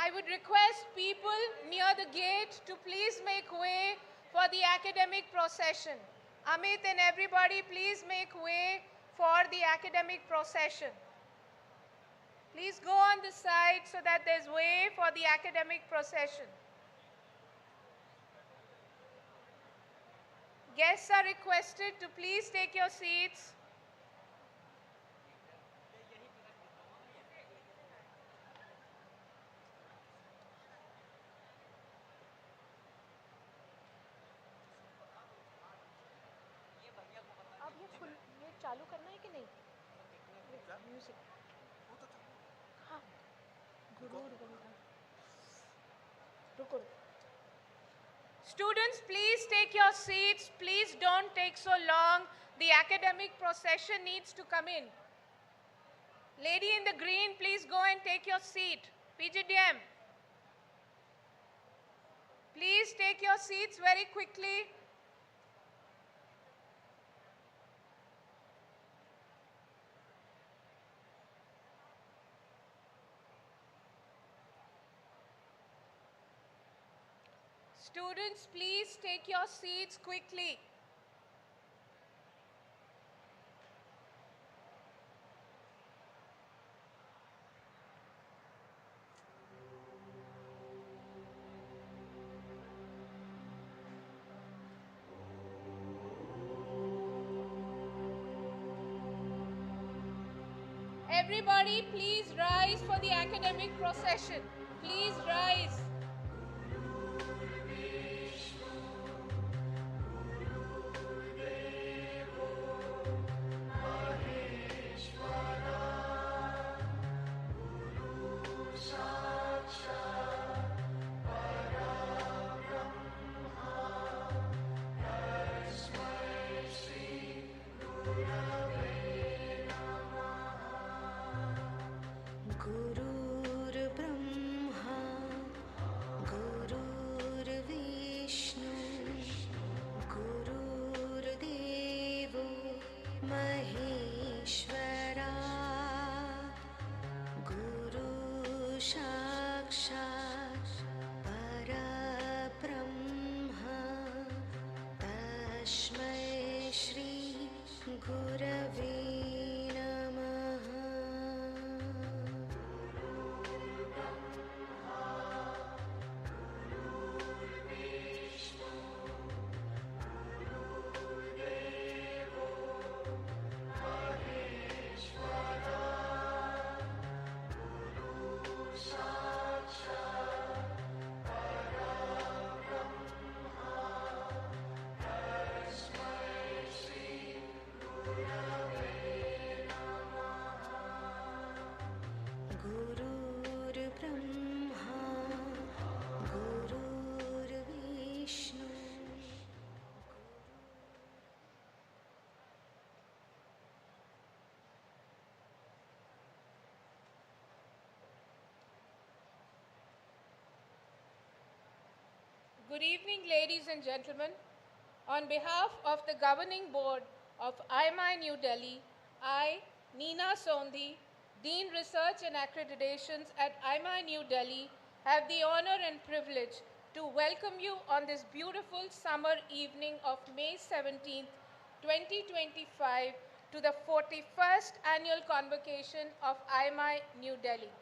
I would request people near the gate to please make way for the academic procession. Amit and everybody, please make way for the academic procession. Please go on the side so that there's way for the academic procession. Guests are requested to please take your seats. अब ये चालू करना है कि नहीं? Music हाँ रुको Students, please take your seats. Please don't take so long. The academic procession needs to come in. Lady in the green, please go and take your seat. PGDM. Please take your seats very quickly. Students, please take your seats quickly. Everybody, please rise for the academic procession. Please rise. Good evening, ladies and gentlemen. On behalf of the governing board of IMI New Delhi, I, Neena Sondhi, Dean Research and Accreditations at IMI New Delhi, have the honor and privilege to welcome you on this beautiful summer evening of May 17th, 2025 to the 41st Annual Convocation of IMI New Delhi.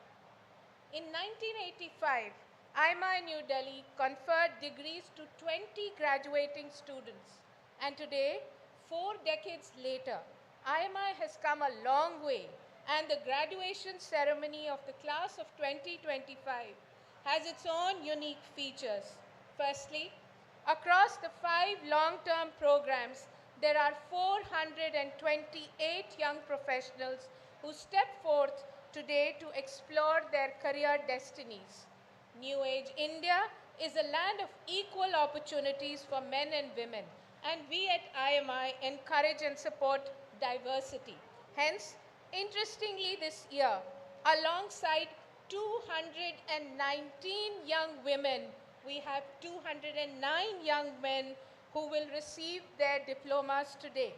In 1985, IMI New Delhi conferred degrees to 20 graduating students. And today, 4 decades later, IMI has come a long way, and the graduation ceremony of the class of 2025 has its own unique features. Firstly, across the 5 long-term programs, there are 428 young professionals who step forth today to explore their career destinies. New Age India is a land of equal opportunities for men and women, and we at IMI encourage and support diversity. Hence, interestingly this year, alongside 219 young women, we have 209 young men who will receive their diplomas today.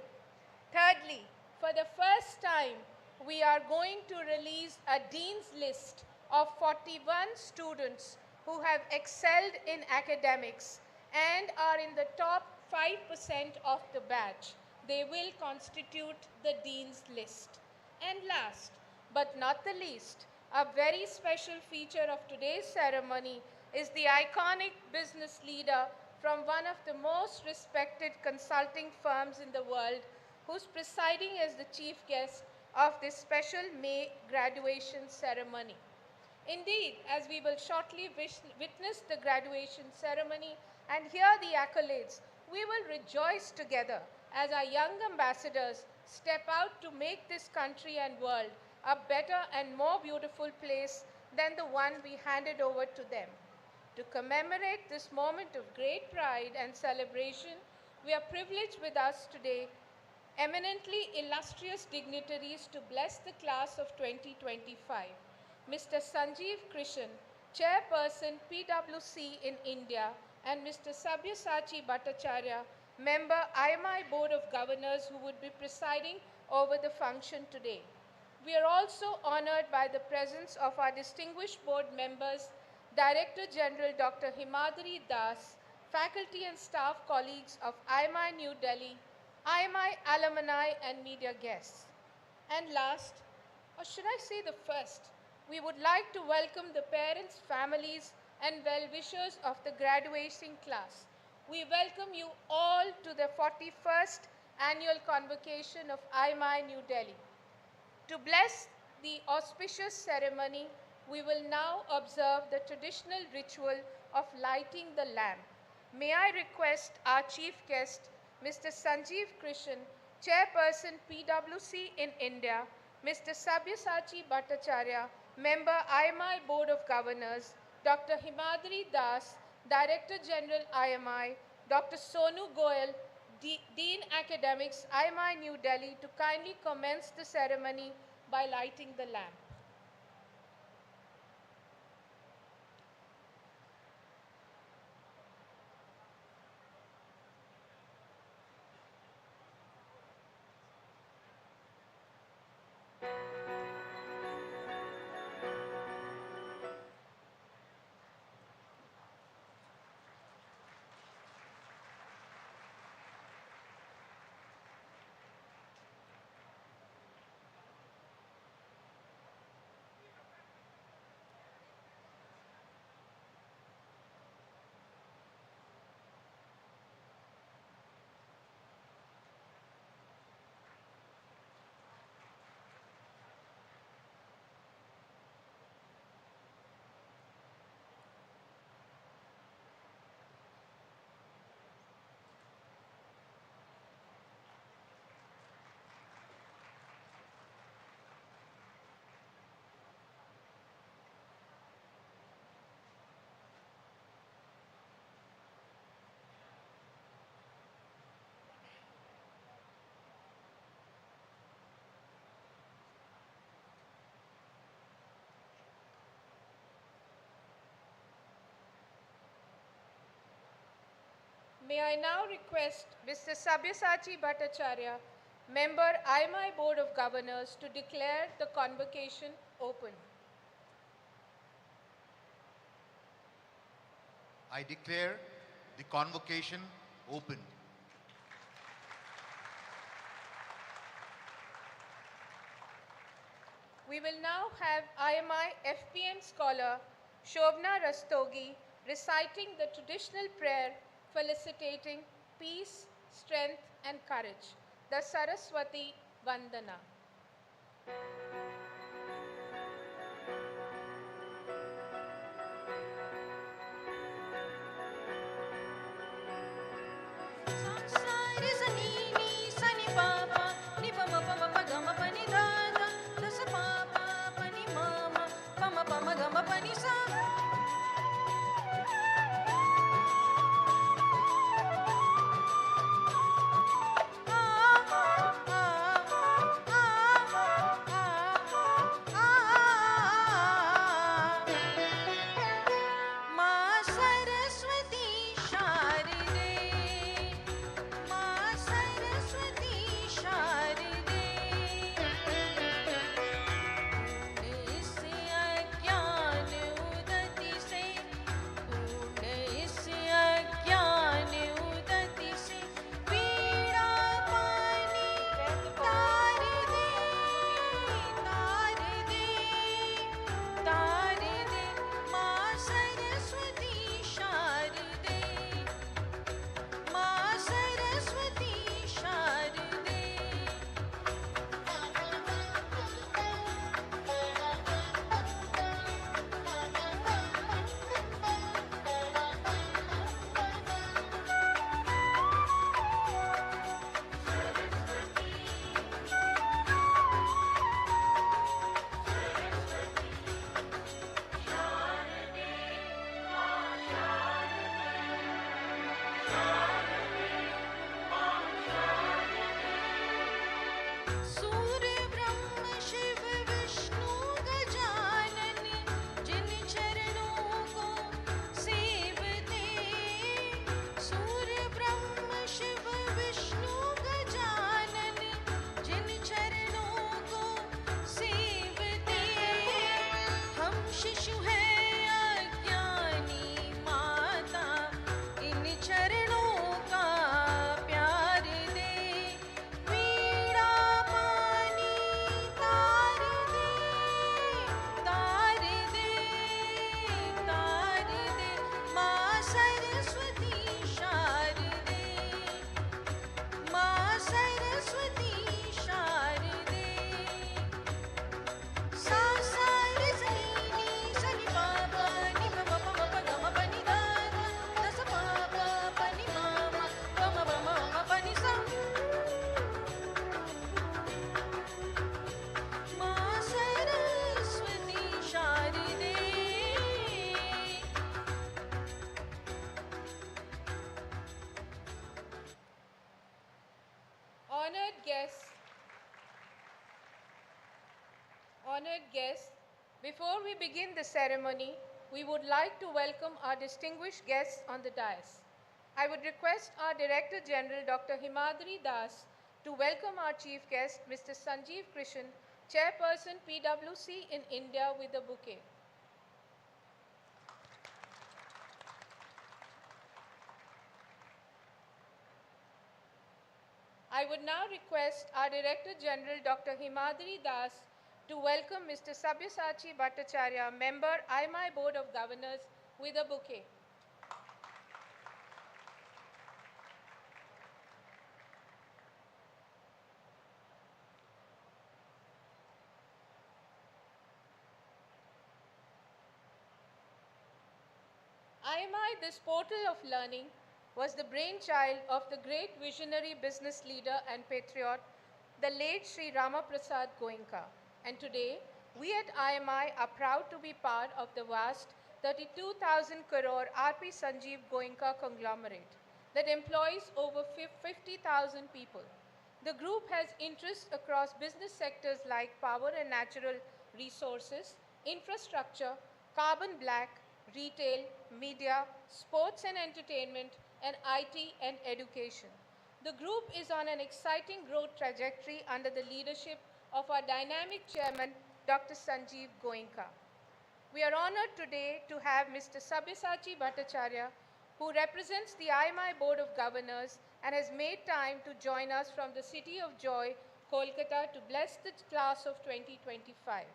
Thirdly, for the first time, we are going to release a Dean's List of 41 students who have excelled in academics and are in the top 5% of the batch. They will constitute the Dean's list. And last, but not the least, a very special feature of today's ceremony is the iconic business leader from one of the most respected consulting firms in the world, who's presiding as the chief guest of this special May graduation ceremony. Indeed, as we will shortly witness the graduation ceremony and hear the accolades, we will rejoice together as our young ambassadors step out to make this country and world a better and more beautiful place than the one we handed over to them. To commemorate this moment of great pride and celebration, we are privileged with us today eminently illustrious dignitaries to bless the class of 2025. Mr. Sanjeev Krishan, Chairperson PwC in India, and Mr. Sabyasachi Bhattacharya, Member IMI Board of Governors, who would be presiding over the function today. We are also honored by the presence of our distinguished board members, Director General Dr. Himadri Das, faculty and staff colleagues of IMI New Delhi, IMI alumni and media guests. And last, or should I say the first, we would like to welcome the parents, families, and well-wishers of the graduating class. We welcome you all to the 41st Annual Convocation of IMI New Delhi. To bless the auspicious ceremony, we will now observe the traditional ritual of lighting the lamp. May I request our chief guest, Mr. Sanjeev Krishan, Chairperson PwC in India, Mr. Sabyasachi Bhattacharya, Member IMI Board of Governors, Dr. Himadri Das, Director General IMI, Dr. Sonu Goyal, Dean Academics, IMI New Delhi, to kindly commence the ceremony by lighting the lamp. May I now request Mr. Sabyasachi Bhattacharya, Member IMI Board of Governors, to declare the convocation open. I declare the convocation open. We will now have IMI FPN scholar Shobna Rastogi reciting the traditional prayer felicitating peace, strength, and courage, the Saraswati Vandana. honored guests, before we begin the ceremony, we would like to welcome our distinguished guests on the dais. I would request our Director General, Dr. Himadri Das, to welcome our chief guest, Mr. Sanjeev Krishan, Chairperson PwC in India, with a bouquet. I would now request our Director General, Dr. Himadri Das, to welcome Mr. Sabyasachi Bhattacharya, Member, IMI Board of Governors, with a bouquet. IMI, this portal of learning, was the brainchild of the great visionary business leader and patriot, the late Sri Ramaprasad Goenka. And today, we at IMI are proud to be part of the vast 32,000 crore RP Sanjeev Goenka conglomerate that employs over 50,000 people. The group has interests across business sectors like power and natural resources, infrastructure, carbon black, retail, media, sports and entertainment, and IT and education. The group is on an exciting growth trajectory under the leadership of our dynamic chairman, Dr. Sanjeev Goenka. We are honored today to have Mr. Sabyasachi Bhattacharya, who represents the IMI Board of Governors and has made time to join us from the City of Joy, Kolkata, to bless the class of 2025.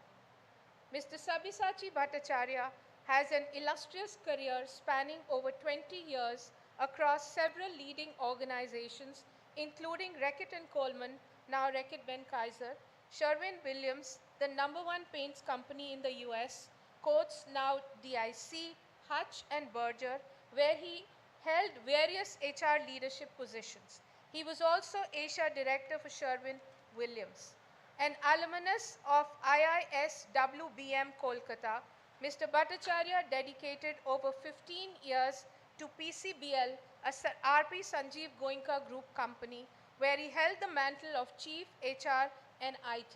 Mr. Sabyasachi Bhattacharya has an illustrious career spanning over 20 years across several leading organizations, including Reckitt and Coleman, now Reckitt Benckiser, Sherwin-Williams, the #1 paints company in the US, Coats, now DIC, Hutch and Berger, where he held various HR leadership positions. He was also Asia Director for Sherwin-Williams. An alumnus of IIS WBM Kolkata, Mr. Bhattacharya dedicated over 15 years to PCBL, a RP Sanjeev Goenka Group company, where he held the mantle of Chief HR and IT.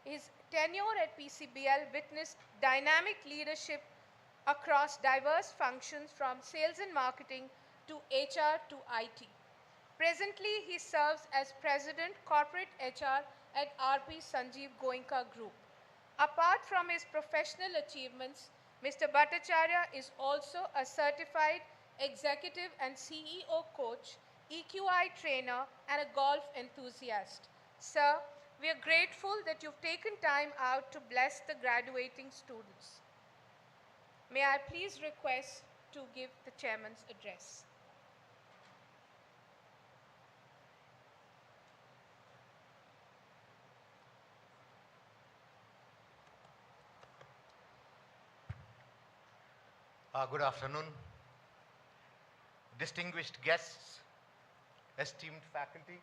His tenure at PCBL witnessed dynamic leadership across diverse functions from sales and marketing to HR to IT. Presently, he serves as President Corporate HR at RP Sanjeev Goenka Group. Apart from his professional achievements, Mr. Bhattacharya is also a certified executive and CEO coach, EQI trainer, and a golf enthusiast. Sir, we are grateful that you've taken time out to bless the graduating students. May I please request to give the chairman's address. Good afternoon. Distinguished guests, esteemed faculty,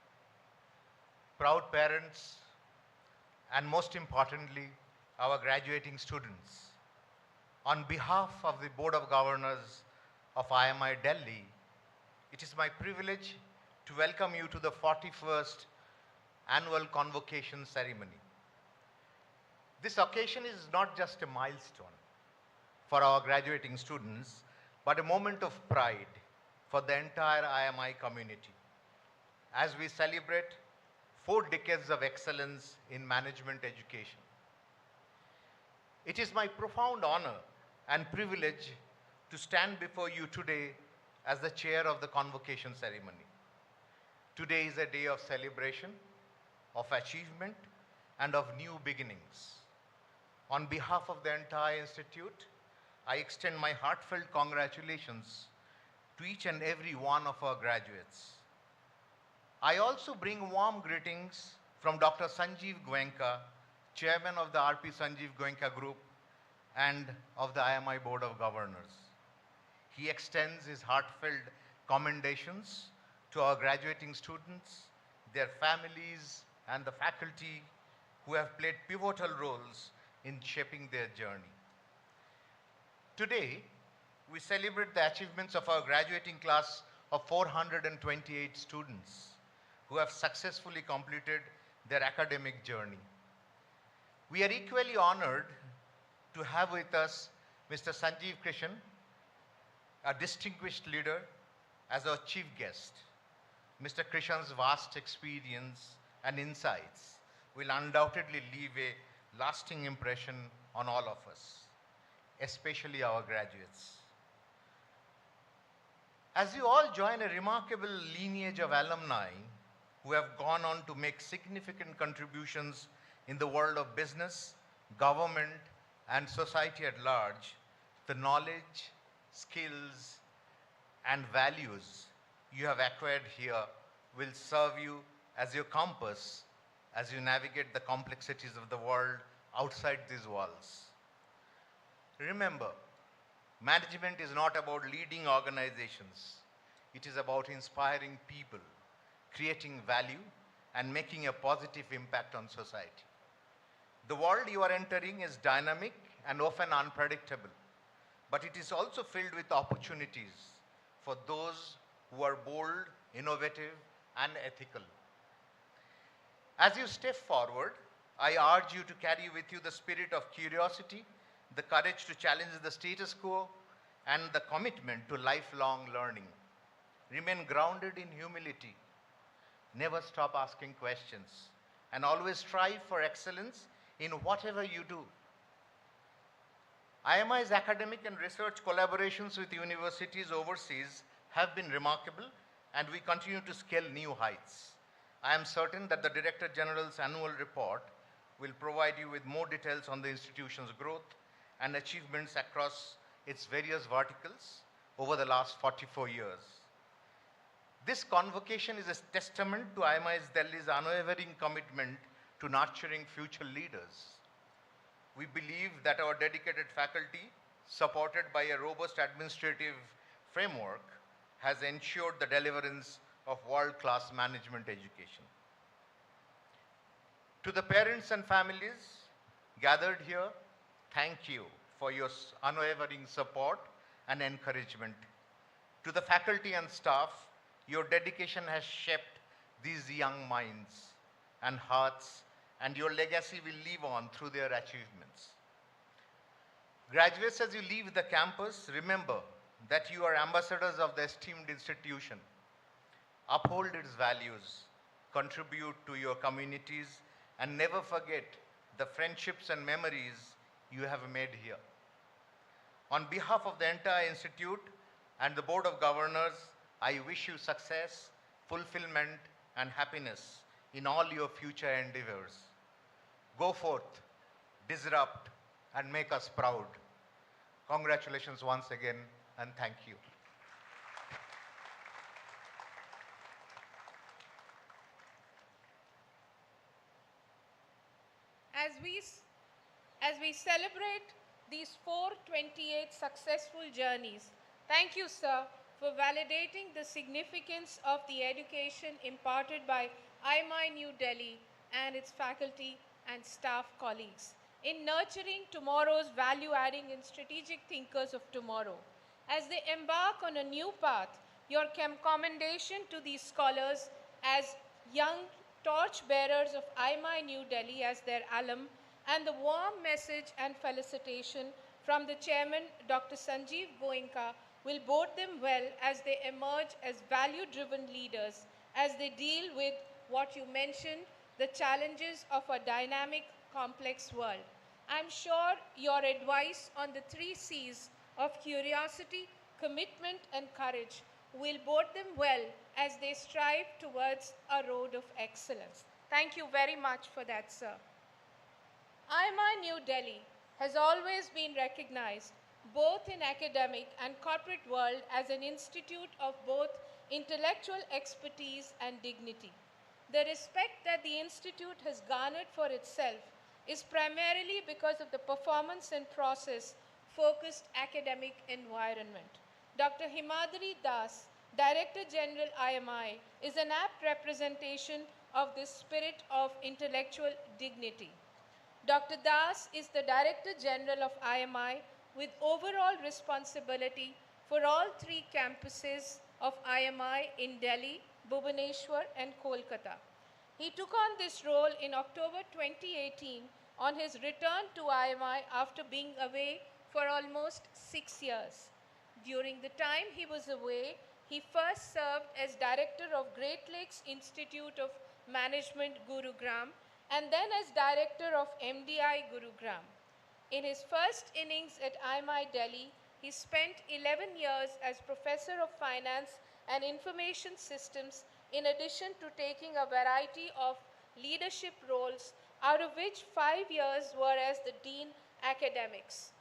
proud parents, and most importantly, our graduating students. On behalf of the Board of Governors of IMI Delhi, it is my privilege to welcome you to the 41st Annual Convocation ceremony. This occasion is not just a milestone for our graduating students, but a moment of pride for the entire IMI community as we celebrate 4 decades of excellence in management education. It is my profound honor and privilege to stand before you today as the chair of the convocation ceremony. Today is a day of celebration, of achievement, and of new beginnings. On behalf of the entire institute, I extend my heartfelt congratulations to each and every one of our graduates. I also bring warm greetings from Dr. Sanjeev Goenka, Chairman of the RP Sanjeev Goenka Group and of the IMI Board of Governors. He extends his heartfelt commendations to our graduating students, their families, and the faculty who have played pivotal roles in shaping their journey. Today, we celebrate the achievements of our graduating class of 428 students who have successfully completed their academic journey. We are equally honored to have with us Mr. Sanjeev Krishan, a distinguished leader, as our chief guest. Mr. Krishan's vast experience and insights will undoubtedly leave a lasting impression on all of us, especially our graduates. As you all join a remarkable lineage of alumni who have gone on to make significant contributions in the world of business, government, and society at large, the knowledge, skills, and values you have acquired here will serve you as your compass as you navigate the complexities of the world outside these walls. Remember, management is not about leading organizations. It is about inspiring people, creating value, and making a positive impact on society. The world you are entering is dynamic and often unpredictable, but it is also filled with opportunities for those who are bold, innovative, and ethical. As you step forward, I urge you to carry with you the spirit of curiosity, the courage to challenge the status quo, and the commitment to lifelong learning. Remain grounded in humility. Never stop asking questions, and always strive for excellence in whatever you do. IMI's academic and research collaborations with universities overseas have been remarkable, and we continue to scale new heights. I am certain that the Director General's annual report will provide you with more details on the institution's growth and achievements across its various verticals over the last 44 years. This convocation is a testament to IMI's Delhi's unwavering commitment to nurturing future leaders. We believe that our dedicated faculty, supported by a robust administrative framework, has ensured the deliverance of world-class management education. To the parents and families gathered here, thank you for your unwavering support and encouragement. To the faculty and staff, your dedication has shaped these young minds and hearts, and your legacy will live on through their achievements. Graduates, as you leave the campus, remember that you are ambassadors of the esteemed institution. Uphold its values, contribute to your communities, and never forget the friendships and memories you have made here. On behalf of the entire institute and the Board of Governors, I wish you success, fulfillment, and happiness in all your future endeavors. Go forth, disrupt, and make us proud. Congratulations once again, and thank you. As we celebrate these 428 successful journeys, thank you, sir, for validating the significance of the education imparted by IMI New Delhi and its faculty and staff colleagues in nurturing tomorrow's value-adding and strategic thinkers of tomorrow. As they embark on a new path, your commendation to these scholars as young torch-bearers of IMI New Delhi as their alum, and the warm message and felicitation from the chairman, Dr. Sanjeev Goenka, will bode them well as they emerge as value-driven leaders as they deal with what you mentioned, the challenges of a dynamic, complex world. I'm sure your advice on the 3 C's of curiosity, commitment, and courage will bode them well as they strive towards a road of excellence. Thank you very much for that, sir. IMI New Delhi has always been recognized both in academic and corporate world as an institute of both intellectual expertise and dignity. The respect that the institute has garnered for itself is primarily because of the performance and process-focused academic environment. Dr. Himadri Das, Director General IMI, is an apt representation of this spirit of intellectual dignity. Dr. Das is the Director General of IMI with overall responsibility for all 3 campuses of IMI in Delhi, Bhubaneswar, and Kolkata. He took on this role in October 2018 on his return to IMI after being away for almost 6 years. During the time he was away, he first served as director of Great Lakes Institute of Management, Gurugram, and then as director of MDI, Gurugram. In his first innings at IMI Delhi, he spent 11 years as Professor of Finance and Information Systems, in addition to taking a variety of leadership roles, out of which 5 years were as the Dean Academics.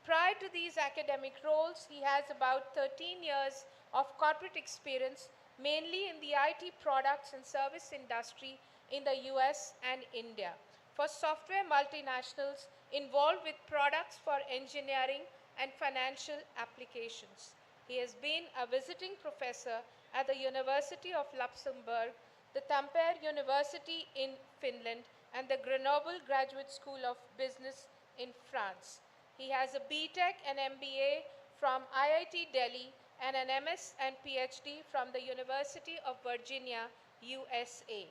Prior to these academic roles, he has about 13 years of corporate experience, mainly in the IT products and service industry in the US and India, for software multinationals involved with products for engineering and financial applications. He has been a visiting professor at the University of Luxembourg, the Tampere University in Finland, and the Grenoble Graduate School of Business in France. He has a BTech and MBA from IIT Delhi and an MS and PhD from the University of Virginia, USA.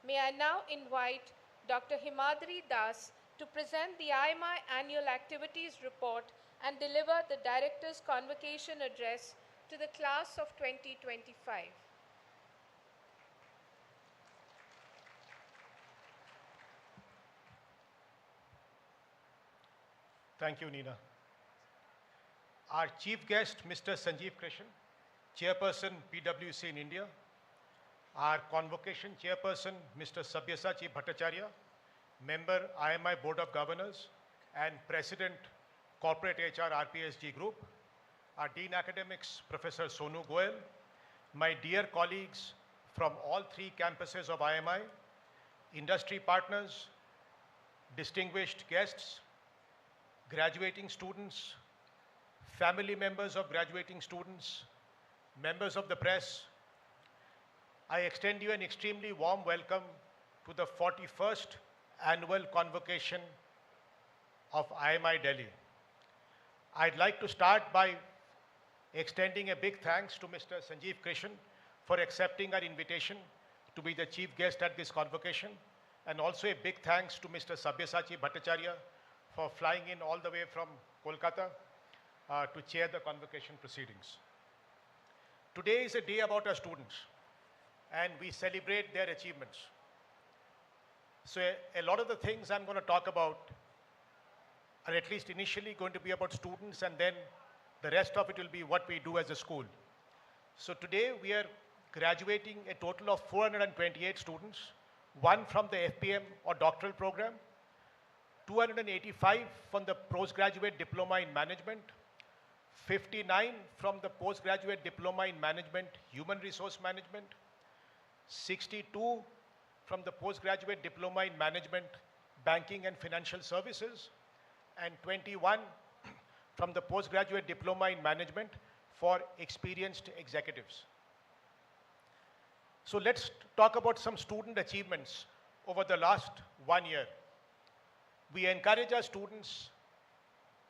May I now invite Dr. Himadri Das to present the IMI Annual Activities Report and deliver the Director's Convocation Address to the class of 2025. Thank you, Nina. Our chief guest, Mr. Sanjeev Krishan, Chairperson, PwC in India. Our convocation chairperson, Mr. Sabyasachi Bhattacharya, member, IMI Board of Governors, and President, Corporate HR RPSG Group. Our Dean Academics, Professor Sonu Goel, my dear colleagues from all 3 campuses of IMI, industry partners, distinguished guests, graduating students, family members of graduating students, members of the press, I extend you an extremely warm welcome to the 41st Annual Convocation of IMI Delhi. I'd like to start by extending a big thanks to Mr. Sanjeev Krishan for accepting our invitation to be the chief guest at this convocation, and also a big thanks to Mr. Sabyasachi Bhattacharya for flying in all the way from Kolkata to chair the convocation proceedings. Today is a day about our students, and we celebrate their achievements. So a lot of the things I'm going to talk about are at least initially going to be about students, and then the rest of it will be what we do as a school. So today we are graduating a total of 428 students, 1 from the FPM or doctoral program, 285 from the postgraduate diploma in management, 59 from the postgraduate diploma in management, human resource management, 62 from the postgraduate diploma in management, banking and financial services, and 21 from the postgraduate diploma in management for experienced executives. So let's talk about some student achievements over the last 1 year. We encourage our students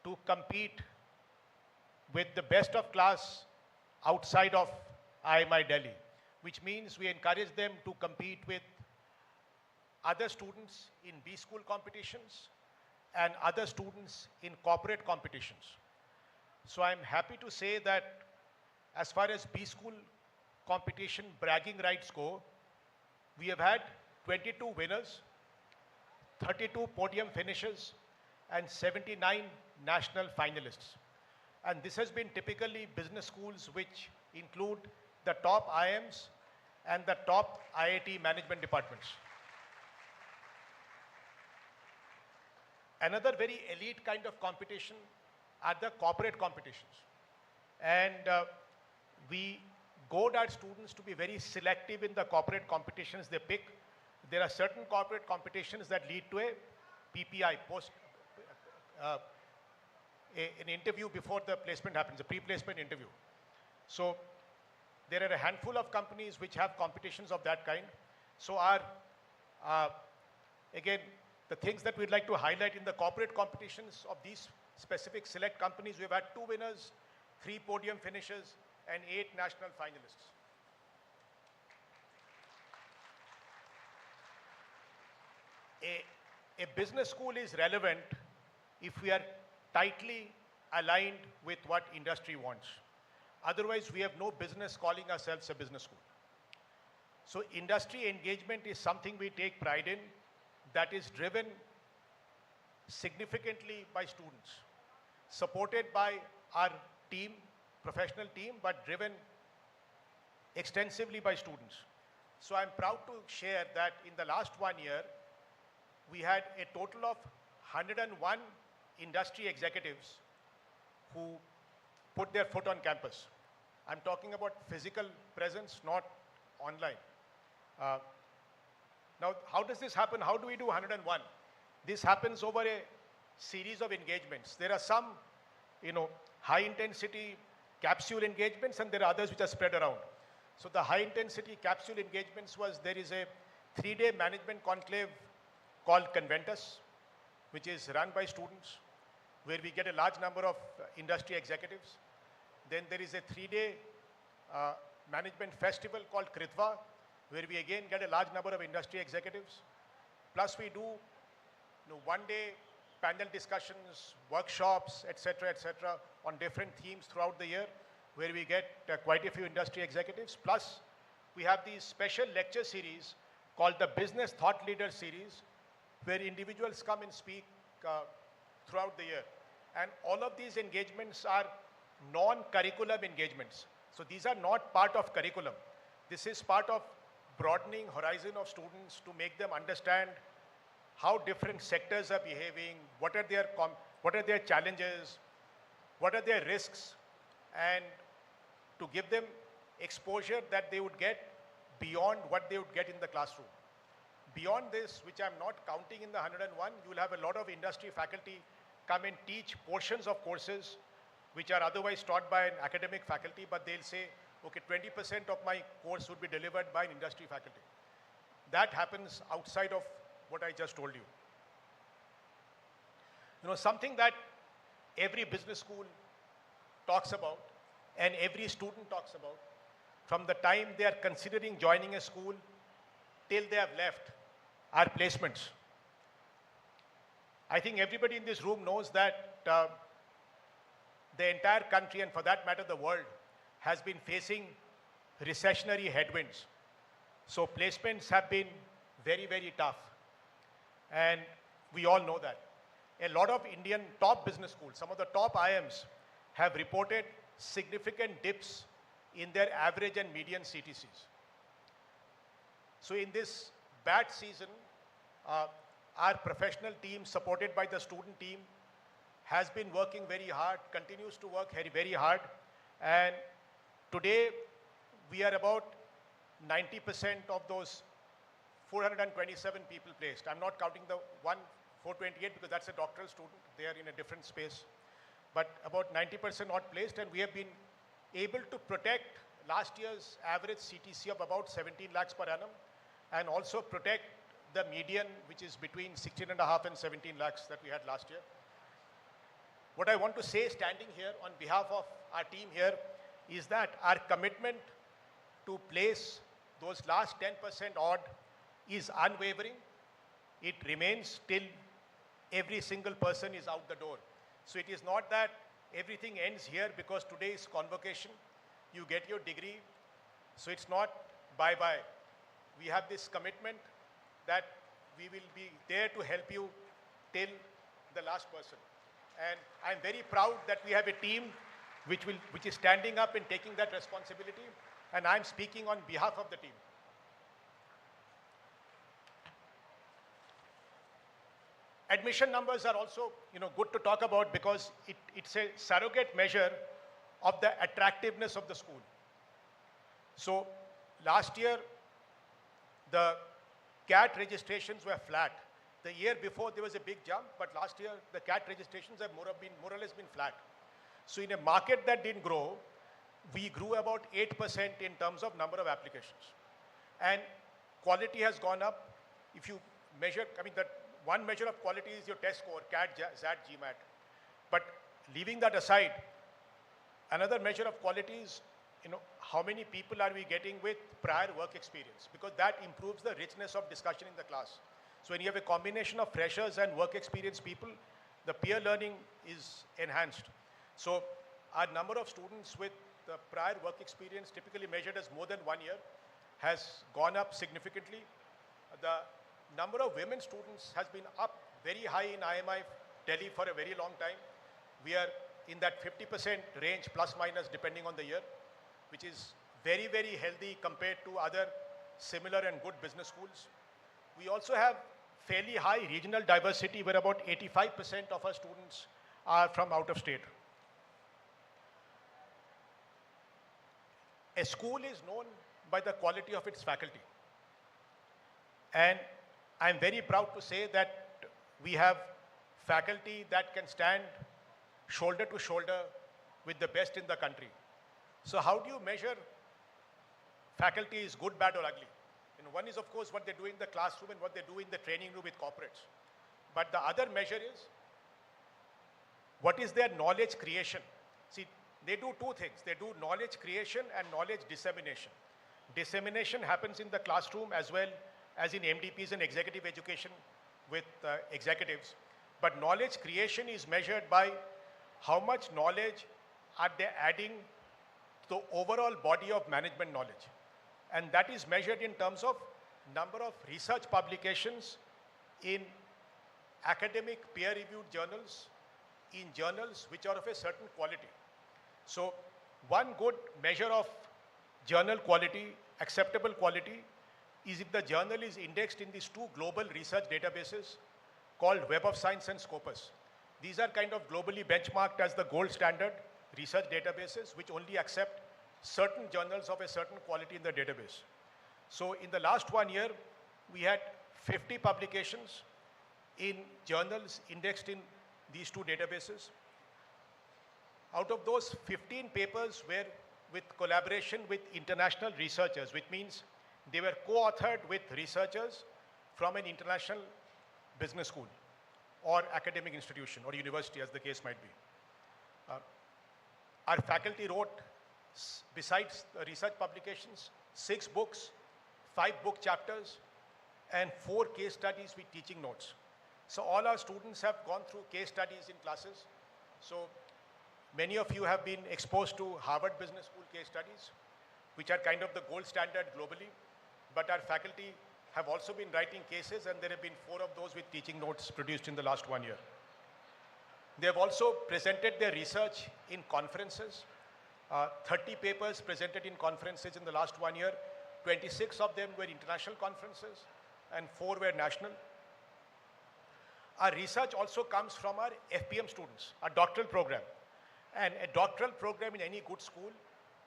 to compete with the best of class outside of IMI Delhi, which means we encourage them to compete with other students in B school competitions and other students in corporate competitions. So I'm happy to say that as far as B school competition bragging rights go, we have had 22 winners, 32 podium finishes, and 79 national finalists. And this has been typically business schools which include the top IIMs and the top IIT management departments. Another very elite kind of competition are the corporate competitions. And we goad our students to be very selective in the corporate competitions they pick. There are certain corporate competitions that lead to a PPI, an interview before the placement happens, a pre-placement interview. So there are a handful of companies which have competitions of that kind. So our, again, the things that we'd like to highlight in the corporate competitions of these specific select companies, we've had 2 winners, 3 podium finishes, and 8 national finalists. a business school is relevant if we are tightly aligned with what industry wants. Otherwise, we have no business calling ourselves a business school. So industry engagement is something we take pride in, that is driven significantly by students, supported by our team, professional team, but driven extensively by students. So I'm proud to share that in the last 1 year, we had a total of 101 industry executives who put their foot on campus. I'm talking about physical presence, not online. Now, how does this happen? How do we do 101? This happens over a series of engagements. There are some, high-intensity capsule engagements, and there are others which are spread around. So the high-intensity capsule engagements was, there is a 3-day management conclave called Conventus, which is run by students, where we get a large number of industry executives. Then there is a 3-day management festival called Kritva, where we again get a large number of industry executives. Plus we do 1-day panel discussions, workshops, etc., on different themes throughout the year, where we get quite a few industry executives. Plus, we have these special lecture series called the Business Thought Leader Series, where individuals come and speak throughout the year. And all of these engagements are non-curriculum engagements. So these are not part of curriculum. This is part of broadening horizon of students to make them understand how different sectors are behaving, what are their challenges, what are their risks, and to give them exposure that they would get beyond what they would get in the classroom. Beyond this, which I'm not counting in the 101, you will have a lot of industry faculty come and teach portions of courses which are otherwise taught by an academic faculty, but they'll say, okay, 20% of my course would be delivered by an industry faculty. That happens outside of what I just told you. Something that every business school talks about and every student talks about from the time they are considering joining a school till they have left are placements. I think everybody in this room knows that the entire country, and for that matter the world, has been facing recessionary headwinds. So placements have been very, very tough. And we all know that. A lot of Indian top business schools, some of the top IIMs, have reported significant dips in their average and median CTCs. So in this bad season, our professional team, supported by the student team, has been working very hard, continues to work very hard. And today, we are about 90% of those 427 people placed. I'm not counting the 428 because that's a doctoral student. They are in a different space. But about 90% not placed, and we have been able to protect last year's average CTC of about 17 lakhs per annum, and also protect the median, which is between 16.5 and 17 lakhs that we had last year. What I want to say, standing here on behalf of our team here, is that our commitment to place those last 10% odd is unwavering. It remains till every single person is out the door. So it is not that everything ends here because today is convocation. You get your degree. So it's not bye-bye. We have this commitment that we will be there to help you till the last person. And I'm very proud that we have a team which is standing up and taking that responsibility. And I'm speaking on behalf of the team. Admission numbers are also, good to talk about because it's a surrogate measure of the attractiveness of the school. So last year, the CAT registrations were flat. The year before, there was a big jump, but last year, the CAT registrations have more or less been flat. So in a market that didn't grow, we grew about 8% in terms of number of applications. And quality has gone up. If you measure, the one measure of quality is your test score, CAT, XAT, GMAT. But leaving that aside, another measure of quality is, how many people are we getting with prior work experience? Because that improves the richness of discussion in the class. So when you have a combination of freshers and work experienced people, the peer learning is enhanced. So our number of students with prior work experience, typically measured as more than 1 year, has gone up significantly. The number of women students has been up very high in IMI Delhi for a very long time. We are in that 50% range, plus minus, depending on the year, which is very, very healthy compared to other similar and good business schools. We also have fairly high regional diversity, where about 85% of our students are from out of state. A school is known by the quality of its faculty. And I'm very proud to say that we have faculty that can stand shoulder to shoulder with the best in the country. So how do you measure faculty is good, bad, or ugly? You know, one is, of course, what they do in the classroom and what they do in the training room with corporates. But the other measure is, what is their knowledge creation? See, they do two things. They do knowledge creation and knowledge dissemination. Dissemination happens in the classroom as well as in MDPs and executive education with executives. But knowledge creation is measured by how much knowledge are they adding to the overall body of management knowledge. And that is measured in terms of number of research publications in academic peer-reviewed journals, in journals which are of a certain quality. So one good measure of journal quality, acceptable quality, is if the journal is indexed in these two global research databases called Web of Science and Scopus. These are kind of globally benchmarked as the gold standard research databases, which only accept certain journals of a certain quality in the database. So in the last 1 year, we had 50 publications in journals indexed in these two databases. Out of those, 15 papers were with collaboration with international researchers, which means they were co-authored with researchers from an international business school or academic institution or university, as the case might be. Our faculty wrote, besides the research publications, 6 books, 5 book chapters, and 4 case studies with teaching notes. So all our students have gone through case studies in classes. So many of you have been exposed to Harvard Business School case studies, which are kind of the gold standard globally. But our faculty have also been writing cases, and there have been 4 of those with teaching notes produced in the last 1 year. They have also presented their research in conferences. 30 papers presented in conferences in the last 1 year. 26 of them were international conferences, and 4 were national. Our research also comes from our FPM students, our doctoral program. And a doctoral program in any good school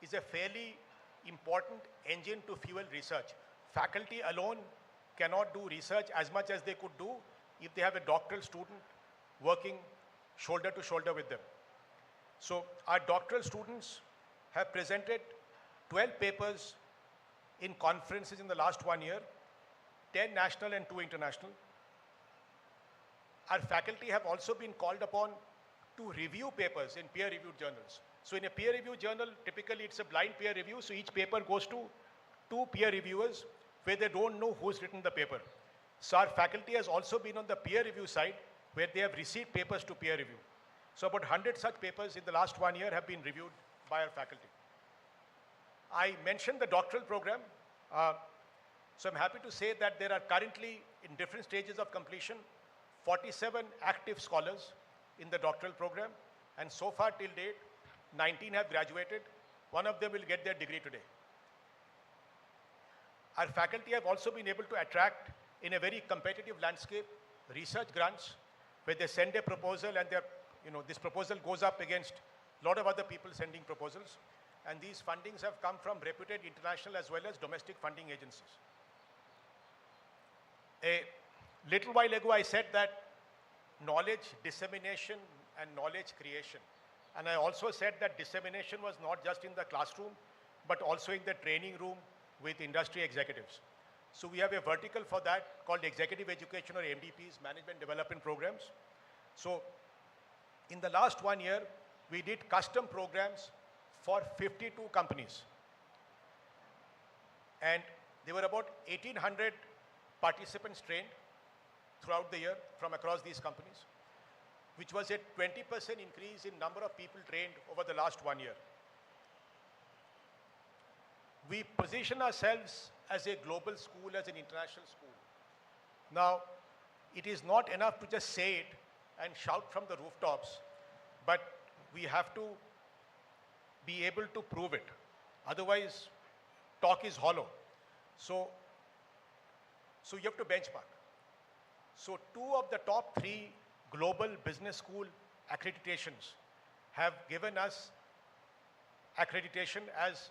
is a fairly important engine to fuel research. Faculty alone cannot do research as much as they could do if they have a doctoral student working shoulder to shoulder with them. So our doctoral students have presented 12 papers in conferences in the last 1 year, 10 national and 2 international. Our faculty have also been called upon to review papers in peer-reviewed journals. So in a peer-reviewed journal, typically it's a blind peer review, so each paper goes to 2 peer reviewers where they don't know who's written the paper. So our faculty has also been on the peer review side where they have received papers to peer review. So about 100 such papers in the last 1 year have been reviewed by our faculty. I mentioned the doctoral program. So I'm happy to say that there are currently, in different stages of completion, 47 active scholars in the doctoral program. And so far till date, 19 have graduated. One of them will get their degree today. Our faculty have also been able to attract, in a very competitive landscape, research grants, where they send a proposal and this proposal goes up against a lot of other people sending proposals. And these fundings have come from reputed international as well as domestic funding agencies. A little while ago, I said that knowledge dissemination and knowledge creation. And I also said that dissemination was not just in the classroom, but also in the training room with industry executives. So we have a vertical for that called Executive Education, or MDPs, Management Development Programs. So in the last 1 year, we did custom programs for 52 companies. And there were about 1,800 participants trained. throughout the year from across these companies, which was a 20% increase in number of people trained over the last 1 year. We position ourselves as a global school, as an international school. Now, it is not enough to just say it and shout from the rooftops, but we have to be able to prove it. Otherwise, talk is hollow. So you have to benchmark. So 2 of the top 3 global business school accreditations have given us accreditation as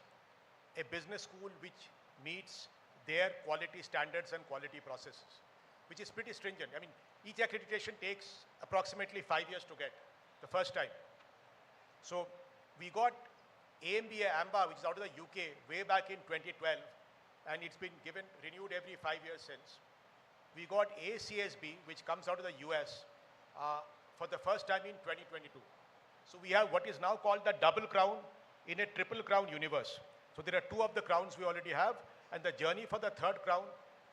a business school which meets their quality standards and quality processes, which is pretty stringent. I mean, each accreditation takes approximately 5 years to get the first time. So we got AMBA AMBA, which is out of the UK, way back in 2012, and it's been renewed every 5 years since. We got ACSB, which comes out of the US, for the first time in 2022. So we have what is now called the double crown in a triple crown universe. So there are 2 of the crowns we already have, and the journey for the 3rd crown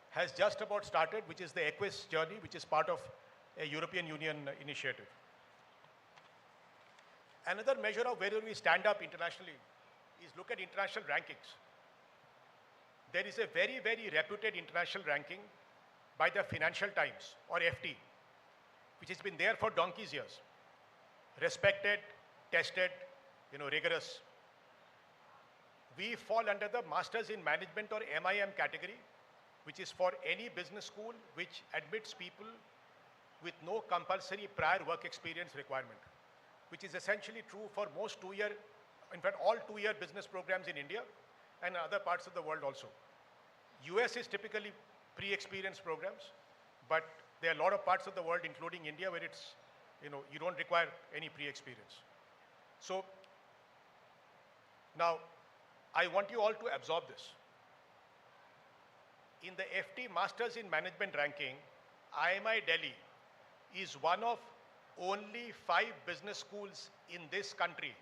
has just about started, which is the Equus journey, which is part of a European Union initiative. Another measure of whether we stand up internationally is look at international rankings. There is a very, very reputed international ranking by the Financial Times, or FT, which has been there for donkey's years. Respected, tested, rigorous. We fall under the Masters in Management, or MIM category, which is for any business school which admits people with no compulsory prior work experience requirement, which is essentially true for most 2-year, in fact, all 2-year business programs in India and other parts of the world also. US is typically pre-experience programs, but there are a lot of parts of the world, including India, where it's, you don't require any pre-experience. So now, I want you all to absorb this. In the FT Masters in Management ranking, IMI Delhi is one of only 5 business schools in this country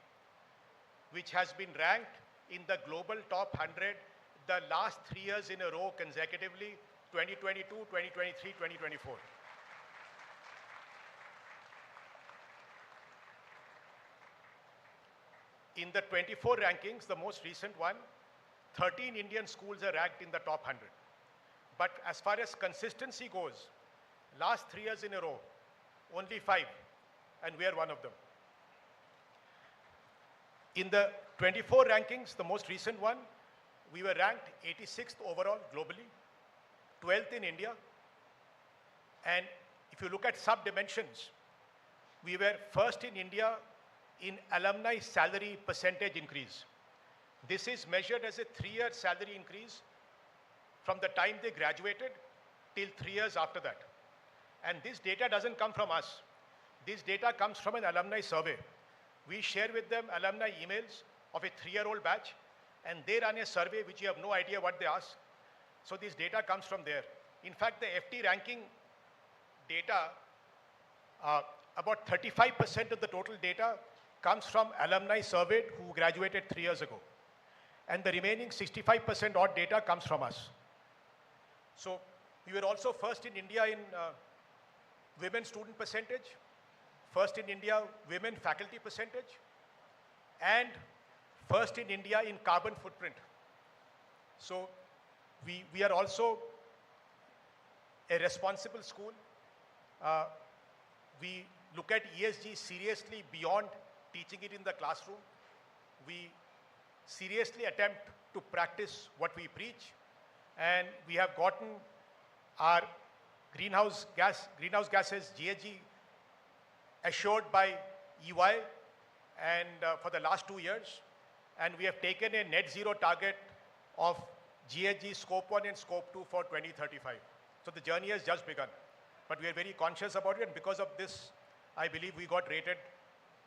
which has been ranked in the global top 100 the last 3 years in a row consecutively, 2022, 2023, 2024. In the 24 rankings, the most recent one, 13 Indian schools are ranked in the top 100. But as far as consistency goes, last 3 years in a row, only 5, and we are one of them. In the 24 rankings, the most recent one, we were ranked 86th overall globally, 12th in India, and if you look at sub-dimensions, we were first in India in alumni salary percentage increase. This is measured as a 3-year salary increase from the time they graduated till 3 years after that. And this data doesn't come from us. This data comes from an alumni survey. We share with them alumni emails of a 3-year-old batch, and they run a survey which you have no idea what they ask. So this data comes from there. In fact, the FT ranking data, about 35% of the total data comes from alumni surveyed who graduated 3 years ago. And the remaining 65% odd data comes from us. So we were also first in India in women student percentage, first in India women faculty percentage, and first in India in carbon footprint. So we are also a responsible school. We look at ESG seriously beyond teaching it in the classroom. We seriously attempt to practice what we preach, and we have gotten our greenhouse gases GHG assured by EY and for the last 2 years, and we have taken a net zero target of GHG scope 1 and scope 2 for 2035. So the journey has just begun, but we are very conscious about it, and because of this, I believe we got rated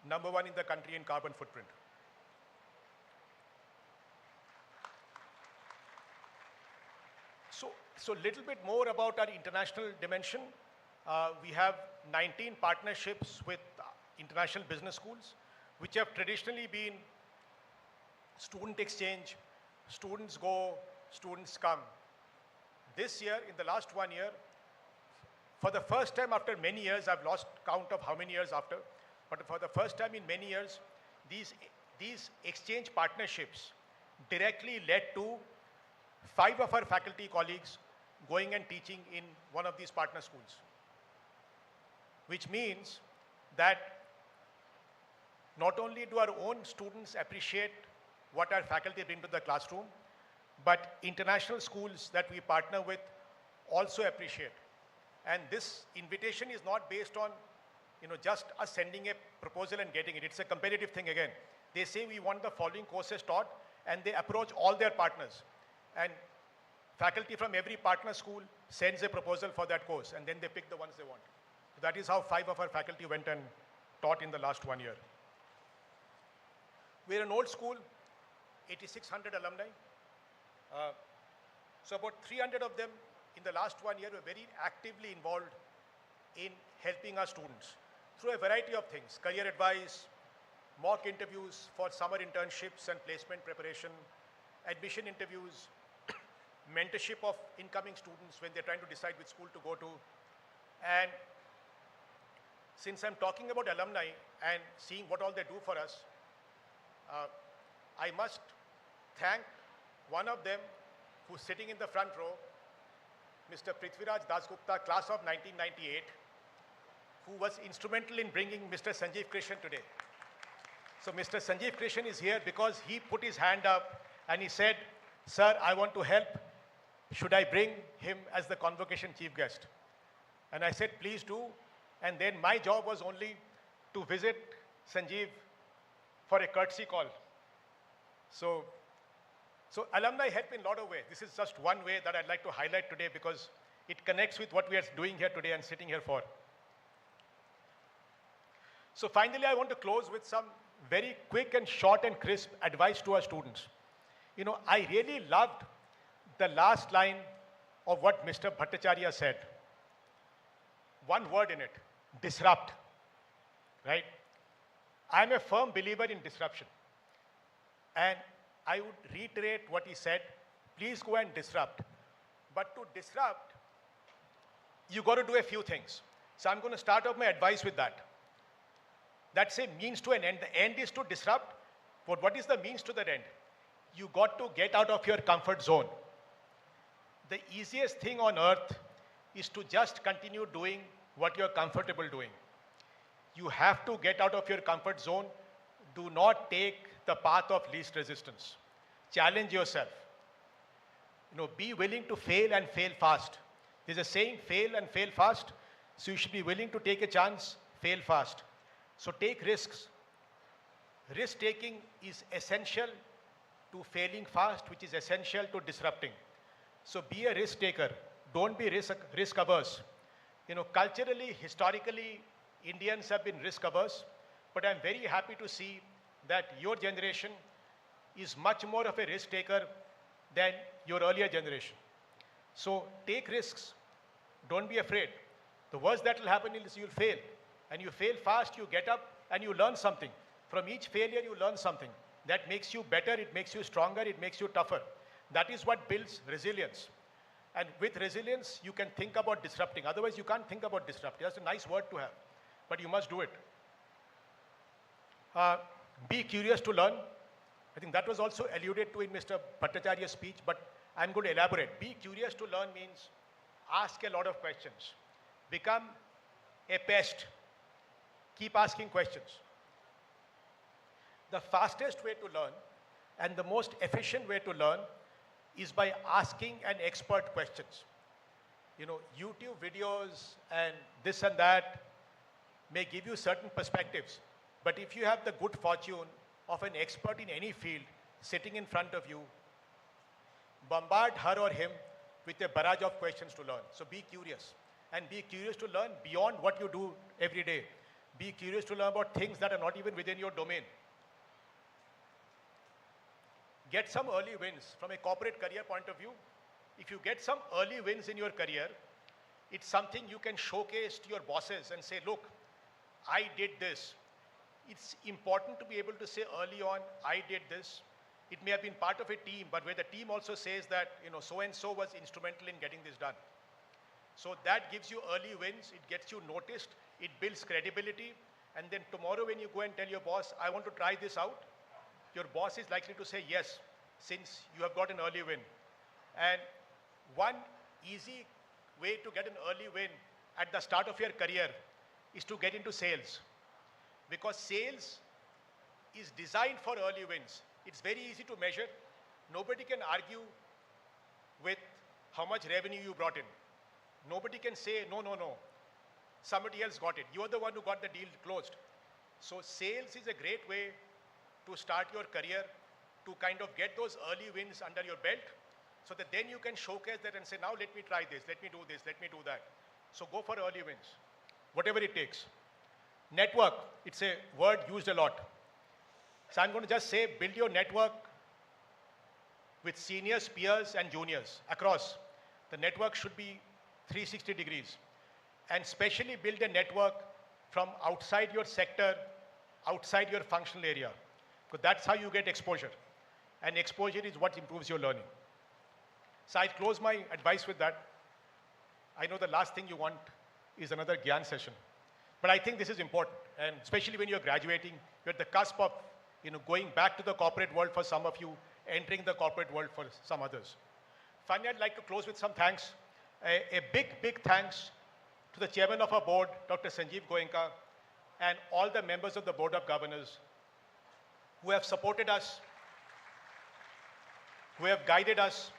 #1 in the country in carbon footprint. So little bit more about our international dimension. We have 19 partnerships with international business schools, which have traditionally been student exchange, students go, students come. This year, in the last 1 year, for the first time after many years, I've lost count of how many years after, but for the first time in many years, these exchange partnerships directly led to 5 of our faculty colleagues going and teaching in one of these partner schools, which means that not only do our own students appreciate what our faculty bring to the classroom, but international schools that we partner with also appreciate. And this invitation is not based on just us sending a proposal and getting it. It's a competitive thing again. They say we want the following courses taught, and they approach all their partners. And faculty from every partner school sends a proposal for that course, and then they pick the ones they want. So that is how 5 of our faculty went and taught in the last 1 year. We're an old school, 8,600 alumni. So about 300 of them in the last 1 year were very actively involved in helping our students through a variety of things: career advice, mock interviews for summer internships and placement preparation, admission interviews, mentorship of incoming students when they're trying to decide which school to go to. And since I'm talking about alumni and seeing what all they do for us, I must thank one of them who's sitting in the front row, Mr. Prithviraj Dasgupta, class of 1998, who was instrumental in bringing Mr. Sanjeev Krishan today. So Mr. Sanjeev Krishan is here because he put his hand up and he said, "Sir, I want to help. Should I bring him as the convocation chief guest?" And I said, "Please do." And then my job was only to visit Sanjeev for a courtesy call. So alumni help in a lot of ways. This is just one way that I'd like to highlight today because it connects with what we are doing here today and sitting here for. So finally, I want to close with some very quick and short and crisp advice to our students. I really loved the last line of what Mr. Bhattacharya said. One word in it: disrupt, right? I'm a firm believer in disruption. And I would reiterate what he said: please go and disrupt. But to disrupt, you got to do a few things. So I'm going to start off my advice with that. That's a means to an end. The end is to disrupt. But what is the means to the end? You got to get out of your comfort zone. The easiest thing on earth is to just continue doing what you're comfortable doing. You have to get out of your comfort zone. Do not take the path of least resistance. Challenge yourself. Be willing to fail and fail fast. There's a saying, fail and fail fast. So you should be willing to take a chance, fail fast. So take risks. Risk-taking is essential to failing fast, which is essential to disrupting. So be a risk-taker. Don't be risk-averse. Culturally, historically, Indians have been risk-averse, but I'm very happy to see that your generation is much more of a risk-taker than your earlier generation. So take risks. Don't be afraid. The worst that will happen is you'll fail. And you fail fast, you get up, and you learn something. From each failure, you learn something. That makes you better, it makes you stronger, it makes you tougher. That is what builds resilience. And with resilience, you can think about disrupting. Otherwise, you can't think about disrupting. That's a nice word to have, but you must do it. Be curious to learn. I think that was also alluded to in Mr. Bhattacharya's speech, but I'm going to elaborate. Be curious to learn means ask a lot of questions. Become a pest. Keep asking questions. The fastest way to learn and the most efficient way to learn is by asking an expert questions. YouTube videos and this and that may give you certain perspectives, but if you have the good fortune of an expert in any field sitting in front of you, bombard her or him with a barrage of questions to learn. So be curious, and be curious to learn beyond what you do every day. Be curious to learn about things that are not even within your domain. Get some early wins from a corporate career point of view. If you get some early wins in your career, it's something you can showcase to your bosses and say, look, I did this. It's important to be able to say early on, I did this. It may have been part of a team, but where the team also says that, so-and-so was instrumental in getting this done. So that gives you early wins, it gets you noticed, it builds credibility, and then tomorrow when you go and tell your boss, I want to try this out, your boss is likely to say yes, since you have got an early win. And one easy way to get an early win at the start of your career is to get into sales. Because sales is designed for early wins. It's very easy to measure. Nobody can argue with how much revenue you brought in. Nobody can say, no, no, no, somebody else got it. You're the one who got the deal closed. So sales is a great way to start your career, to kind of get those early wins under your belt, so that then you can showcase that and say, now let me try this, let me do this, let me do that. So go for early wins, whatever it takes. Network, it's a word used a lot. So I'm going to just say, build your network with seniors, peers, and juniors across. The network should be 360 degrees. And especially build a network from outside your sector, outside your functional area. Because that's how you get exposure. And exposure is what improves your learning. So I'll close my advice with that. I know the last thing you want is another Gyan session. But I think this is important. And especially when you're graduating, you're at the cusp of going back to the corporate world for some of you, entering the corporate world for some others. Finally, I'd like to close with some thanks. A big, big thanks to the chairman of our board, Dr. Sanjeev Goenka, and all the members of the Board of Governors who have supported us, who have guided us,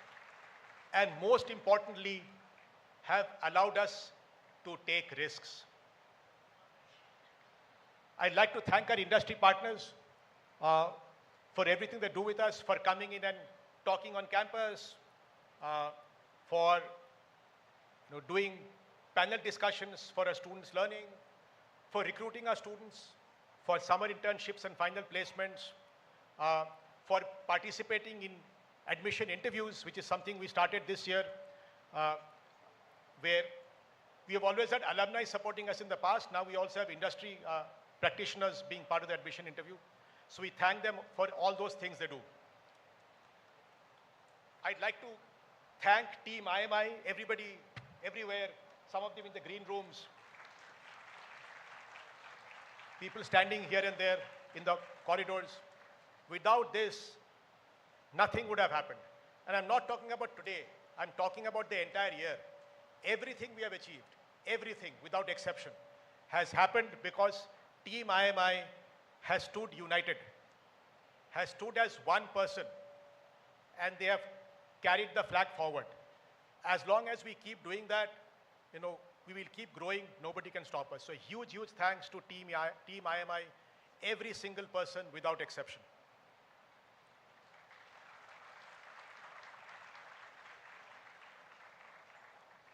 and most importantly, have allowed us to take risks. I'd like to thank our industry partners for everything they do with us, for coming in and talking on campus, for doing panel discussions for our students' learning, for recruiting our students, for summer internships and final placements, for participating in admission interviews, which is something we started this year, where we have always had alumni supporting us in the past. Now we also have industry practitioners being part of the admission interview. So we thank them for all those things they do. I'd like to thank Team IMI, everybody, everywhere, some of them in the green rooms, people standing here and there in the corridors. Without this, nothing would have happened. And I'm not talking about today, I'm talking about the entire year. Everything we have achieved, everything without exception, has happened because Team IMI has stood united, has stood as one person, and they have carried the flag forward. As long as we keep doing that, we will keep growing, nobody can stop us. So huge, huge thanks to Team IMI, every single person without exception.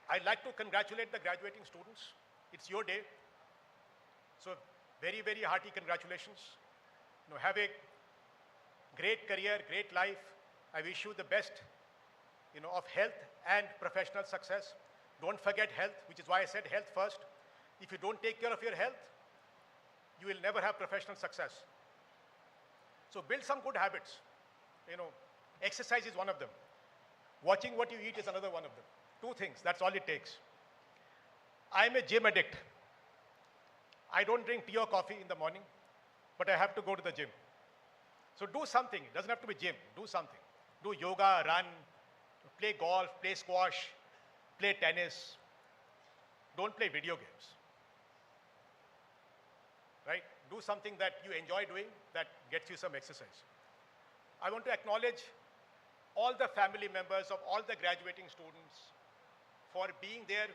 I'd like to congratulate the graduating students. It's your day. So very, very hearty congratulations. Have a great career, great life. I wish you the best, of health and professional success. Don't forget health, which is why I said health first. If you don't take care of your health, you will never have professional success. So build some good habits. Exercise is one of them. Watching what you eat is another one of them. 2 things, that's all it takes. I'm a gym addict. I don't drink tea or coffee in the morning, but I have to go to the gym. So do something, it doesn't have to be gym, do something. Do yoga, run, play golf, play squash, play tennis. Don't play video games. Right? Do something that you enjoy doing that gets you some exercise. I want to acknowledge all the family members of all the graduating students for being there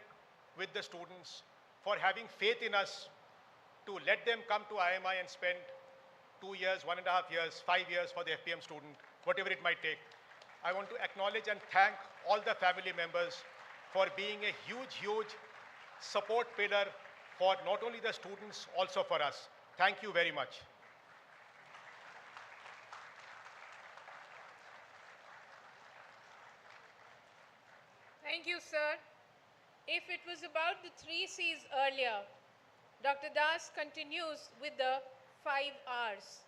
with the students, for having faith in us to let them come to IMI and spend 2 years, 1.5 years, 5 years for the FPM student, whatever it might take. I want to acknowledge and thank all the family members for being a huge, huge support pillar for not only the students, also for us. Thank you very much. Thank you, sir. If it was about the 3 C's earlier, Dr. Das continues with the 5 R's.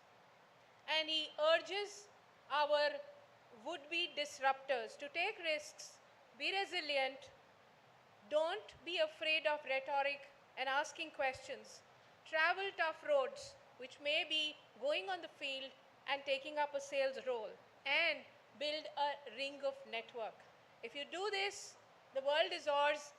And he urges our would-be disruptors to take risks, be resilient, Don't be afraid of rhetoric and asking questions. Travel tough roads, which may be going on the field and taking up a sales role, and build a ring of network. If you do this, the world is ours,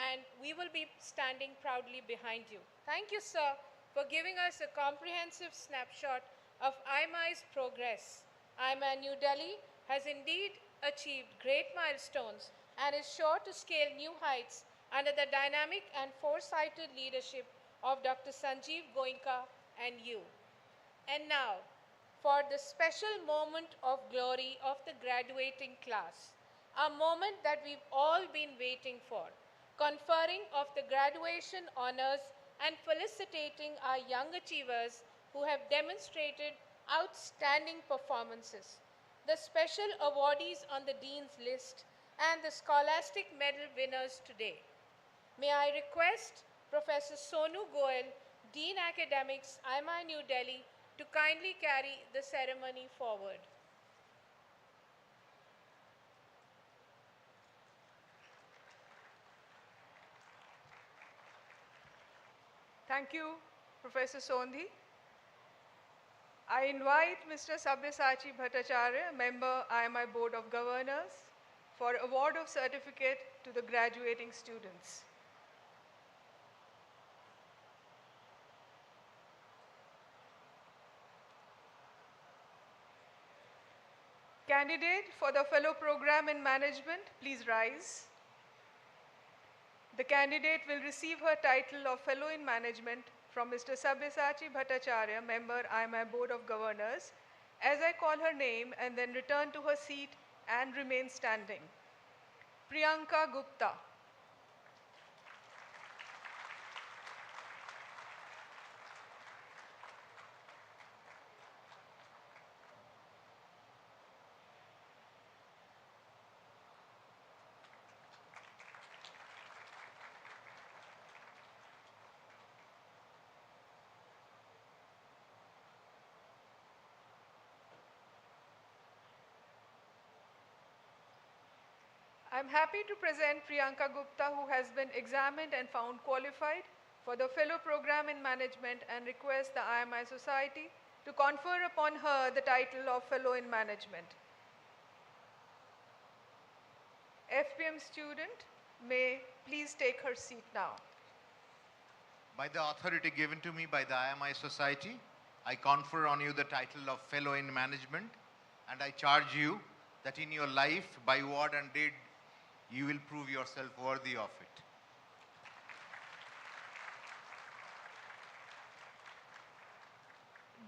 and we will be standing proudly behind you. Thank you, sir, for giving us a comprehensive snapshot of IMI's progress. IMI New Delhi has indeed achieved great milestones and is sure to scale new heights under the dynamic and foresighted leadership of Dr. Sanjeev Goenka and you. And now, for the special moment of glory of the graduating class, a moment that we've all been waiting for, conferring of the graduation honors and felicitating our young achievers who have demonstrated outstanding performances. The special awardees on the Dean's list and the scholastic medal winners today. May I request Professor Sonu Goel, Dean Academics, IMI New Delhi, to kindly carry the ceremony forward. Thank you, Professor Sondhi. I invite Mr. Sabyasachi Bhattacharya, member IMI Board of Governors, for award of certificate to the graduating students. Candidate for the fellow program in management, please rise. The candidate will receive her title of Fellow in Management from Mr. Sabyasachi Bhattacharya, member IMI Board of Governors, as I call her name and then return to her seat and remain standing. Priyanka Gupta. I'm happy to present Priyanka Gupta, who has been examined and found qualified for the Fellow Program in Management, and request the IMI Society to confer upon her the title of Fellow in Management. FPM student may please take her seat now. By the authority given to me by the IMI Society, I confer on you the title of Fellow in Management, and I charge you that in your life, by word and deed, you will prove yourself worthy of it.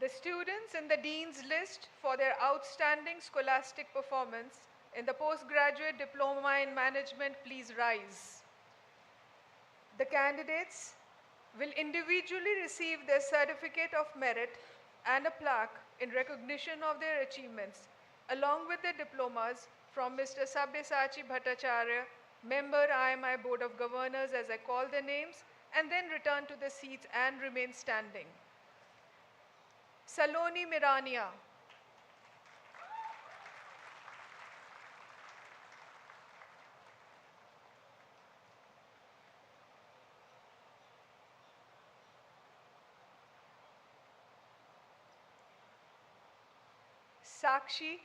The students in the Dean's list for their outstanding scholastic performance in the postgraduate diploma in management, please rise. The candidates will individually receive their certificate of merit and a plaque in recognition of their achievements, along with their diplomas from Mr. Sabyasachi Bhattacharya, member IMI Board of Governors, as I call their names, and then return to the seats and remain standing. Saloni Mirania. Sakshi.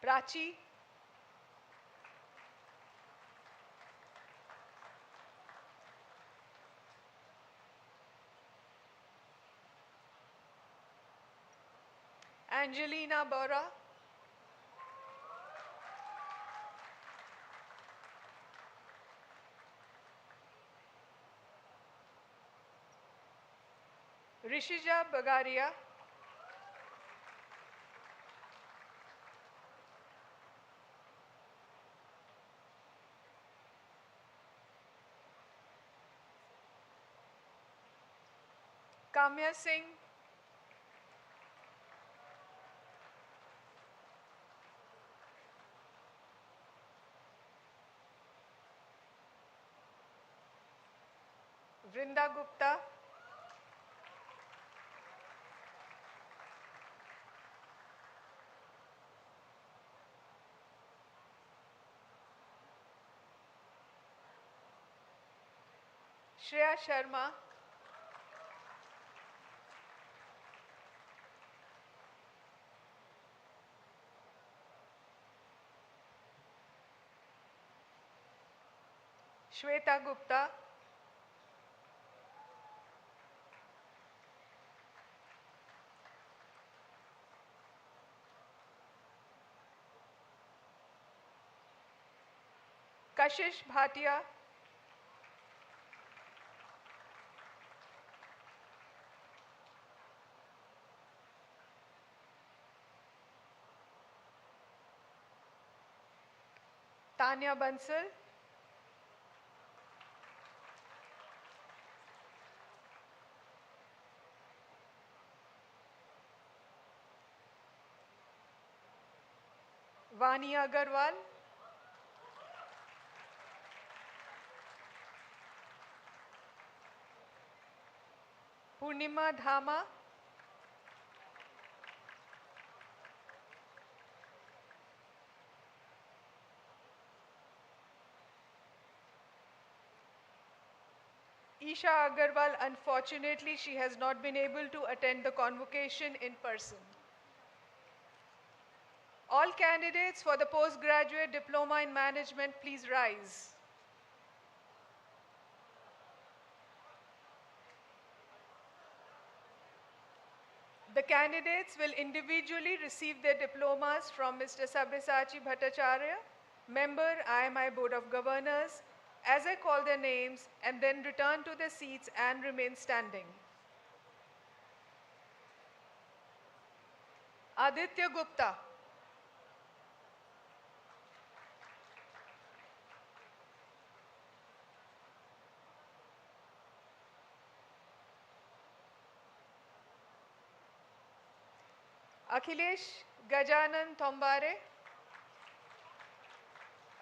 Prachi. Angelina Bora. Rishija Bagaria. Kamya Singh. Vrinda Gupta, Shreya Sharma, Shweta Gupta, Kashish Bhatia, Tanya Bansal, Vani Agarwal, Purnima Dhama, Isha Agarwal, unfortunately, she has not been able to attend the convocation in person. All candidates for the postgraduate diploma in management, please rise. The candidates will individually receive their diplomas from Mr. Sabyasachi Bhattacharya, member IMI Board of Governors, as I call their names, and then return to their seats and remain standing. Aditya Gupta, Akhilesh Gajanan Thombare.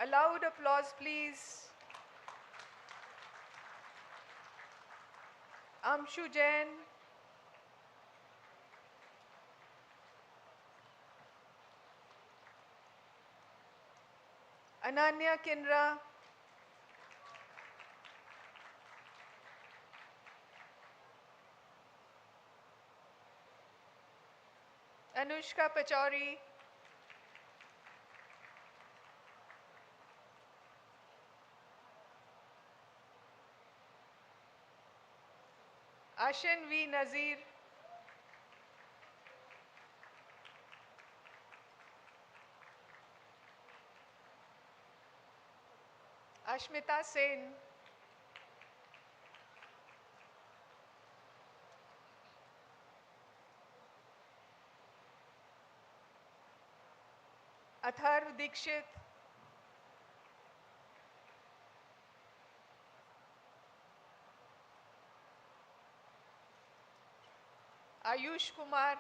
A loud applause, please. Amshu Jain, Ananya Kinra, Anushka Pachauri, Ashin V. Nazir, Ashmita Sen, Atharv Dikshit, Ayush Kumar,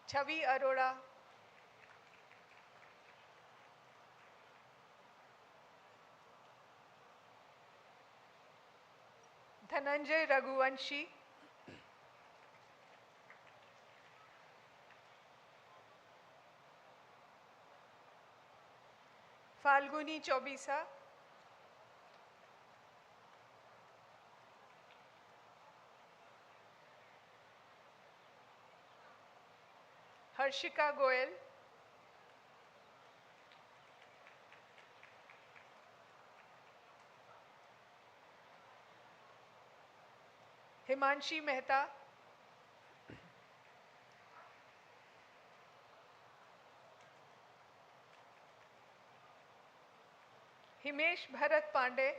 Chavi Arora, Dhananjay Raghuvanshi, Falguni Chobisa, Harshika Goel, Himanshi Mehta, Himesh Bharat Pandey,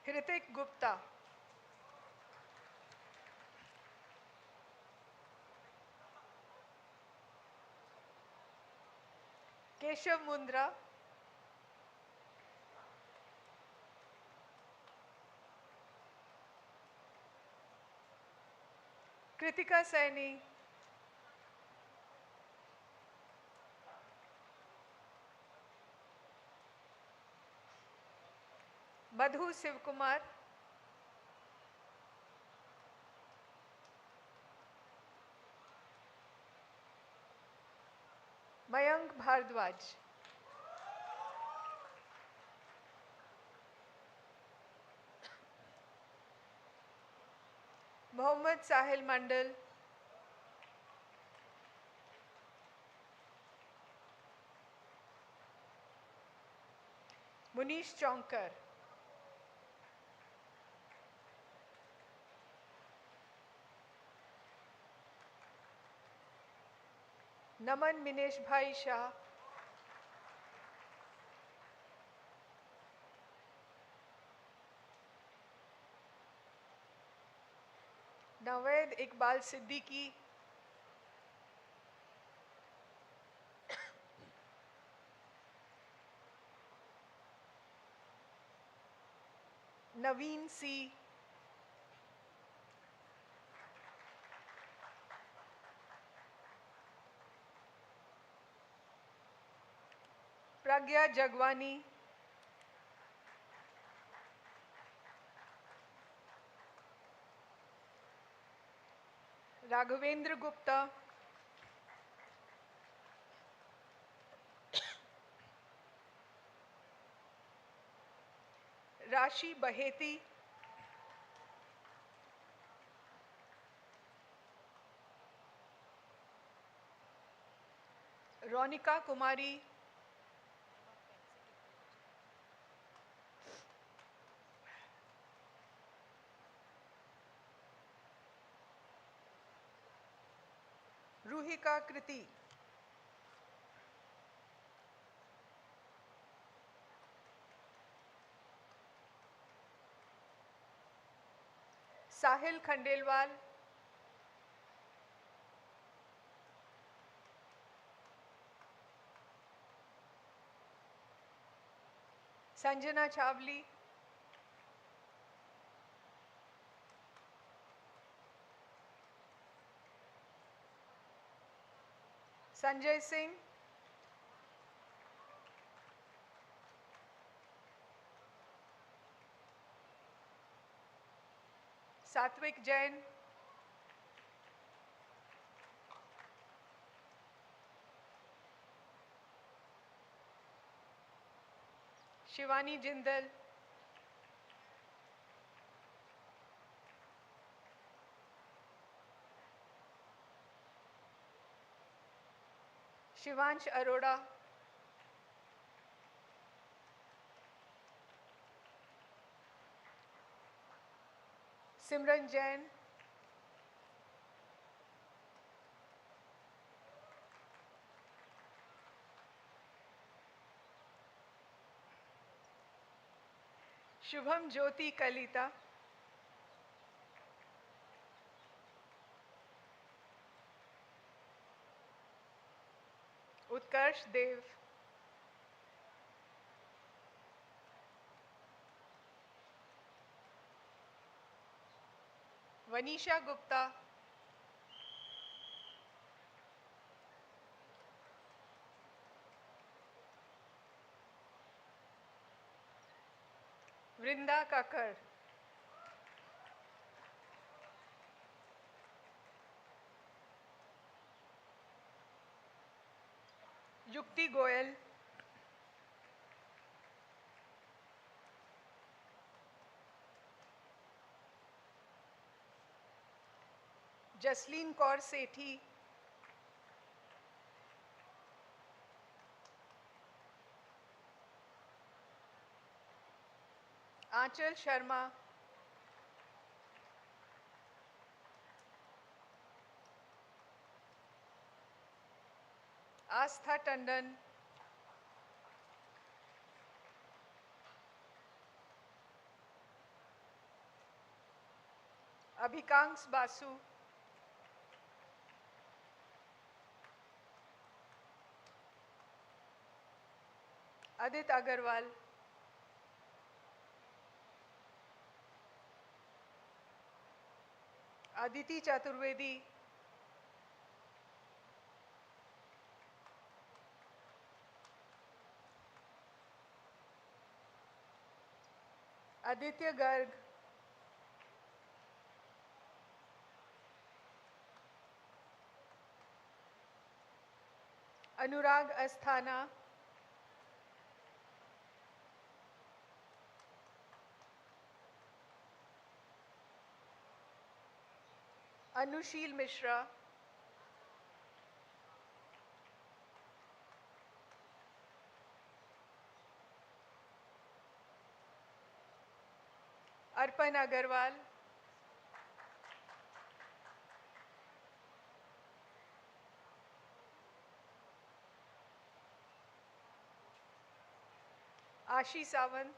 Hritik Gupta, Keshav Mundra, Kritika Saini, Madhu Sivkumar, Mayank Bhardwaj, Mohammad Sahil Mandal, Munish Chonkar, Naman Minesh Bhai Shah, Naved Iqbal Siddiqui, Naveen C, Pragya Jagwani, Raghavendra Gupta, Rashi Baheti, Ronika Kumari, Ruhika Kriti, Sahil Khandelwal, Sanjana Chavli, Sanjay Singh, Satvik Jain, Shivani Jindal, Shivansh Arora, Simran Jain, Shubham Jyoti Kalita, Utkarsh Dev, Vanisha Gupta, Vrinda Kakar, Yukti Goyal, Jasleen Kaur Sethi, Aanchal Sharma, Astha Tandon, Abhikanks Basu, Adit Agarwal, Aditi Chaturvedi, Aditya Garg, Anurag Asthana, Anushil Mishra, Arpan Agarwal, Ashi Sawant,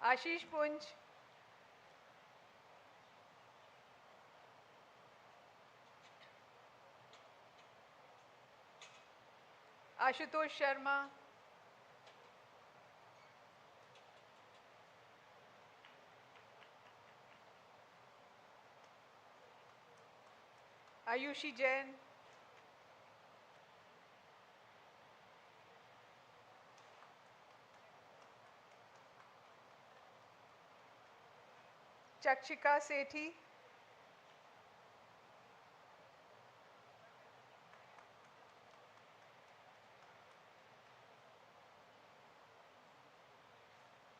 Ashish Punj, Ashutosh Sharma, Ayushi Jain, Chakshika Sethi,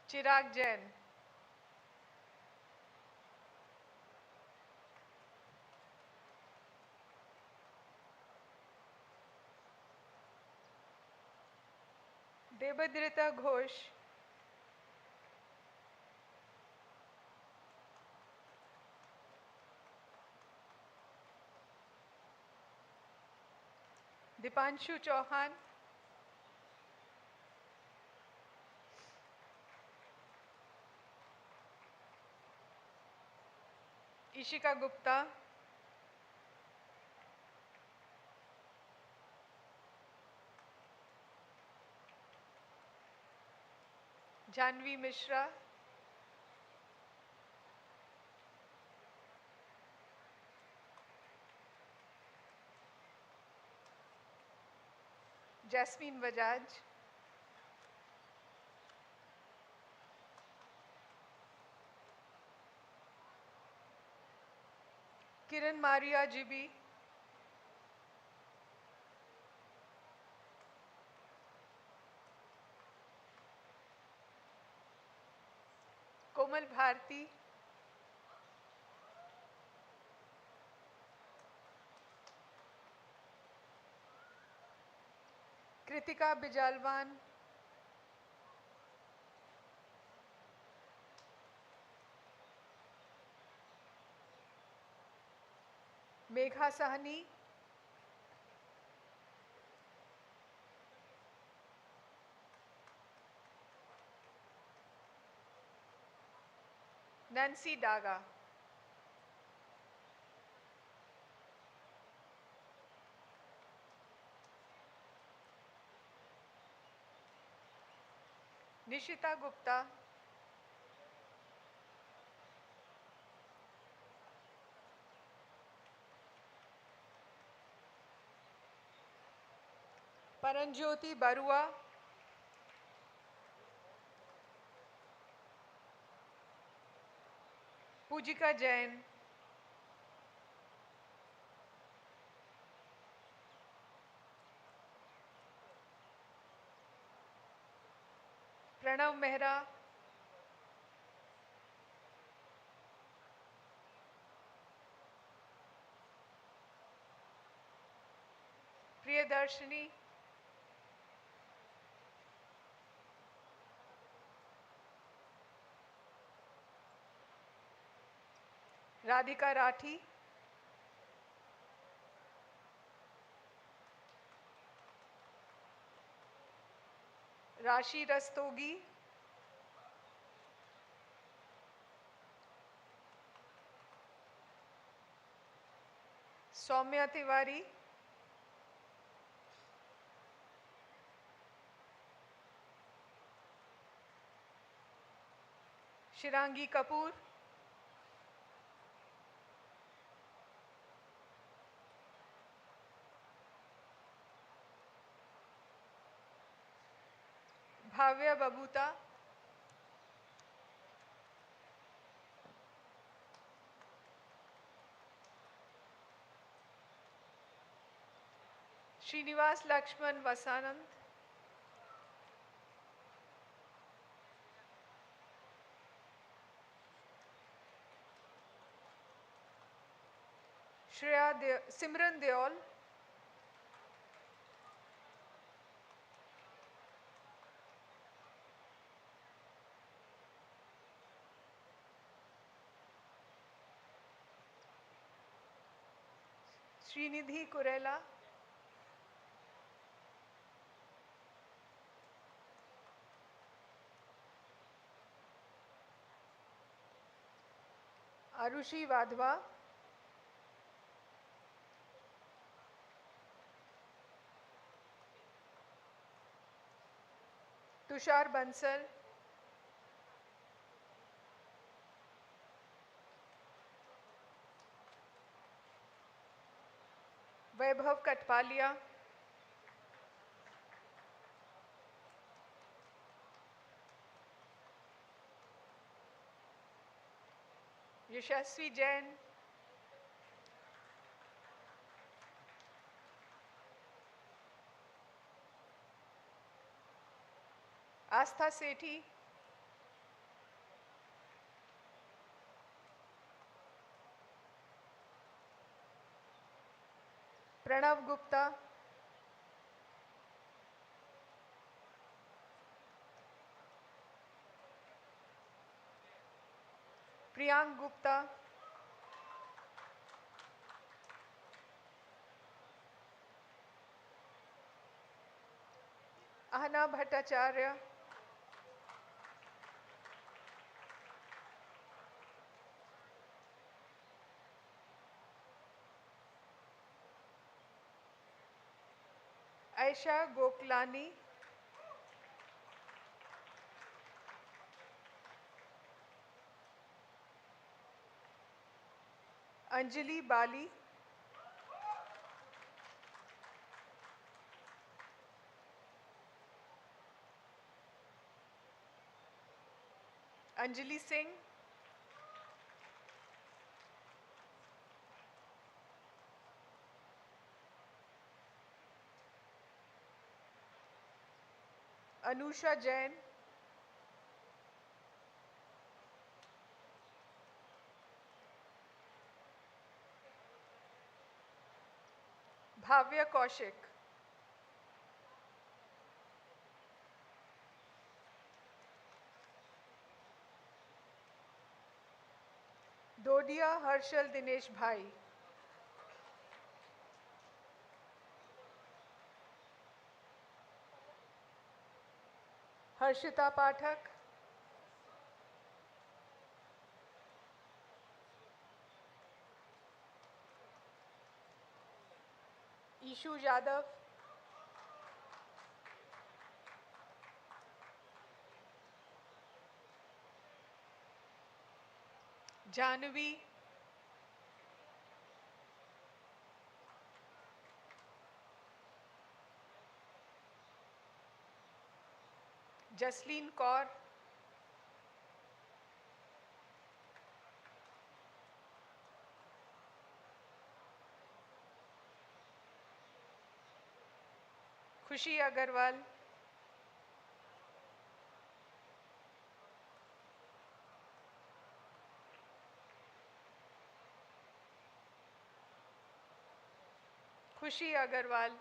Chirag Jain, Debadrita Ghosh, Dipanshu Chauhan, Ishika Gupta, Janvi Mishra, Jasmine Bajaj, Kiran Maria Jibi, Komal Bharti, Kritika Bijalwan, Megha Sahni, Nancy Daga, Nishita Gupta, Paranjyoti Barua, Pujika Jain, Pranav Mehra, Priyadarshini, Radhika Rathi, Rashi Rastogi, Soumya Tiwari, Shirangi Kapoor, Bhavya Babuta, Srinivas Lakshman Vasanand, Simran Deol, Srinidhi Kurela, Arushi Vadhva, Tushar Bansal, Vaibhav Katpalia, Yashasvi Jain, Astha Sethi, Pranav Gupta, Priyank Gupta, Ahana Bhattacharya, Aisha Goklani, Anjali Bali, Anjali Singh, Anusha Jain, Bhavya Kaushik, Dodia Harshal Dinesh Bhai, Harshita Pathak, Ishu Yadav, Janvi, Jasleen Kaur, Khushi Agarwal, Khushi Agarwal,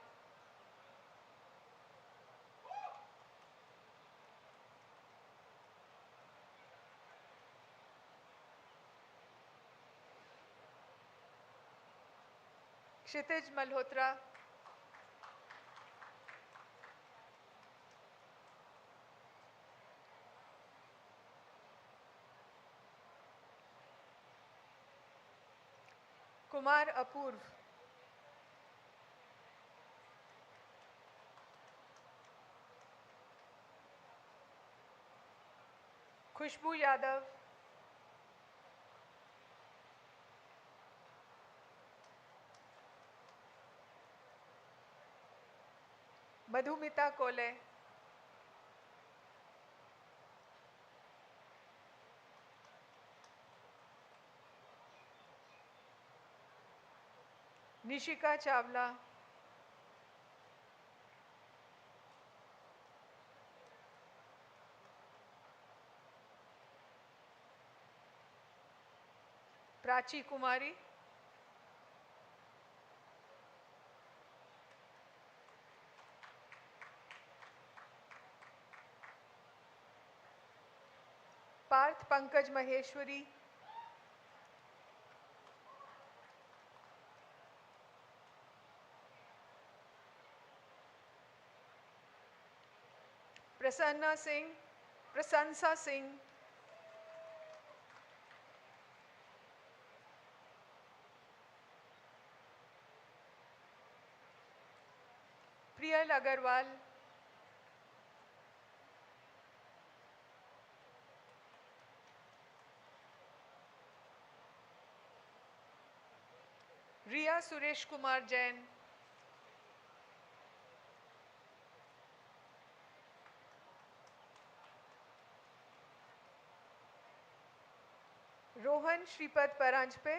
Kshitij Malhotra, Kumar Apurv, Khushbu Yadav, Madhumita कोले, निशिका चावला, प्राची कुमारी, पार्थ पंकज महेश्वरी, प्रसन्ना सिंह, प्रशंसा सिंह, प्रियल अग्रवाल, रिया सुरेश कुमार जैन, रोहन श्रीपद परांजपे,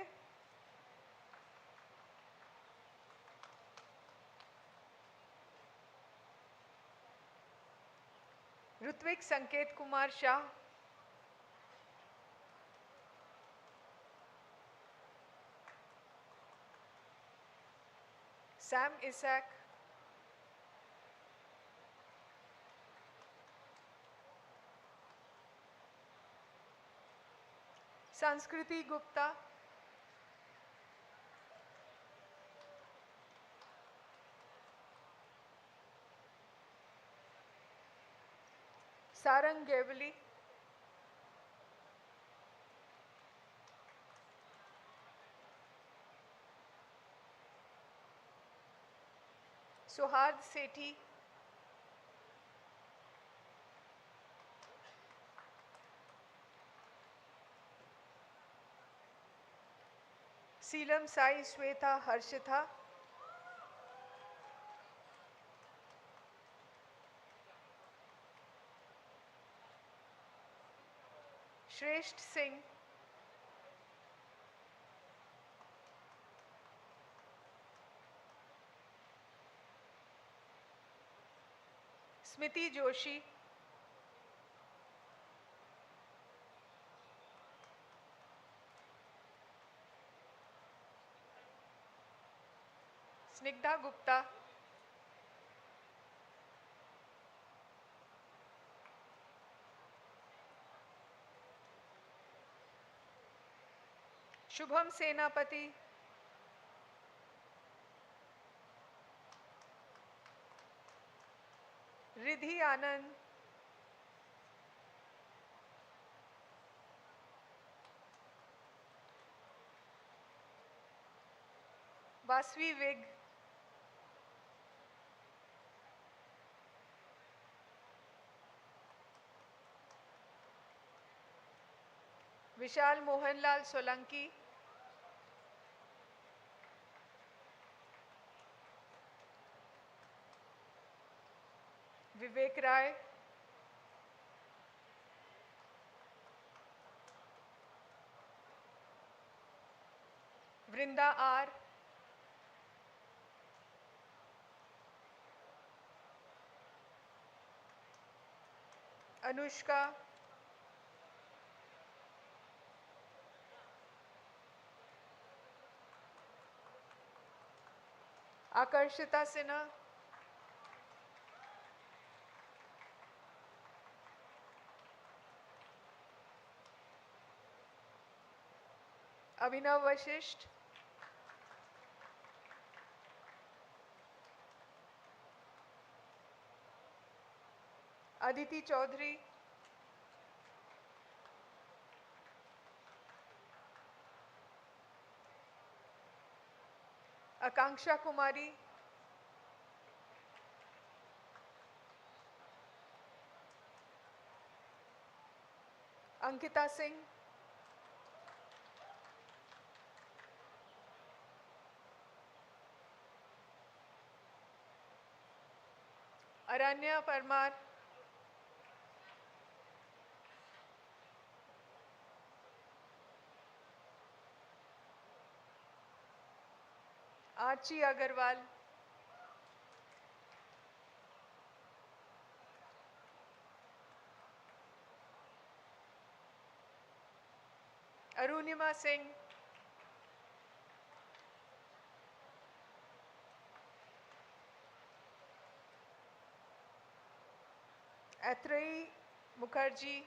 ऋत्विक संकेत Kumar Shah, Sam इसैक, संस्कृति गुप्ता, सारंग गेवली, सुहार्द सेठी, सीलम साई श्वेता हर्षिता, श्रेष्ठ Singh, Smiti Joshi, Snigdha Gupta, Shubham Senapati, Ridhi Anand, Vasavi Vig, Vishal Mohanlal Solanki, Vivek Rai, Vrinda R, Anushka, Akarshita Sinha, Abhinav Vashishtha, Aditi Chaudhary, Akanksha Kumari, Ankita Singh, Aranya Parmar, Archie Agarwal, Arunima Singh, Atrei Mukherjee,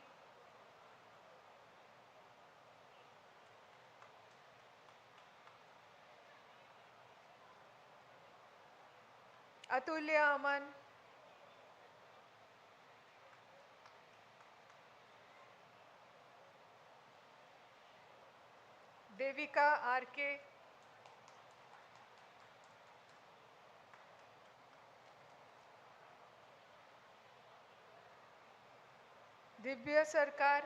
Atulya Aman, Devika RK, Divya Sarkar,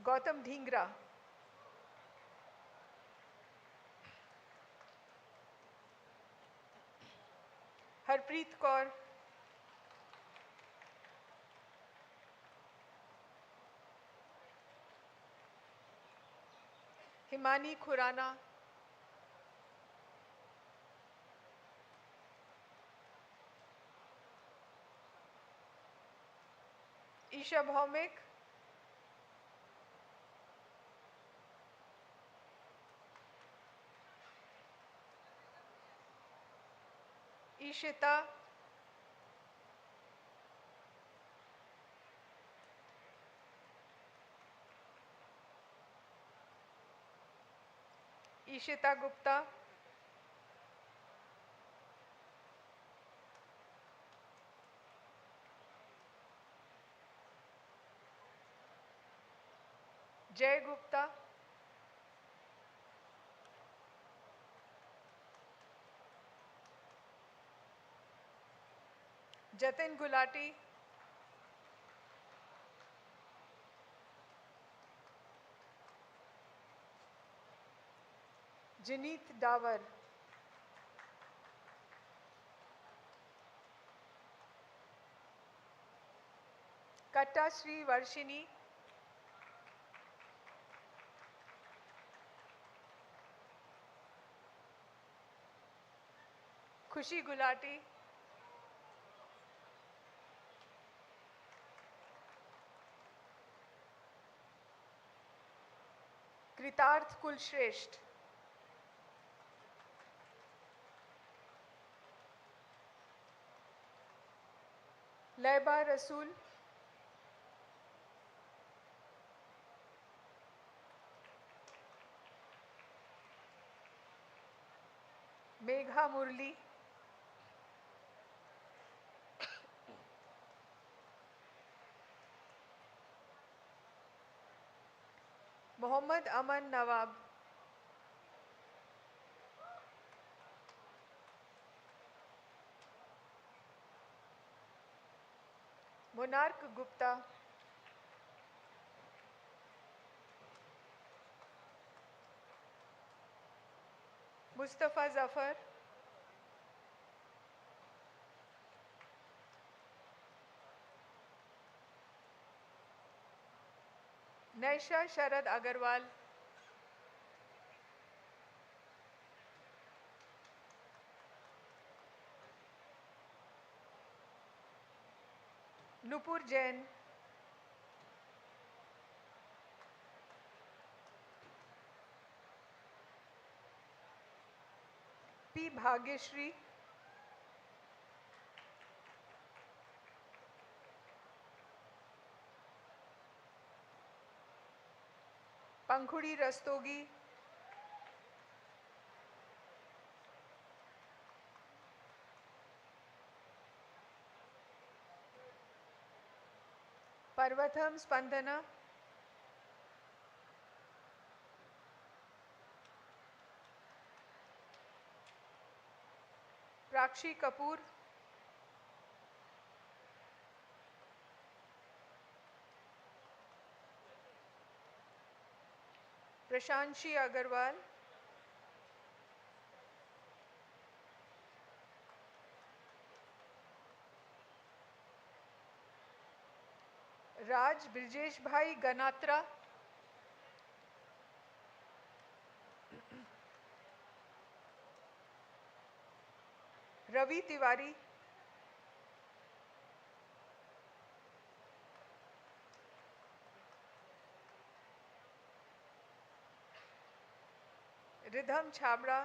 Gautam Dhingra, Harpreet Kaur, Himani Khurana, Isha Bhaumik, Ishita, Ishita Gupta, Jay Gupta, Jatin Gulati, Jineet Dawar, Katta Sri Varshini, Khushi Gulati, Kritarth Kulshresht, Laiba Rasool, Megha Murli, Mohammad Aman Nawab, Monarch Gupta, Mustafa Zafar, Naisha Sharad Agarwal, Nupur Jain, P. Bhagyashri, Pankhudi Rastogi, Parvatham Spandana, Prakshi Kapoor, Prashanshi Agarwal, Raj Brijesh Bhai Ganatra, Ravi Tiwari, Ridham Chhabra,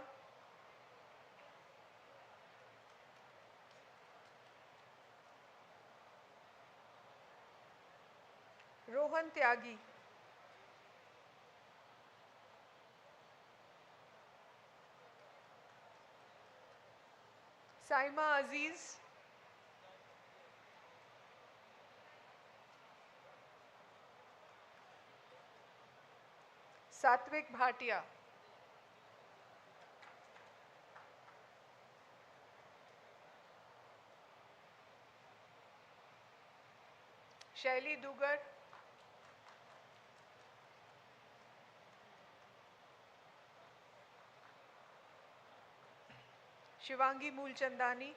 Rohan Tyagi, Saima Aziz, Satvik Bhatia, Shaili Dugar, Shivangi Moolchandani,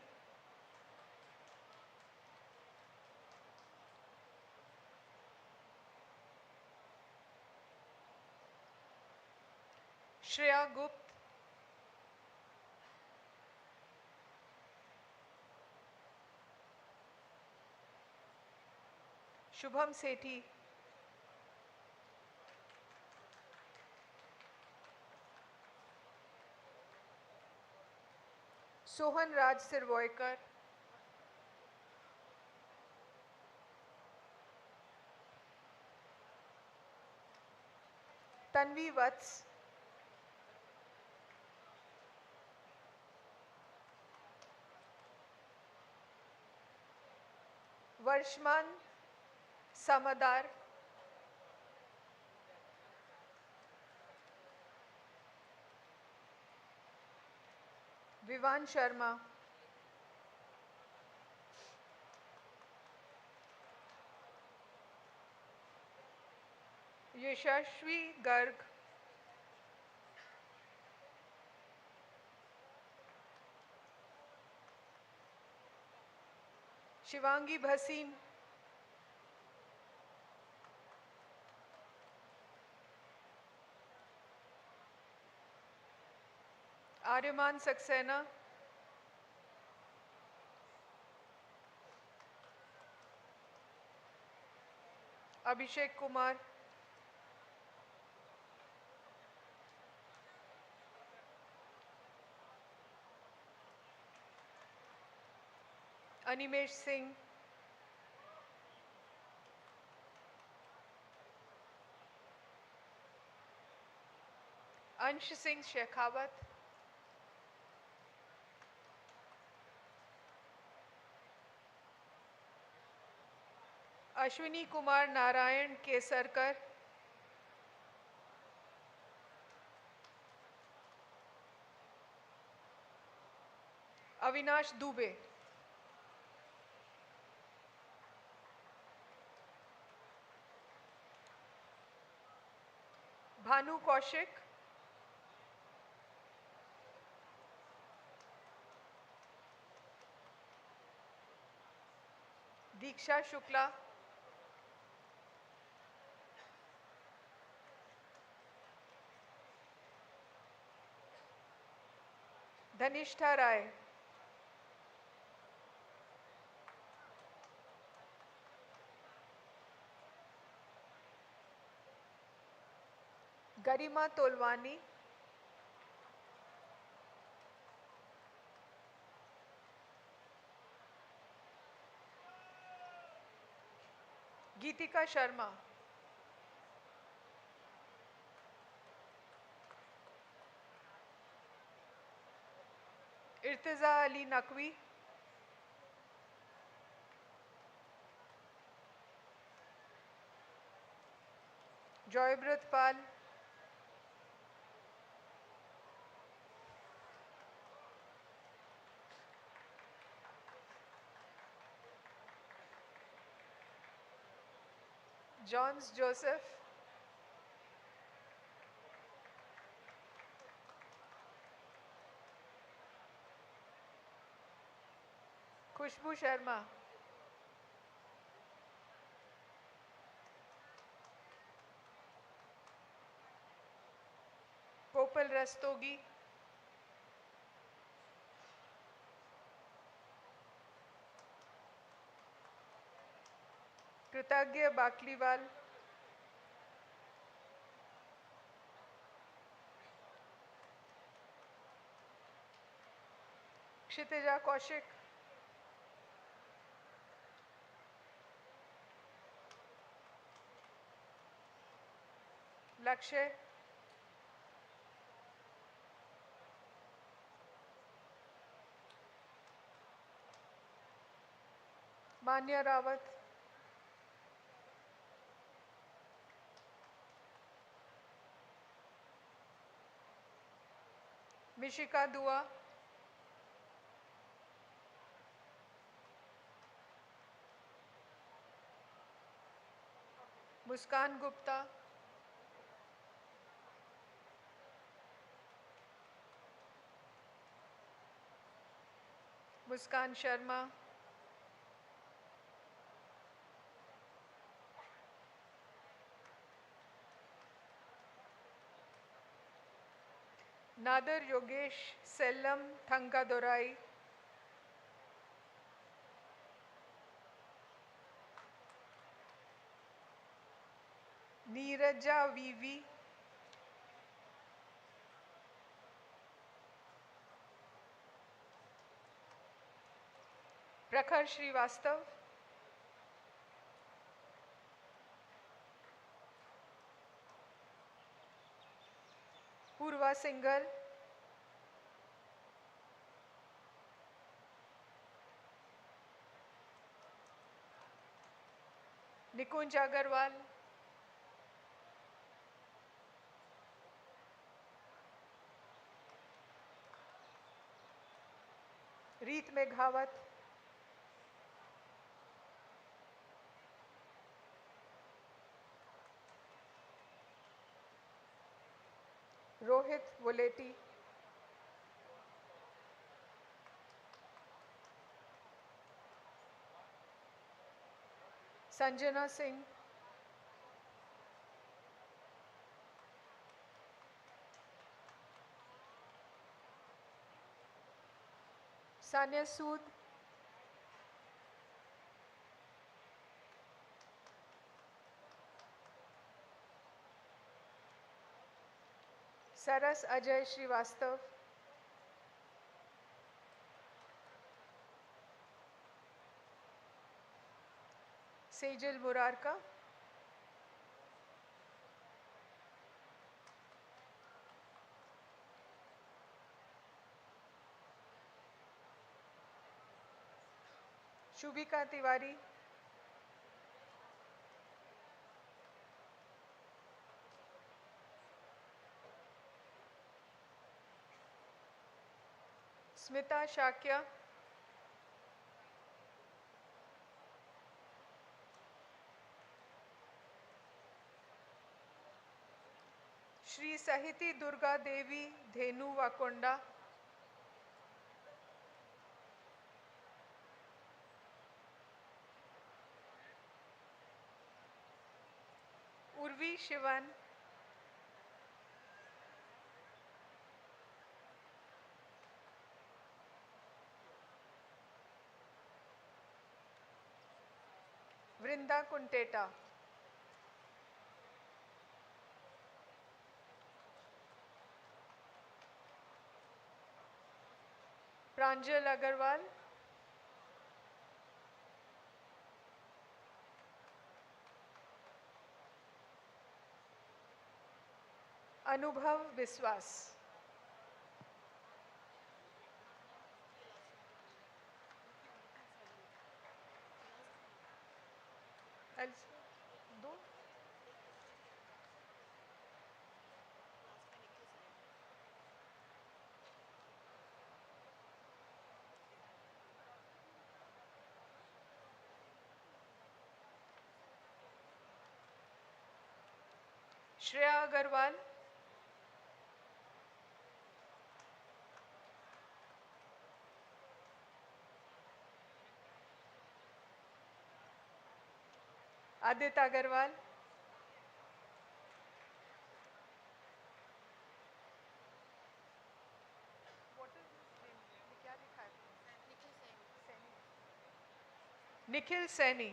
Shreya Gupt, Shubham Sethi, Sohan Raj Sirvoikar, Tanvi Vats, Varshman Samadar, Vivan Sharma, Yashashvi Garg, Shivangi Bhasin, Aryaman Saxena, Abhishek Kumar, Animesh Singh, Ansh Singh Shekhawat, Ashwini Kumar Narayan Kesarkar, Avinash Dubey, Bhanu Kaushik, Diksha Shukla, Dhanishtha Rai, Garima Tolwani, Geetika Sharma, Irtiza Ali Naqvi, Joybrat Pal, Johns Joseph, खुशबू शर्मा, कोपल रस्तोगी, कृतज्ञ बाकलीवाल, क्षितिजा कौशिक, लक्ष्य, मान्या रावत, मिशिका दुआ, मुस्कान गुप्ता, मुस्कान शर्मा, नादर योगेश सेल्लम थंगादोराई, नीरजा वीवी, प्रखर श्रीवास्तव, पूर्वा single, निकुंज अग्रवाल, रीत मेघावत, रोहित वोलेटी, संजना सिंह, सानिया सूद, सरस अजय श्रीवास्तव, सेजल मुरारका, शुभिका तिवारी, स्मिता शाक्या, श्री सहिती दुर्गा देवी धेनु वाकोंडा, उर्वी शिवन, वृंदा कुंटेटा, प्रांजल अग्रवाल, अनुभव विश्वास, दो Shreya Agarwal, Adit Agarwal, Nikhil Saini,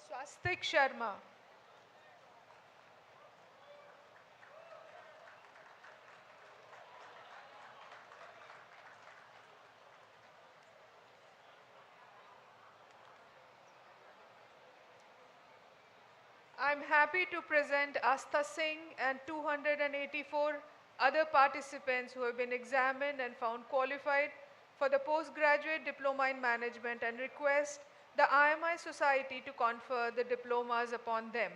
Swastik Sharma, I'm happy to present Astha Singh and 284 other participants who have been examined and found qualified for the postgraduate diploma in management and request the IMI Society to confer the diplomas upon them.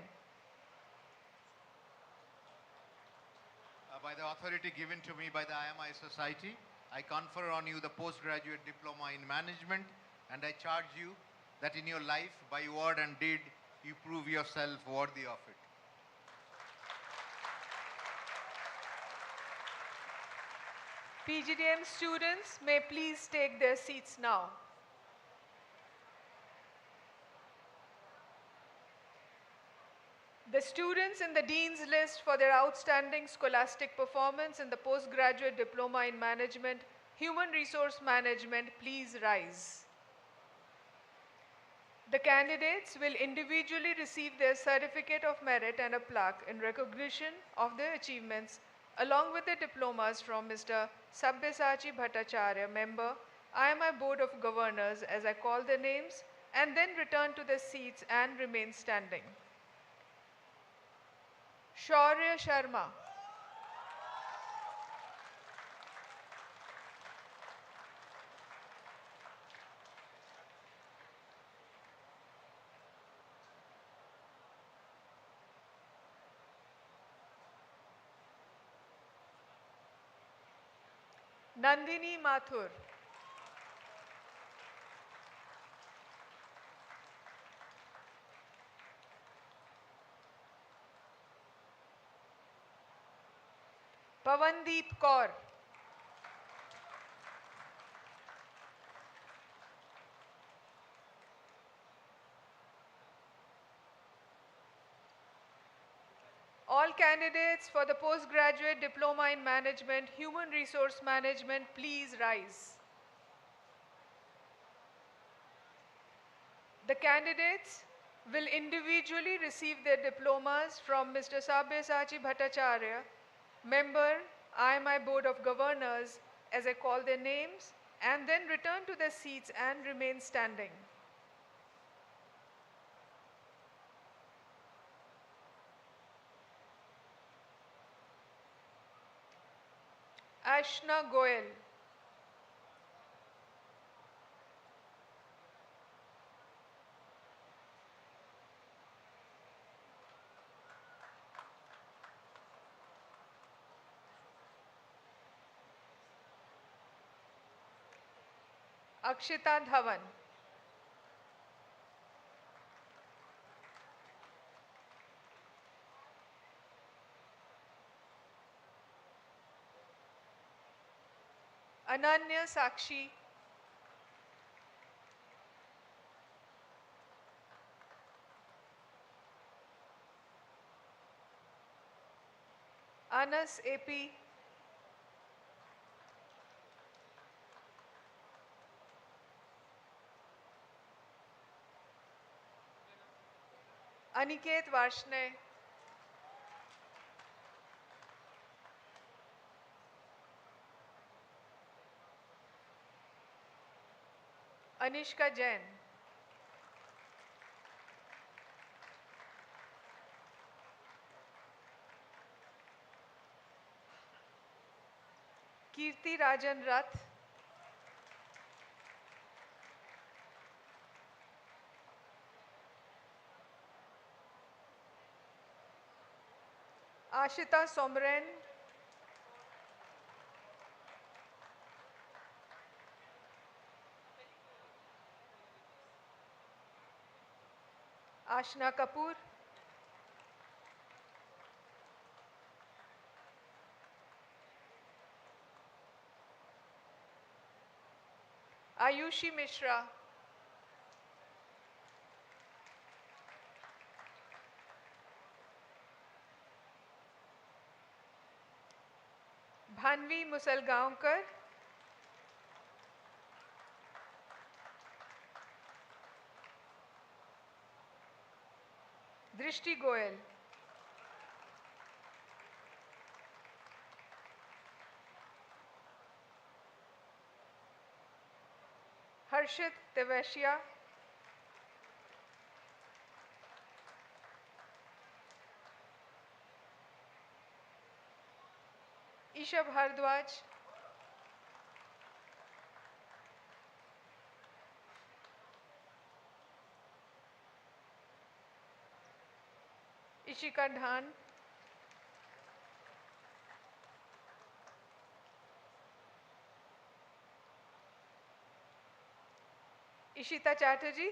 By the authority given to me by the IMI Society, I confer on you the postgraduate diploma in management, and I charge you that in your life, by word and deed, you prove yourself worthy of it. PGDM students may please take their seats now. The students in the Dean's List for their outstanding scholastic performance in the postgraduate diploma in management, human resource management, please rise. The candidates will individually receive their certificate of merit and a plaque in recognition of their achievements, along with their diplomas from Mr. Sabyasachi Bhattacharya, member, IMI Board of Governors, as I call their names, and then return to their seats and remain standing. Shaurya Sharma, Nandini Mathur, Pavandeep Kaur, all candidates for the postgraduate diploma in management, human resource management, please rise. The candidates will individually receive their diplomas from Mr. Sabyasachi Bhattacharya, member, IMI Board of Governors, as I call their names, and then return to their seats and remain standing. Ashna Goel, Akshita Dhawan, Ananya Sakshi, Anas AP, Aniket Varshney, Anishka Jain, Kirti Rajan Rath, Ashita Somren, Ashna Kapoor, Ayushi Mishra. Bhanvi Musalgaonkar. Drishti Goyal. Harshit Tevashia. Isha Bhardwaj. Ishika Dhan. Ishita Chatterjee.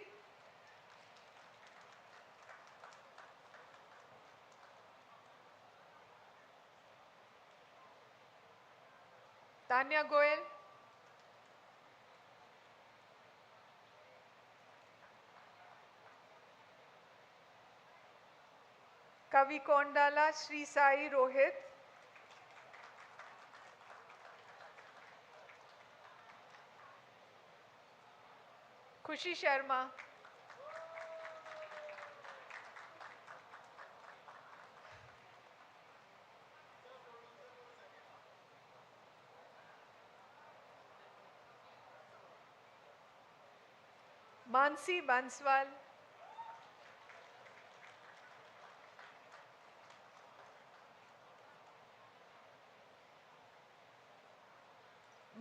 Tanya Goyal. Kavi Kondala Sri Sai Rohit. Khushi Sharma. Mansi Banswal.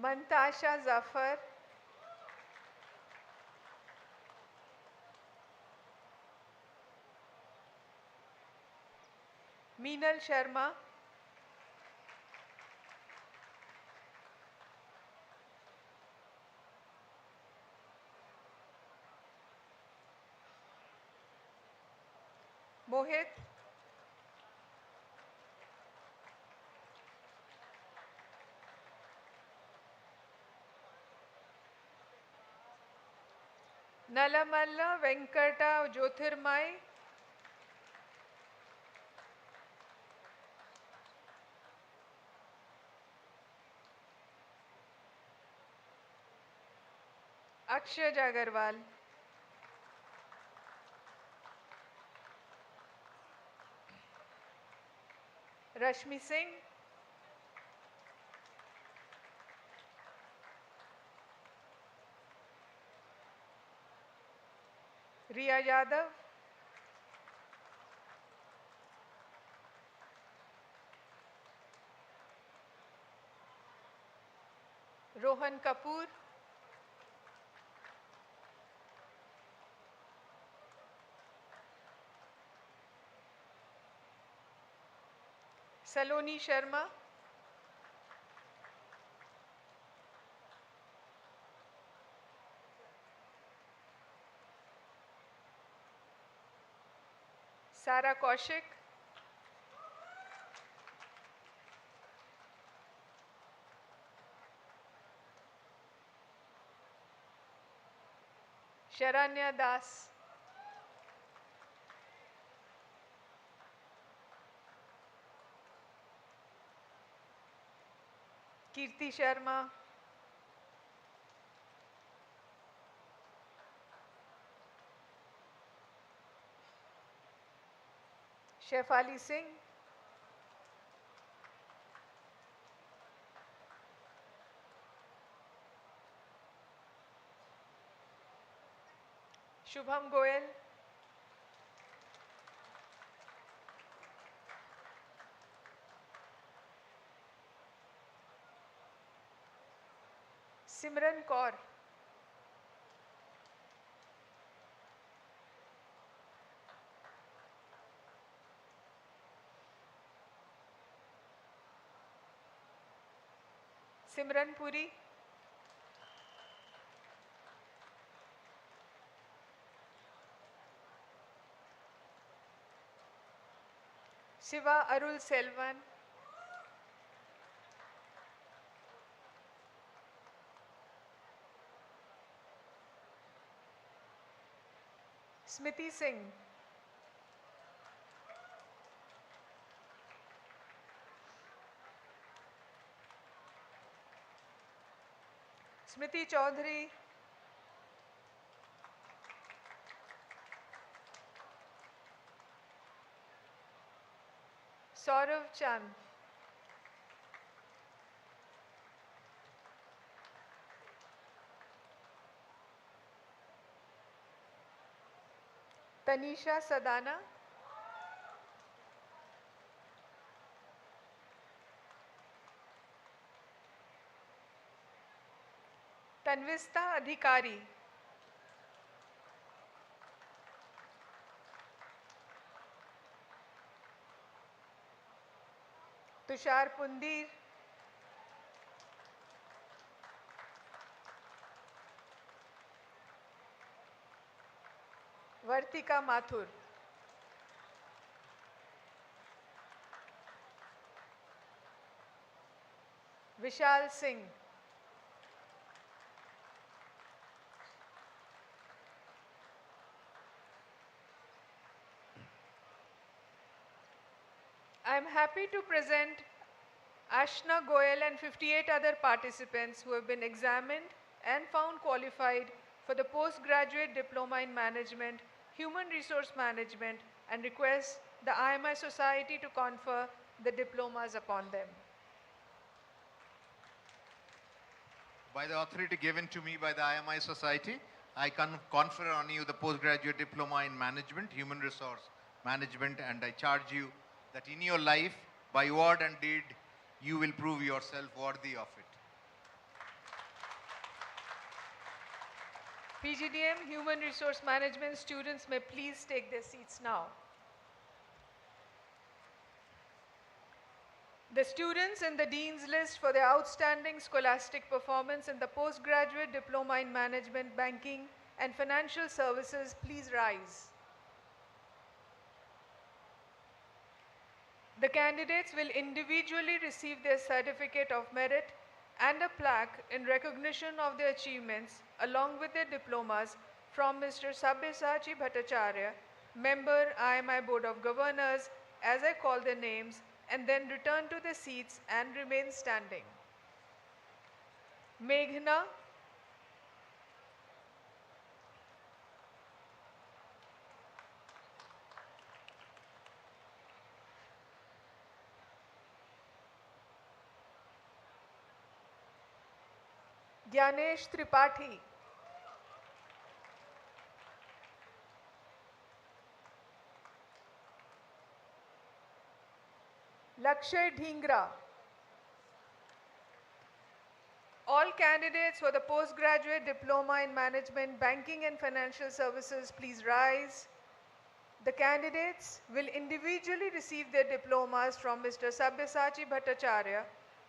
Mantasha Zafar. Meenal Sharma. Mohit. Nalamalla Venkata Jyotirmai. Akshaj Agarwal. Rashmi Singh. Riya Yadav. Rohan Kapoor. Saloni Sharma. Sara Kaushik. Sharanya Das. Kirti Sharma. Shefali Singh. Shubham Goyal. Simran Kaur. Simran Puri. Siva Arul Selvan. Smiti Singh. Smriti Chaudhary. Saurav Chand. Tanisha Sadana. Tanvista Adhikari. Tushar Pundir. Vartika Mathur. Vishal Singh. I am happy to present Ashna Goyal and 58 other participants who have been examined and found qualified for the postgraduate diploma in management, human resource management, and request the IMI Society to confer the diplomas upon them. By the authority given to me by the IMI Society, I confer on you the postgraduate diploma in management, human resource management, and I charge you that in your life, by word and deed, you will prove yourself worthy of it. PGDM Human Resource Management students may please take their seats now. The students in the Dean's List for their outstanding scholastic performance in the postgraduate diploma in management, banking, and financial services, please rise. The candidates will individually receive their certificate of merit and a plaque in recognition of their achievements along with their diplomas from Mr. Sabyasachi Bhattacharya, member IMI Board of Governors, as I call their names, and then return to their seats and remain standing. Meghna, Gyanesh Tripathi, Lakshay Dhingra. All candidates for the postgraduate diploma in management, banking and financial services, please rise. The candidates will individually receive their diplomas from Mr. Sabyasachi Bhattacharya,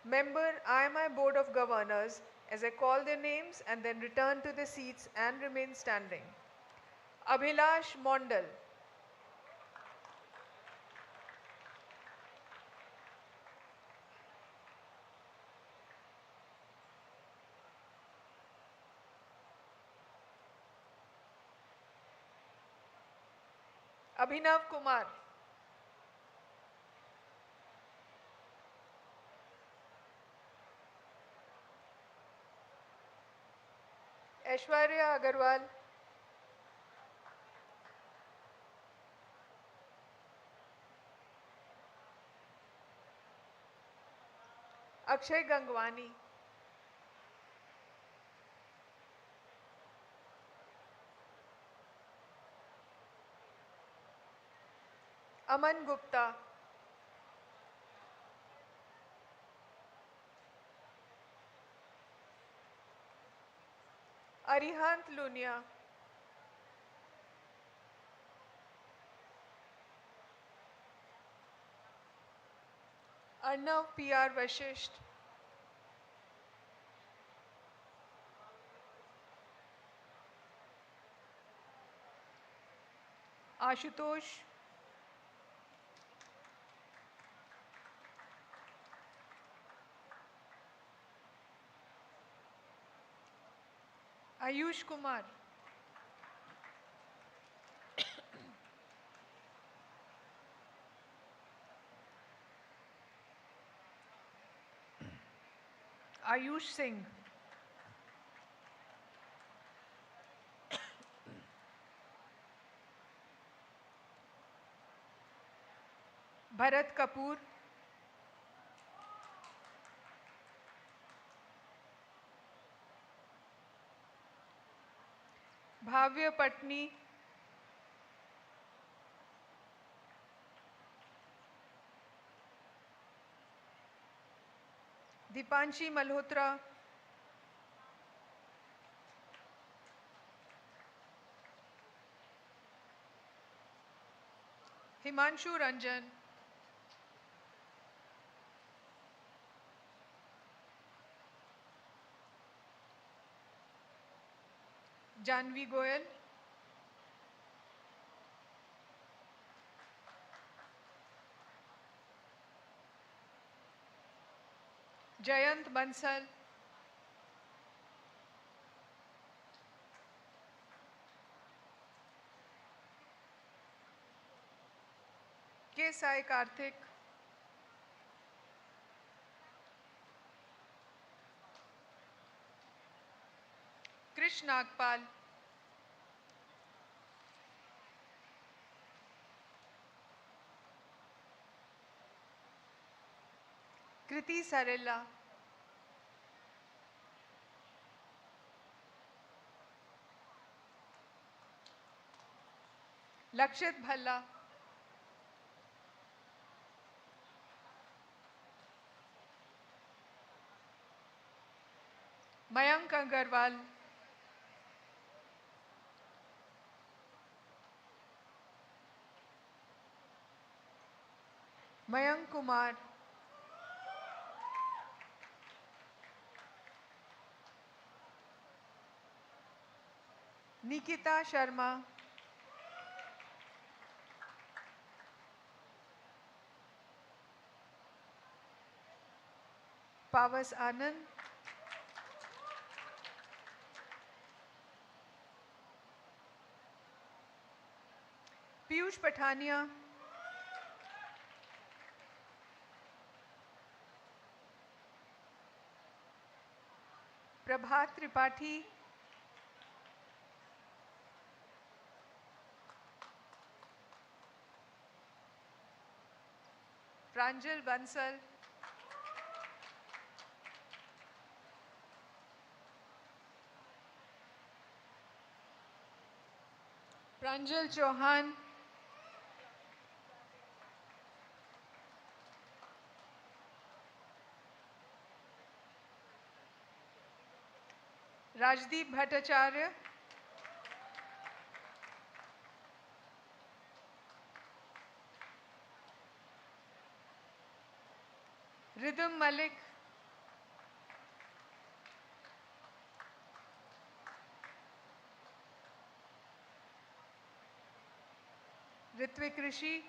member IMI Board of Governors, as I call their names and then return to the seats and remain standing. Abhilash Mondal, Abhinav Kumar, Aishwarya Agarwal, Akshay Gangwani, Aman Gupta, Arihant Lunia, Arnav P.R. Vashisht, Ashutosh, Ayush Kumar, Ayush Singh. Bharat Kapoor. Bhavya Patni. Dipanshi Malhotra. Himanshu Ranjan. Janvi Goyal. Jayant Bansal. K. Sai Karthik. Krish Nagpal. Kriti Sarella. Lakshit Bhalla. Mayank Agarwal. Mayank Kumar. Nikita Sharma. Pavas Anand. Piyush Pathania. Prabhat Tripathi. Pranjal Bansal. Pranjal Chauhan. Rajdeep Bhattacharya. Rhythm Malik. Ritvik Rishi.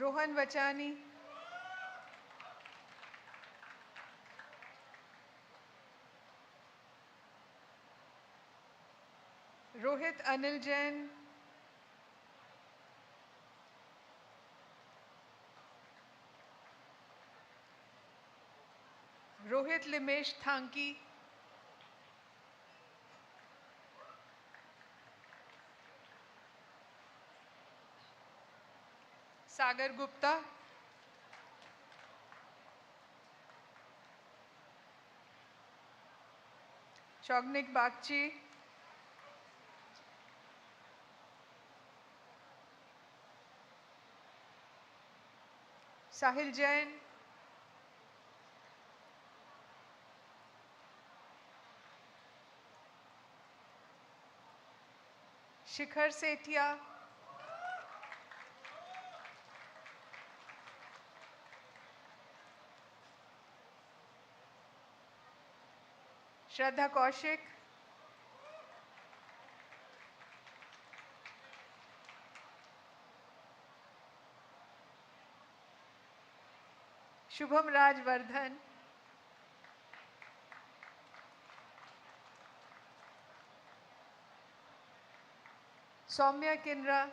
Rohan Vachani. Rohit Anil Jain. Rohit Limesh Thanki. Sagar Gupta. Shognik Bagchi. Sahil Jain. Shikhar Sethia. Shraddha Kaushik. Shubham Rajvardhan. Soumya Kinra.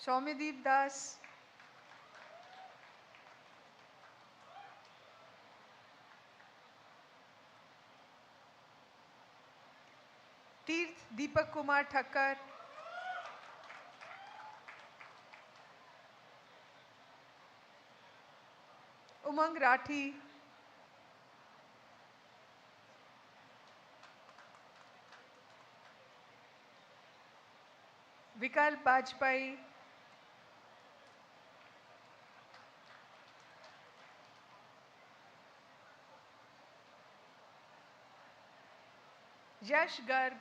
Soumyadeep Das, Tirth Deepak Kumar Thakkar, Umang Rathi, Vikalp Bajpai, Yash Garg,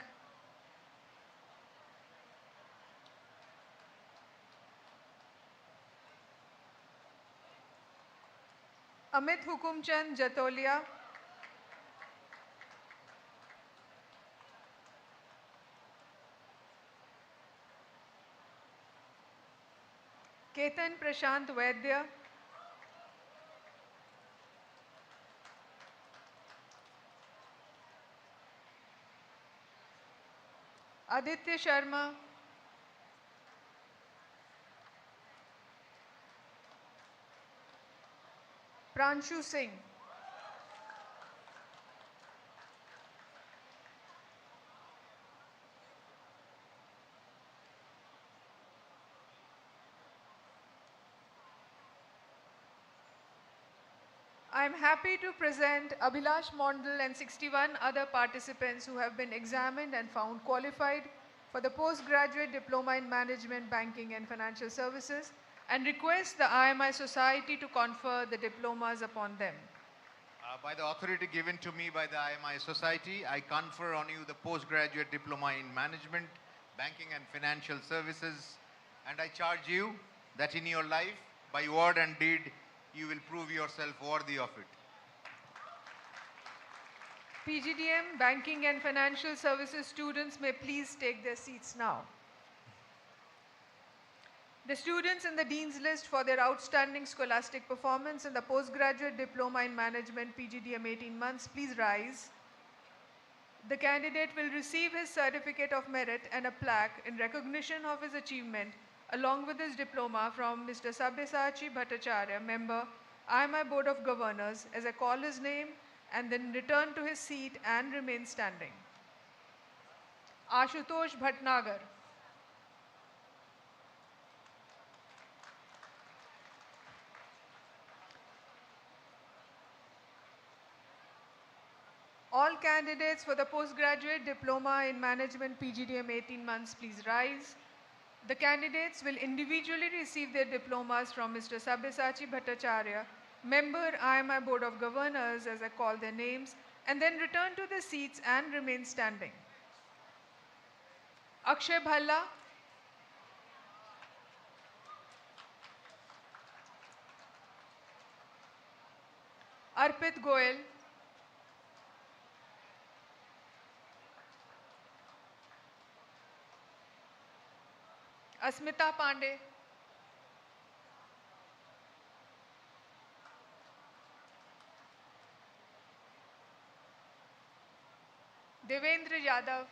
Amit Hukumchand Jatolia, Ketan Prashant Vaidya, Aditya Sharma, Pranshu Singh. I am happy to present Abhilash Mondal and 61 other participants who have been examined and found qualified for the postgraduate diploma in management, banking and financial services and request the IMI Society to confer the diplomas upon them. By the authority given to me by the IMI Society, I confer on you the postgraduate diploma in management, banking and financial services, and I charge you that in your life, by word and deed, you will prove yourself worthy of it. PGDM, Banking and Financial Services students may please take their seats now. The students in the Dean's List for their outstanding scholastic performance in the Postgraduate Diploma in Management PGDM 18 months, please rise. The candidate will receive his certificate of merit and a plaque in recognition of his achievement along with his diploma from Mr. Sabyasachi Bhattacharya, member, IMI Board of Governors, as I call his name and then return to his seat and remain standing. Ashutosh Bhatnagar. All candidates for the postgraduate diploma in management PGDM 18 months, please rise. The candidates will individually receive their diplomas from Mr. Sabyasachi Bhattacharya, member IMI Board of Governors, as I call their names, and then return to their seats and remain standing. Akshay Bhalla, Arpit Goel, Asmita Pandey, Devendra Yadav,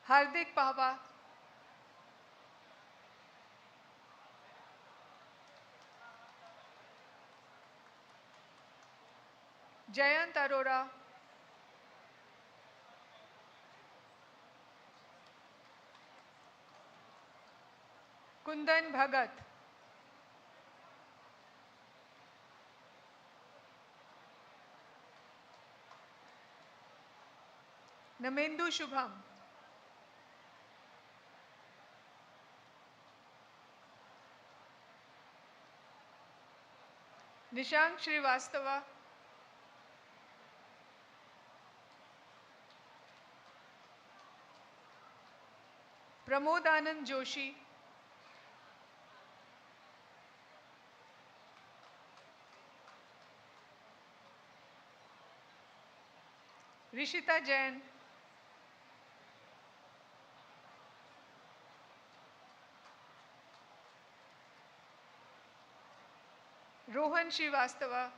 Hardik Pahwa, Jayant Arora, Kundan Bhagat, Namendu Shubham, Nishank Shrivastava, Pramod Anand Joshi, Rishita Jain, Rohan Srivastava,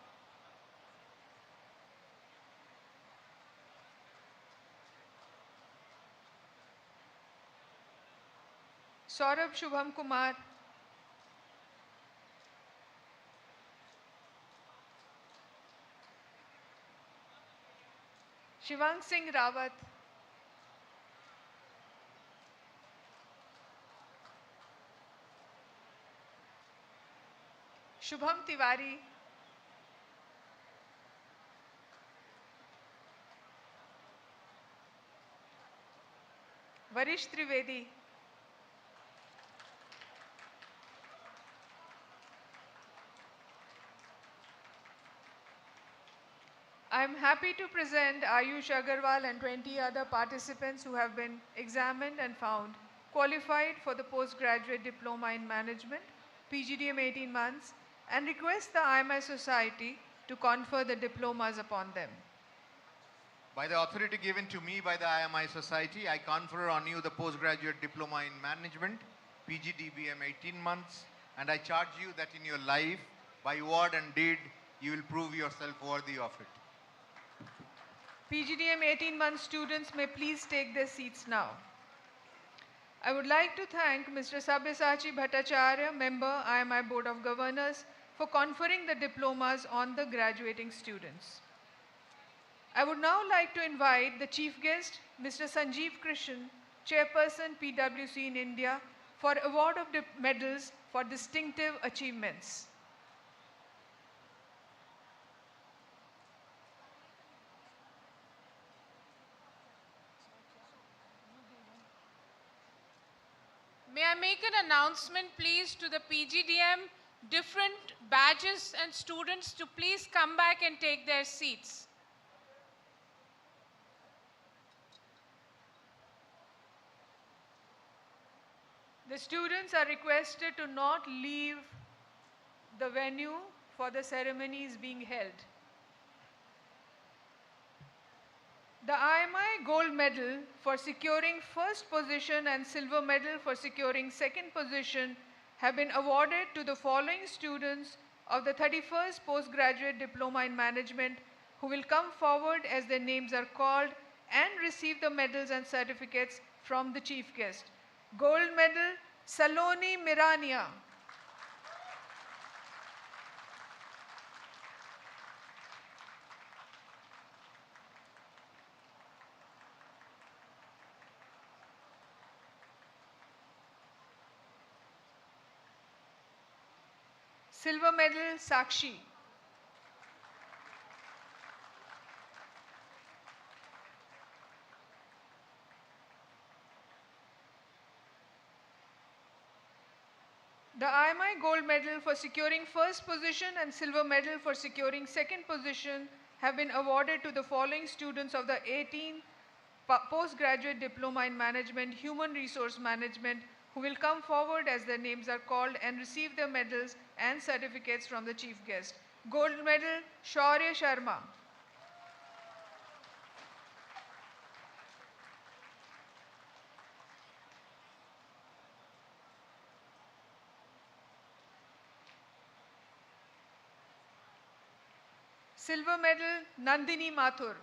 Saurabh Shubham Kumar, Shivang Singh Rawat, Shubham Tiwari, Varish Trivedi, I am happy to present Ayush Agarwal and 20 other participants who have been examined and found qualified for the postgraduate diploma in management, PGDM 18 months, and request the IMI Society to confer the diplomas upon them. By the authority given to me by the IMI Society, I confer on you the postgraduate diploma in management, PGDBM 18 months, and I charge you that in your life, by word and deed, you will prove yourself worthy of it. PGDM 18 month students may please take their seats now. I would like to thank Mr. Sabyasachi Bhattacharya, member IMI Board of Governors, for conferring the diplomas on the graduating students. I would now like to invite the chief guest, Mr. Sanjeev Krishan, Chairperson PwC in India, for award of medals for distinctive achievements. May I make an announcement, please, to the PGDM different badges and students to please come back and take their seats. The students are requested to not leave the venue for the ceremonies being held. The IMI Gold Medal for securing first position and Silver Medal for securing second position have been awarded to the following students of the 31st Postgraduate Diploma in Management who will come forward as their names are called and receive the medals and certificates from the chief guest. Gold Medal, Saloni Mirania. Silver Medal, Sakshi. The IMI Gold Medal for securing first position and Silver Medal for securing second position have been awarded to the following students of the 18th Postgraduate Diploma in Management, Human Resource Management, who will come forward as their names are called and receive their medals and certificates from the chief guest. Gold Medal, Shaurya Sharma. Silver Medal, Nandini Mathur.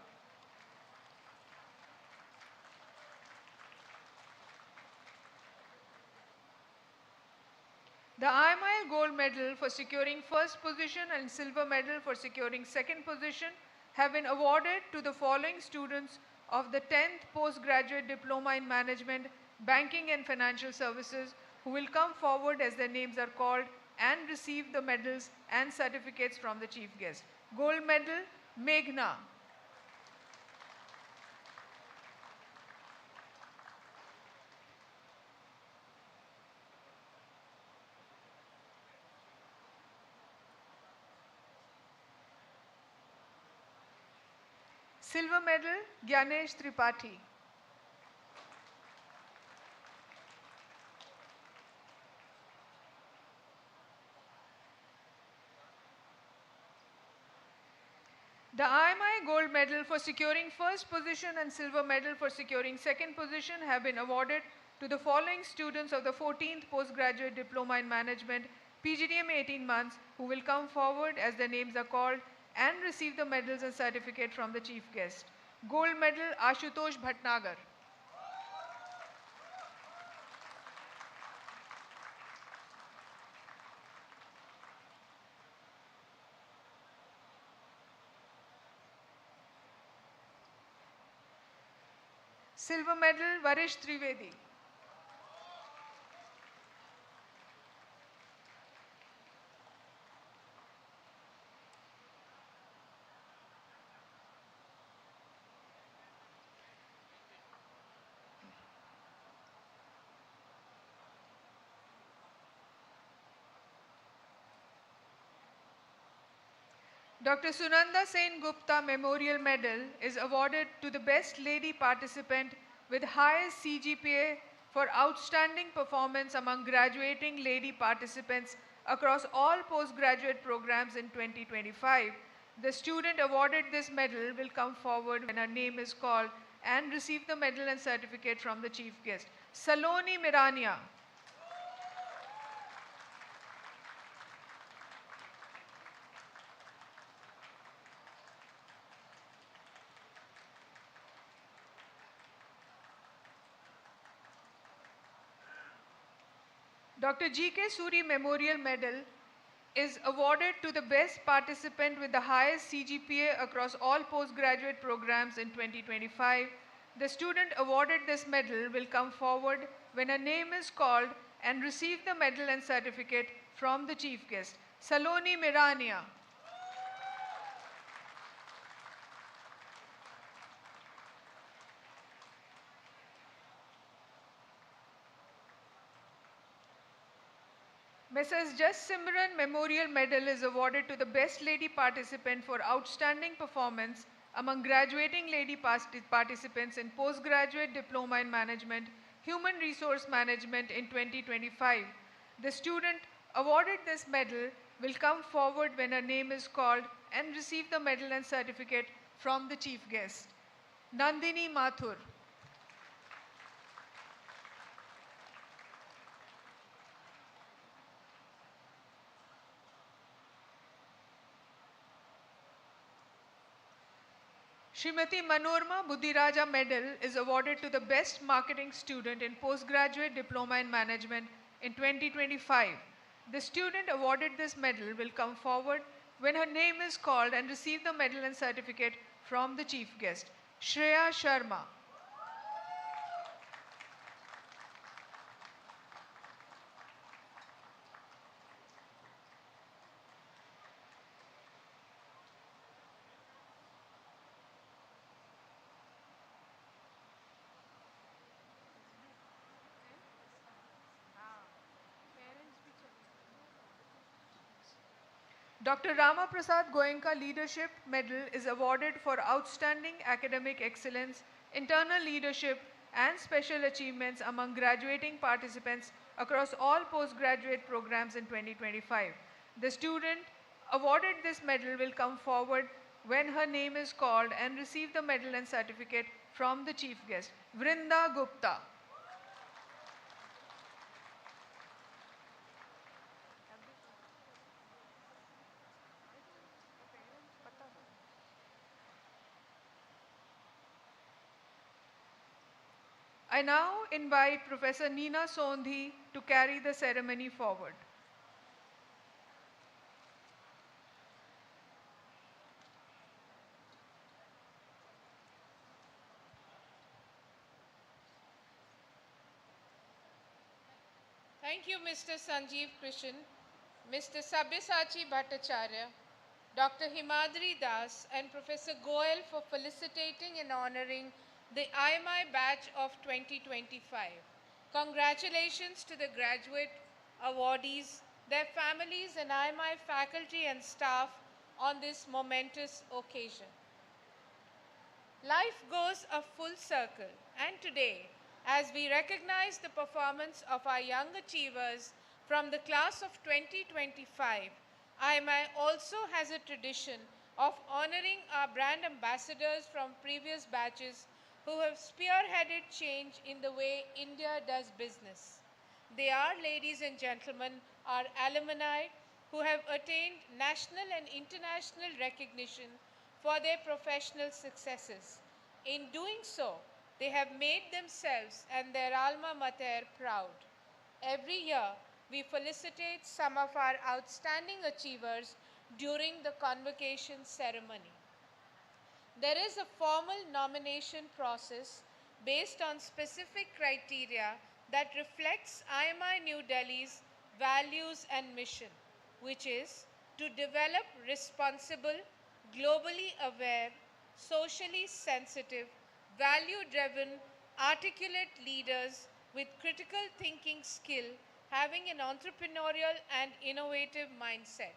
The IMI Gold Medal for securing first position and Silver Medal for securing second position have been awarded to the following students of the 10th Postgraduate Diploma in Management, Banking and Financial Services, who will come forward as their names are called and receive the medals and certificates from the chief guest. Gold Medal, Meghna. Silver Medal, Gyanesh Tripathi. The IMI Gold Medal for securing first position and Silver Medal for securing second position have been awarded to the following students of the 14th Postgraduate Diploma in Management, PGDM 18 months, who will come forward as their names are called and receive the medals and certificate from the chief guest. Gold Medal, Ashutosh Bhatnagar. Silver medal, Varish Trivedi. Dr. Sunanda Sen Gupta Memorial Medal is awarded to the best lady participant with highest CGPA for outstanding performance among graduating lady participants across all postgraduate programs in 2025. The student awarded this medal will come forward when her name is called and receive the medal and certificate from the chief guest. Saloni Mirania. Dr. G.K. Suri Memorial Medal is awarded to the best participant with the highest CGPA across all postgraduate programs in 2025. The student awarded this medal will come forward when her name is called and receive the medal and certificate from the chief guest. Saloni Mirania. Mrs. Just Simran Memorial Medal is awarded to the best lady participant for outstanding performance among graduating lady participants in postgraduate diploma in management, human resource management in 2025. The student awarded this medal will come forward when her name is called and receive the medal and certificate from the chief guest. Nandini Mathur. Srimati Manorma Buddhiraja Medal is awarded to the best marketing student in postgraduate diploma in management in 2025. The student awarded this medal will come forward when her name is called and receive the medal and certificate from the chief guest. Shreya Sharma. Dr. Rama Prasad Goenka Leadership Medal is awarded for outstanding academic excellence, internal leadership, and special achievements among graduating participants across all postgraduate programs in 2025. The student awarded this medal will come forward when her name is called and receive the medal and certificate from the chief guest. Vrinda Gupta. I now invite Professor Neena Sondhi to carry the ceremony forward. Thank you, Mr. Sanjeev Krishan, Mr. Sabyasachi Bhattacharya, Dr. Himadri Das, and Professor Goel for felicitating and honoring the IMI batch of 2025. Congratulations to the graduate awardees, their families, and IMI faculty and staff on this momentous occasion. Life goes a full circle, and today, as we recognize the performance of our young achievers from the class of 2025, IMI also has a tradition of honoring our brand ambassadors from previous batches who have spearheaded change in the way India does business. They are, ladies and gentlemen, our alumni who have attained national and international recognition for their professional successes. In doing so, they have made themselves and their alma mater proud. Every year, we felicitate some of our outstanding achievers during the convocation ceremony. There is a formal nomination process based on specific criteria that reflects IMI New Delhi's values and mission, which is to develop responsible, globally aware, socially sensitive, value-driven, articulate leaders with critical thinking skill, having an entrepreneurial and innovative mindset.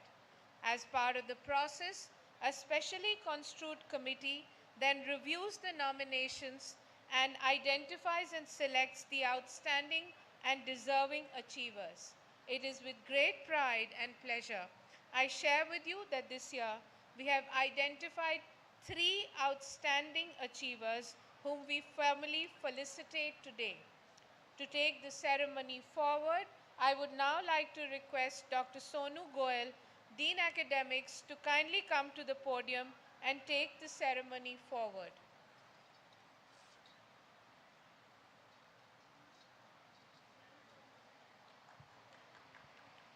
As part of the process, a specially construed committee then reviews the nominations and identifies and selects the outstanding and deserving achievers. It is with great pride and pleasure I share with you that this year we have identified 3 outstanding achievers whom we formally felicitate today. To take the ceremony forward, I would now like to request Dr. Sonu Goel, Dean Academics, to kindly come to the podium and take the ceremony forward.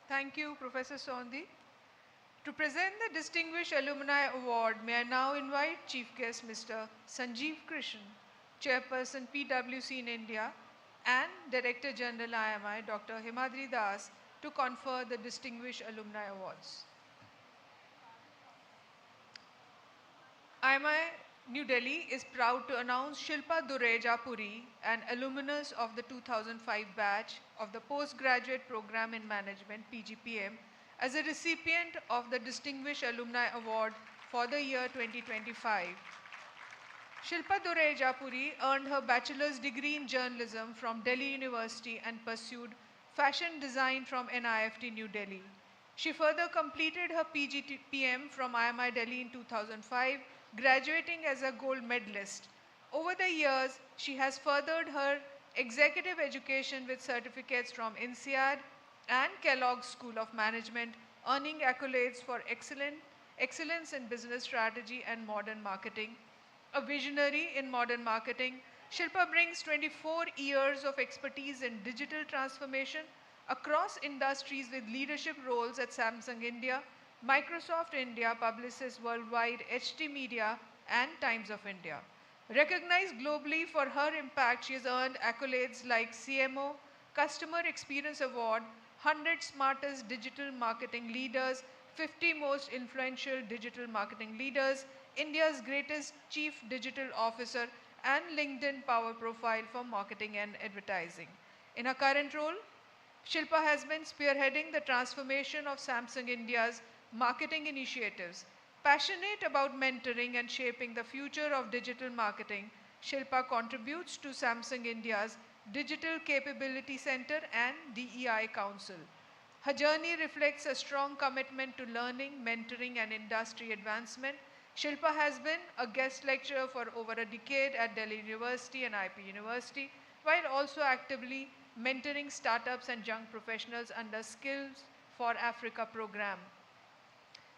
Thank you, Professor Sondhi. To present the Distinguished Alumni Award, may I now invite Chief Guest Mr. Sanjeev Krishan, Chairperson PwC in India, and Director General IMI, Dr. Himadri Das, to confer the Distinguished Alumni Awards. IMI New Delhi is proud to announce Shilpa Dureja Puri, an alumnus of the 2005 batch of the Postgraduate Program in Management (PGPM), as a recipient of the Distinguished Alumni Award for the year 2025. Shilpa Dureja Puri earned her bachelor's degree in journalism from Delhi University and pursued fashion design from NIFT New Delhi. She further completed her PGPM from IMI Delhi in 2005, graduating as a gold medalist. Over the years, she has furthered her executive education with certificates from INSEAD and Kellogg School of Management, earning accolades for excellence in business strategy and modern marketing. A visionary in modern marketing, Shilpa brings 24 years of expertise in digital transformation across industries with leadership roles at Samsung India, Microsoft India, Publicis Worldwide, HT Media, and Times of India. Recognized globally for her impact, she has earned accolades like CMO, Customer Experience Award, 100 Smartest Digital Marketing Leaders, 50 Most Influential Digital Marketing Leaders, India's Greatest Chief Digital Officer, and LinkedIn Power Profile for Marketing and Advertising. In her current role, Shilpa has been spearheading the transformation of Samsung India's marketing initiatives. Passionate about mentoring and shaping the future of digital marketing, Shilpa contributes to Samsung India's Digital Capability Center and DEI Council. Her journey reflects a strong commitment to learning, mentoring, and industry advancement. Shilpa has been a guest lecturer for over a decade at Delhi University and IP University, while also actively mentoring startups and young professionals under Skills for Africa program.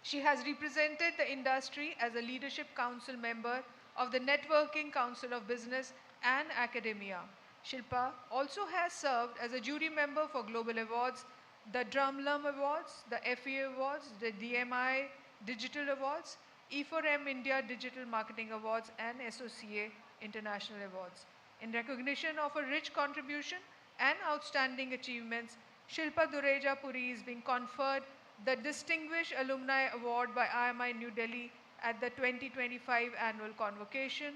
She has represented the industry as a Leadership Council member of the Networking Council of Business and Academia. Shilpa also has served as a jury member for global awards, the Drumlum Awards, the FA Awards, the DMI Digital Awards, E4M India Digital Marketing Awards, and SOCA International Awards. In recognition of her rich contribution and outstanding achievements, Shilpa Dureja Puri is being conferred the Distinguished Alumni Award by IMI New Delhi at the 2025 Annual Convocation.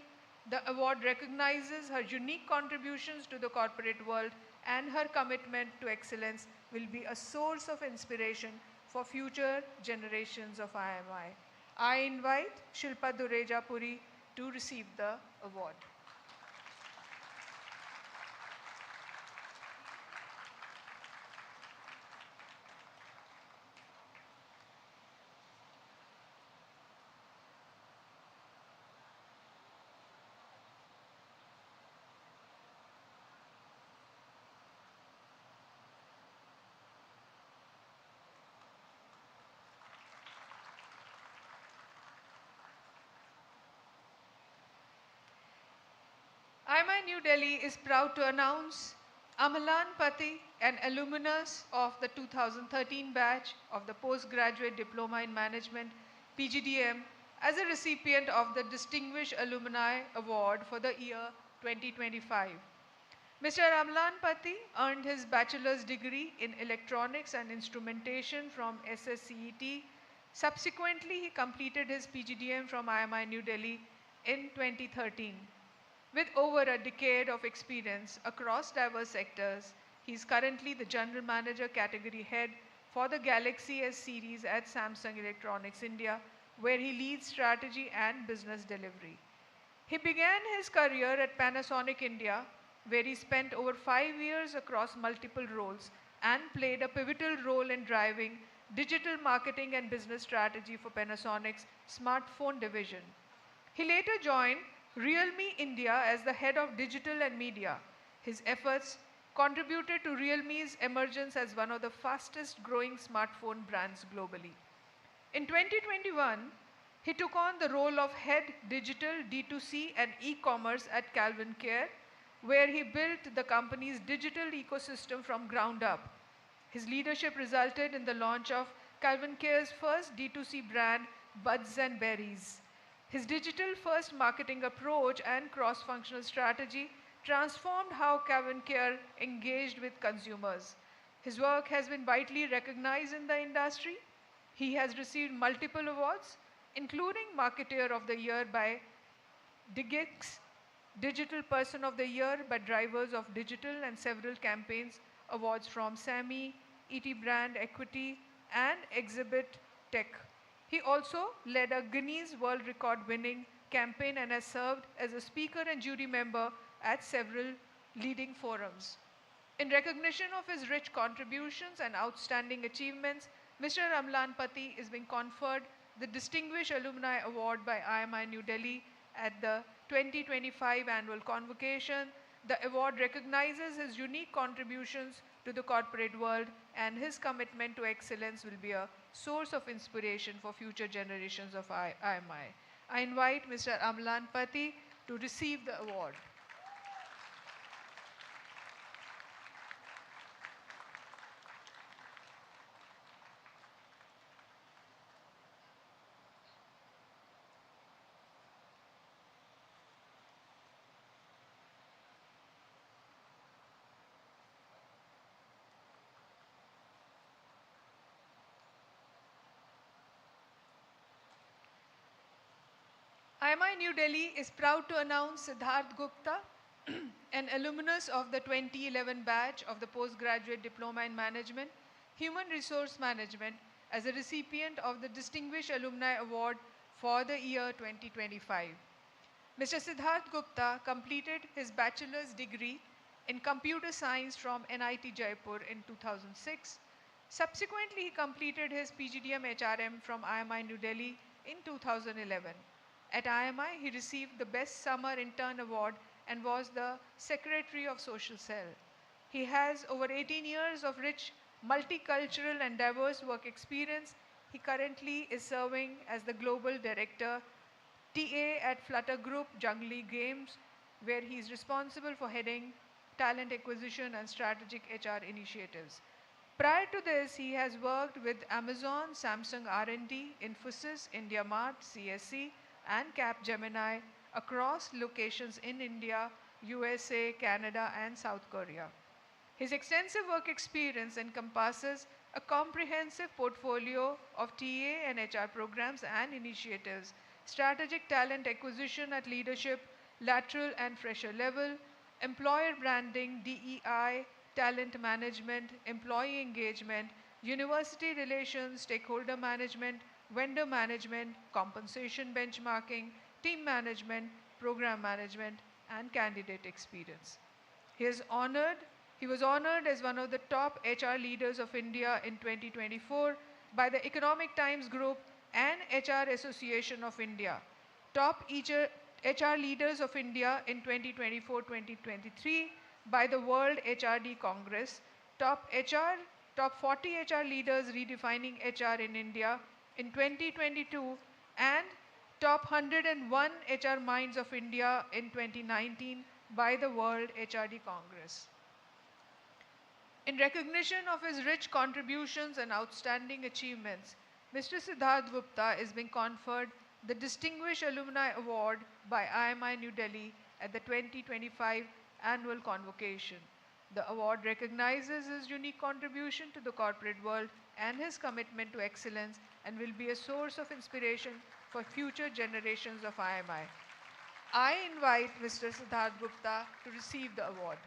The award recognizes her unique contributions to the corporate world, and her commitment to excellence will be a source of inspiration for future generations of IMI. I invite Shilpa Dureja Puri to receive the award. IMI New Delhi is proud to announce Amalan Pati, an alumnus of the 2013 batch of the Postgraduate Diploma in Management (PGDM), as a recipient of the Distinguished Alumni Award for the year 2025. Mr. Amlan Pati earned his bachelor's degree in electronics and instrumentation from SSCET. Subsequently, he completed his PGDM from IMI New Delhi in 2013. With over a decade of experience across diverse sectors, he is currently the General Manager Category Head for the Galaxy S series at Samsung Electronics India, where he leads strategy and business delivery. He began his career at Panasonic India, where he spent over 5 years across multiple roles and played a pivotal role in driving digital marketing and business strategy for Panasonic's smartphone division. He later joined Realme India as the head of digital and media. His efforts contributed to Realme's emergence as one of the fastest growing smartphone brands globally. In 2021, he took on the role of head digital D2C and e-commerce at Calvin Klein, where he built the company's digital ecosystem from ground up. His leadership resulted in the launch of Calvin Klein's first D2C brand, Buds and Berries. His digital-first marketing approach and cross-functional strategy transformed how Calvin Klein engaged with consumers. His work has been widely recognized in the industry. He has received multiple awards, including Marketeer of the Year by Digix, Digital Person of the Year by Drivers of Digital, and several campaigns awards from SAMI, ET Brand Equity, and Exhibit Tech. He also led a Guinness World Record winning campaign and has served as a speaker and jury member at several leading forums. In recognition of his rich contributions and outstanding achievements, Mr. Amlan Pati is being conferred the Distinguished Alumni Award by IMI New Delhi at the 2025 Annual Convocation. The award recognizes his unique contributions to the corporate world, and his commitment to excellence will be a source of inspiration for future generations of IMI. I invite Mr. Amlan Pati to receive the award. IMI New Delhi is proud to announce Siddharth Gupta, an alumnus of the 2011 batch of the Postgraduate Diploma in Management, Human Resource Management, as a recipient of the Distinguished Alumni Award for the year 2025. Mr. Siddharth Gupta completed his bachelor's degree in computer science from NIT Jaipur in 2006. Subsequently, he completed his PGDM HRM from IMI New Delhi in 2011. At IMI, he received the Best Summer Intern Award and was the Secretary of Social Cell. He has over 18 years of rich multicultural and diverse work experience. He currently is serving as the Global Director TA at Flutter Group Junglee Games, where he is responsible for heading talent acquisition and strategic HR initiatives. Prior to this, he has worked with Amazon, Samsung R&D, Infosys, IndiaMart, CSC, and Capgemini across locations in India, USA, Canada, and South Korea. His extensive work experience encompasses a comprehensive portfolio of TA and HR programs and initiatives, strategic talent acquisition at leadership, lateral and fresher level, employer branding, DEI, talent management, employee engagement, university relations, stakeholder management, vendor management, compensation benchmarking, team management, program management, and candidate experience. He was honored as one of the top HR leaders of India in 2024 by the Economic Times Group and HR Association of India. Top HR leaders of India in 2024-2023 by the World HRD Congress. Top 40 HR leaders redefining HR in India in 2022, and top 101 HR minds of India in 2019 by the World HRD Congress. In recognition of his rich contributions and outstanding achievements, Mr. Siddharth Gupta is being conferred the Distinguished Alumni Award by IMI New Delhi at the 2025 Annual Convocation. The award recognizes his unique contribution to the corporate world and his commitment to excellence and will be a source of inspiration for future generations of IMI. I invite Mr. Siddharth Gupta to receive the award.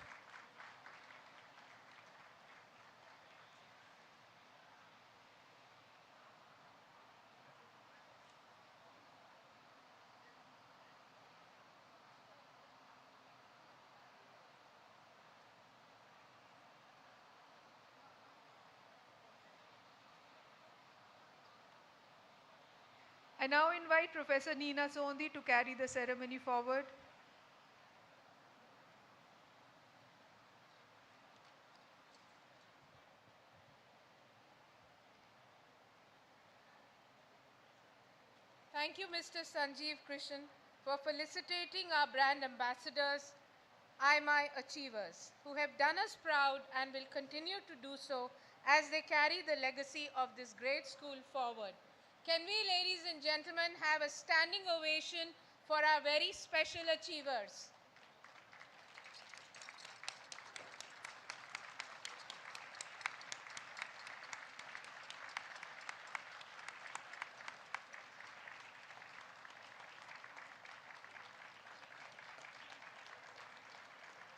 I now invite Professor Neena Sondhi to carry the ceremony forward. Thank you, Mr. Sanjeev Krishan, for felicitating our brand ambassadors, IMI achievers, who have done us proud and will continue to do so as they carry the legacy of this great school forward. Can we, ladies and gentlemen, have a standing ovation for our very special achievers?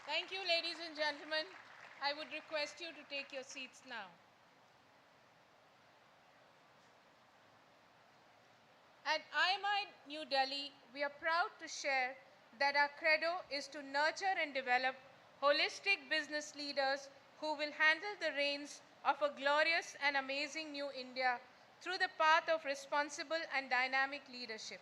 Thank you, ladies and gentlemen. I would request you to take your seats now. At IMI New Delhi, we are proud to share that our credo is to nurture and develop holistic business leaders who will handle the reins of a glorious and amazing new India through the path of responsible and dynamic leadership.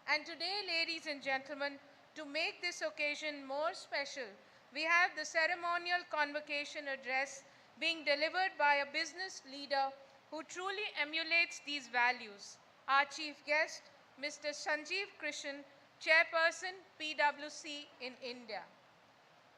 And today, ladies and gentlemen, to make this occasion more special, we have the ceremonial convocation address being delivered by a business leader who truly emulates these values. Our chief guest, Mr. Sanjeev Krishan, Chairperson, PwC in India.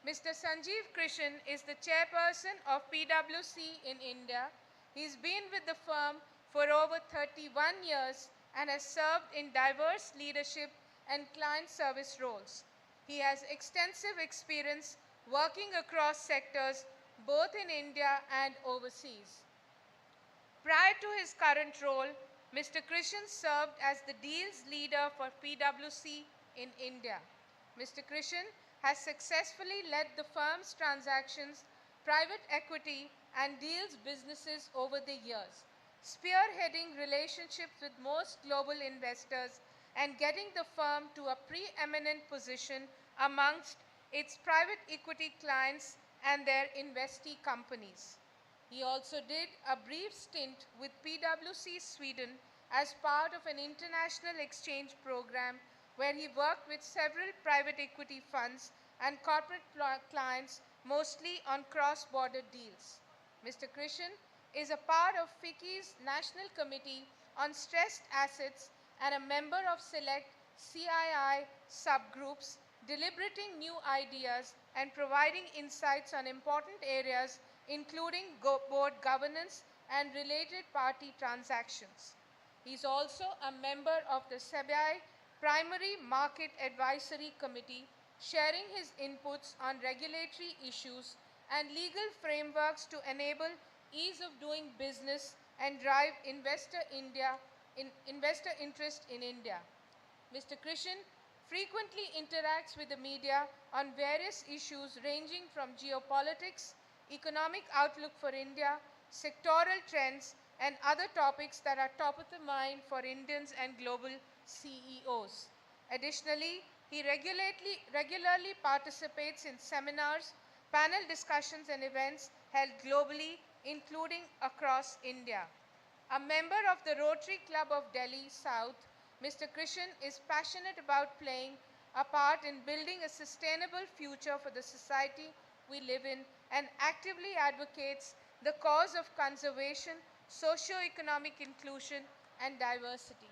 Mr. Sanjeev Krishan is the Chairperson of PwC in India. He's been with the firm for over 31 years and has served in diverse leadership and client service roles. He has extensive experience working across sectors both in India and overseas. Prior to his current role, Mr. Krishan served as the deals leader for PwC in India. Mr. Krishan has successfully led the firm's transactions, private equity, and deals businesses over the years, spearheading relationships with most global investors and getting the firm to a preeminent position amongst its private equity clients and their investee companies. He also did a brief stint with PwC Sweden as part of an international exchange program where he worked with several private equity funds and corporate clients, mostly on cross-border deals. Mr. Krishan is a part of FICCI's National Committee on Stressed Assets and a member of select CII subgroups, deliberating new ideas and providing insights on important areas including board governance and related party transactions. He is also a member of the SEBI Primary Market Advisory Committee, sharing his inputs on regulatory issues and legal frameworks to enable ease of doing business and drive investor interest in India. Mr. Krishan frequently interacts with the media on various issues ranging from geopolitics, economic outlook for India, sectoral trends, and other topics that are top of the mind for Indians and global CEOs. Additionally, he regularly participates in seminars, panel discussions, and events held globally, including across India. A member of the Rotary Club of Delhi South, Mr. Krishan is passionate about playing a part in building a sustainable future for the society we live in and actively advocates the cause of conservation, socio-economic inclusion, and diversity.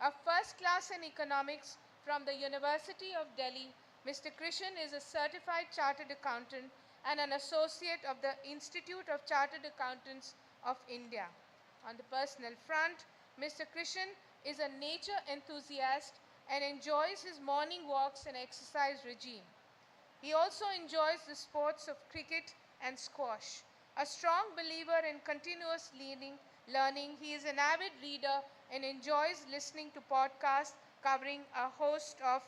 A first class in economics from the University of Delhi, Mr. Krishan is a certified chartered accountant and an associate of the Institute of Chartered Accountants of India. On the personal front, Mr. Krishan is a nature enthusiast and enjoys his morning walks and exercise regime. He also enjoys the sports of cricket and squash. A strong believer in continuous learning, he is an avid reader and enjoys listening to podcasts covering a host of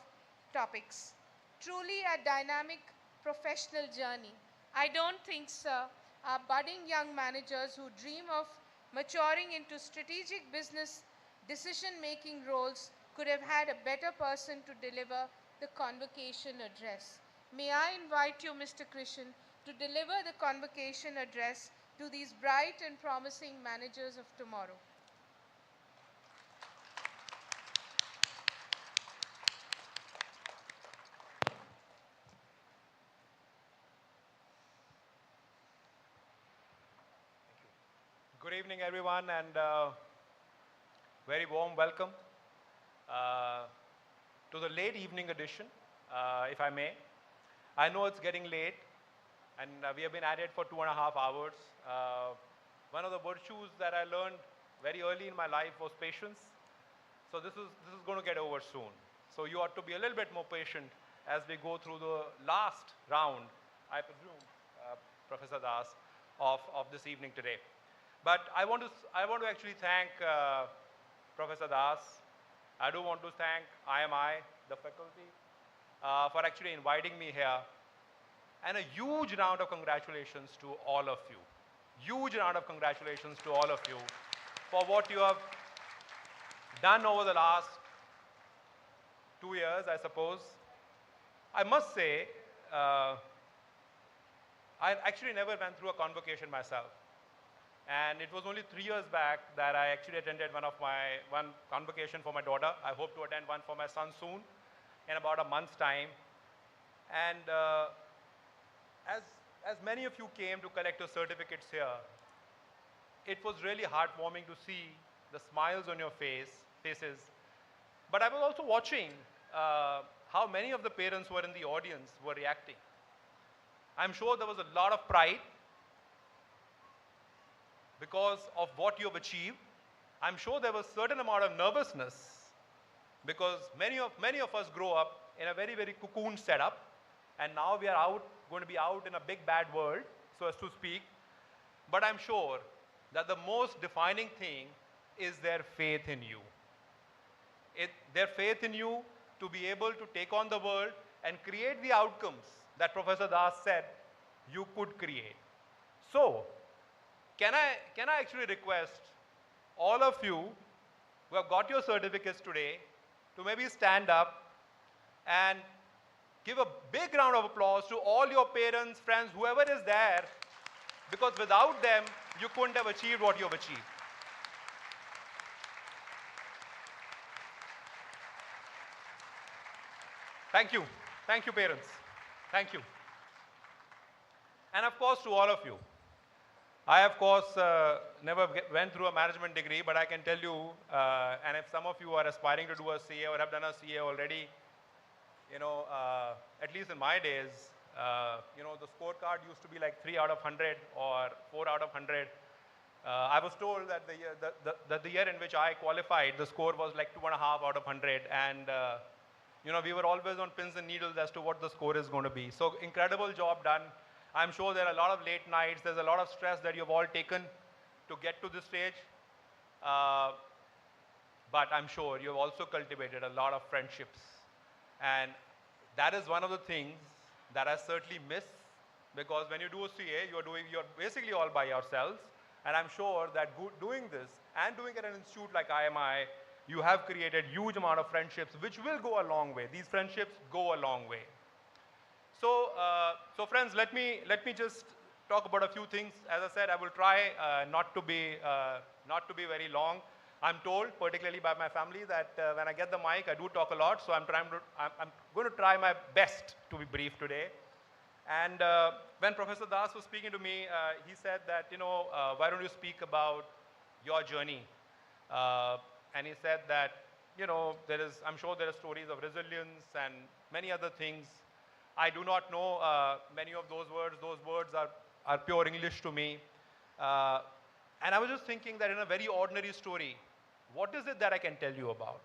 topics. Truly a dynamic professional journey. I don't think, sir, our budding young managers who dream of maturing into strategic business decision-making roles could have had a better person to deliver the convocation address. May I invite you, Mr. Krishan, to deliver the convocation address to these bright and promising managers of tomorrow. Good evening, everyone, and very warm welcome to the late evening edition, if I may. I know it's getting late, and we have been at it for 2.5 hours. One of the virtues that I learned very early in my life was patience. So this is going to get over soon. So you ought to be a little bit more patient as we go through the last round, I presume, Professor Das, of this evening today. But I want to actually thank Professor Das. I do want to thank IMI, the faculty, for actually inviting me here. And a huge round of congratulations to all of you. Huge round of congratulations to all of you for what you have done over the last 2 years, I suppose. I must say, I actually never went through a convocation myself. And it was only 3 years back that I actually attended one convocation for my daughter. I hope to attend one for my son soon, in about a month's time. And as many of you came to collect your certificates here, it was really heartwarming to see the smiles on your faces. But I was also watching how many of the parents who were in the audience were reacting. I'm sure there was a lot of pride because of what you have achieved. I'm sure there was a certain amount of nervousness because many of us grow up in a very, very cocoon setup, and now we are going to be out in a big bad world, so as to speak. But I'm sure that the most defining thing is their faith in you. Their faith in you to be able to take on the world and create the outcomes that Professor Das said you could create. So, can I actually request all of you who have got your certificates today to maybe stand up and give a big round of applause to all your parents, friends, whoever is there, because without them, you couldn't have achieved what you have achieved. Thank you. Thank you, parents. Thank you. And of course, to all of you. I, of course, never went through a management degree, but I can tell you, and if some of you are aspiring to do a CA or have done a CA already, you know, at least in my days, you know, the scorecard used to be like 3 out of 100 or 4 out of 100. I was told that the year in which I qualified, the score was like 2.5 out of 100, and you know, we were always on pins and needles as to what the score is going to be. So incredible job done. I'm sure there are a lot of late nights. There's a lot of stress that you've all taken to get to this stage. But I'm sure you've also cultivated a lot of friendships. And that is one of the things that I certainly miss, because when you do a CA, you're basically all by yourselves. And I'm sure that doing this and doing it at an institute like IMI, you have created huge amount of friendships, which will go a long way. These friendships go a long way. So, so friends, let me just talk about a few things. As I said, I will try not to be very long. I'm told, particularly by my family, that when I get the mic, I do talk a lot. So I'm going to try my best to be brief today. And when Professor Das was speaking to me, he said that, you know, why don't you speak about your journey? And he said that, you know, I'm sure there are stories of resilience and many other things. I do not know many of those words. Those words are pure English to me. And I was just thinking that in a very ordinary story, what is it that I can tell you about?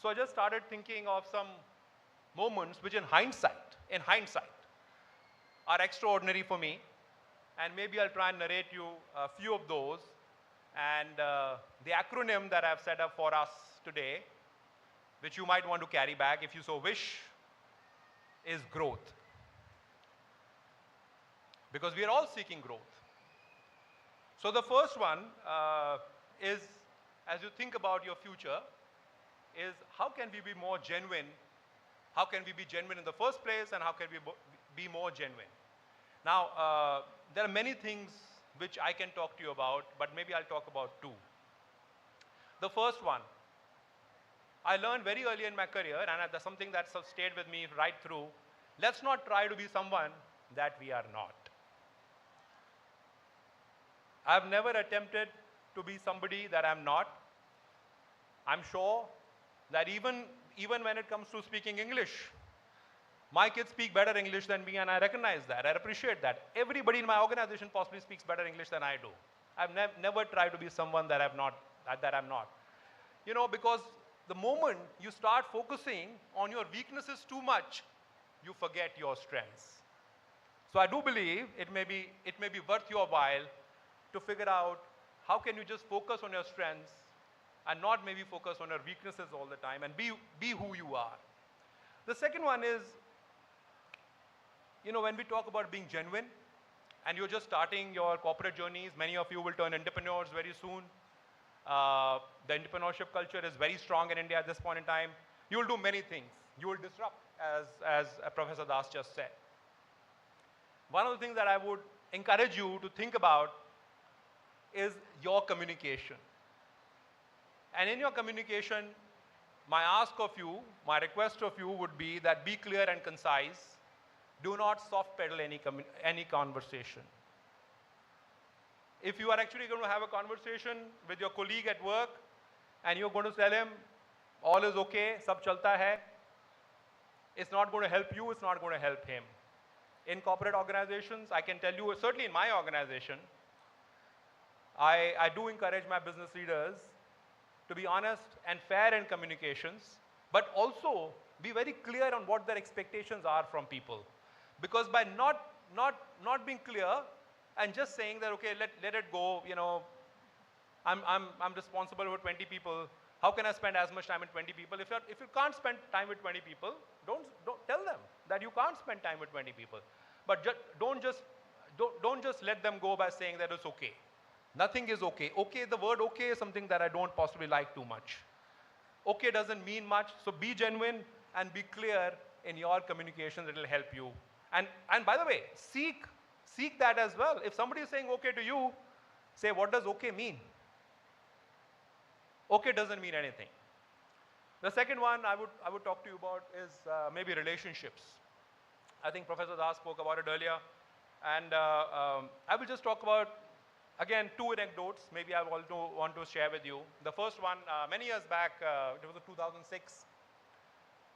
So I just started thinking of some moments which in hindsight, are extraordinary for me. And maybe I'll try and narrate you a few of those. And the acronym that I've set up for us today, which you might want to carry back if you so wish, is growth. Because we are all seeking growth. So the first one is, as you think about your future, is how can we be more genuine? How can we be genuine in the first place, and how can we be more genuine? Now, there are many things which I can talk to you about, but maybe I'll talk about two. The first one, I learned very early in my career, and that's something that's stayed with me right through. Let's not try to be someone that we are not. I've never attempted to be somebody that I'm not. I'm sure that even when it comes to speaking English, my kids speak better English than me, and I recognize that. I appreciate that. Everybody in my organization possibly speaks better English than I do. I've never tried to be someone that I'm not. You know, because the moment you start focusing on your weaknesses too much, you forget your strengths. So I do believe it may be worth your while to figure out how can you just focus on your strengths and not maybe focus on your weaknesses all the time, and be who you are. The second one is, you know, when we talk about being genuine and you're just starting your corporate journeys, many of you will turn entrepreneurs very soon. The entrepreneurship culture is very strong in India at this point in time. You will do many things. You will disrupt, as Professor Das just said. One of the things that I would encourage you to think about is your communication. And in your communication, my ask of you, my request of you would be that be clear and concise. Do not soft pedal any conversation. If you are actually going to have a conversation with your colleague at work and you're going to tell him all is okay, sab chalta hai, it's not going to help you, it's not going to help him. In corporate organizations, I can tell you, certainly in my organization, I do encourage my business leaders to be honest and fair in communications, but also be very clear on what their expectations are from people. Because by not being clear and just saying that, okay, let it go, you know, I'm responsible for 20 people, how can I spend as much time with 20 people? If you can't spend time with 20 people, don't tell them that you can't spend time with 20 people. But don't just let them go by saying that it's okay. Nothing is okay. Okay, the word okay is something that I don't possibly like too much. Okay doesn't mean much, so be genuine and be clear in your communication. That will help you. And by the way, seek that as well. If somebody is saying okay to you, say, what does okay mean? Okay doesn't mean anything. The second one I would talk to you about is maybe relationships. I think Professor Das spoke about it earlier. And I will just talk about, again, two anecdotes maybe I want to share with you. The first one, many years back, it was 2006,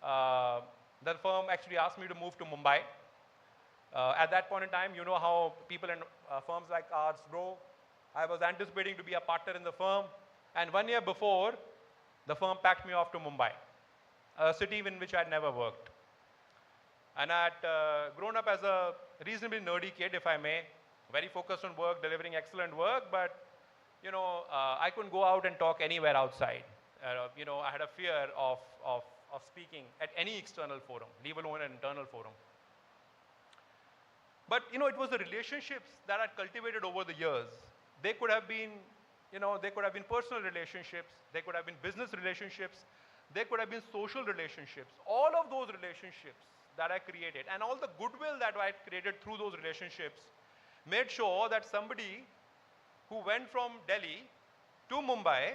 the firm actually asked me to move to Mumbai. At that point in time, you know how people in firms like ours grow. I was anticipating to be a partner in the firm, and 1 year before, the firm packed me off to Mumbai, a city in which I had never worked. And I had grown up as a reasonably nerdy kid, if I may, very focused on work, delivering excellent work, but you know, I couldn't go out and talk anywhere outside. You know, I had a fear of speaking at any external forum, leave alone an internal forum. But you know, it was the relationships that I cultivated over the years. They could have been, you know, they could have been personal relationships, they could have been business relationships, they could have been social relationships. All of those relationships that I created and all the goodwill that I created through those relationships made sure that somebody who went from Delhi to Mumbai,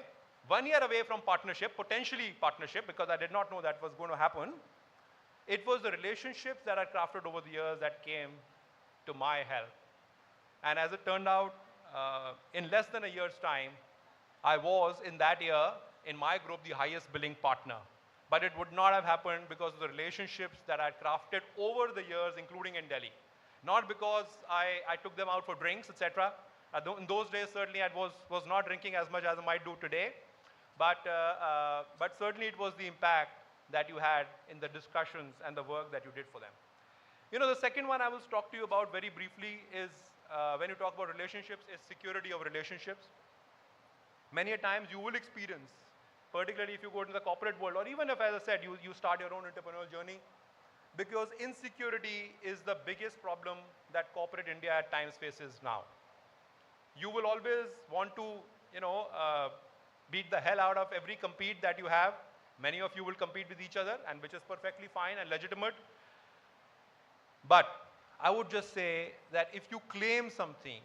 1 year away from partnership, potentially partnership, because I did not know that was going to happen, it was the relationships that I crafted over the years that came to my help. And as it turned out, in less than a year's time, I was, in that year, in my group, the highest billing partner. But it would not have happened because of the relationships that I crafted over the years, including in Delhi. Not because I took them out for drinks, etc. In those days, certainly, I was not drinking as much as I might do today. but certainly it was the impact that you had in the discussions and the work that you did for them. You know, the second one I will talk to you about very briefly is, when you talk about relationships, is security of relationships. Many a times you will experience, particularly if you go into the corporate world, or even if, as I said, you start your own entrepreneurial journey, because insecurity is the biggest problem that corporate India at times faces now. You will always want to, beat the hell out of every compete that you have. Many of you will compete with each other, and which is perfectly fine and legitimate. But I would just say that if you claim something,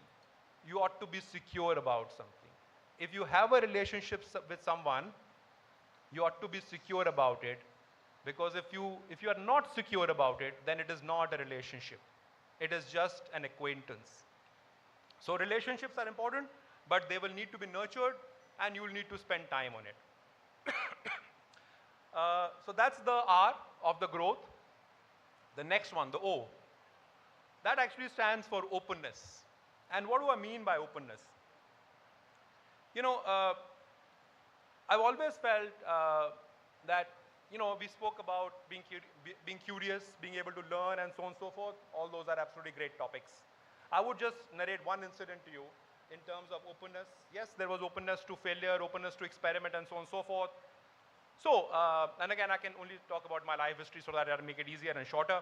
you ought to be secure about something. If you have a relationship with someone, you ought to be secure about it, because if you are not secure about it, then it is not a relationship. It is just an acquaintance. So relationships are important, but they will need to be nurtured, and you will need to spend time on it. So that's the R of the growth. The next one, the O, that actually stands for openness. And what do I mean by openness? You know, I've always felt that, we spoke about being curious, being able to learn, and so on and so forth. All those are absolutely great topics. I would just narrate one incident to you in terms of openness. Yes, there was openness to failure, openness to experiment, and so on and so forth. So, and again, I can only talk about my life history so that I'll make it easier and shorter.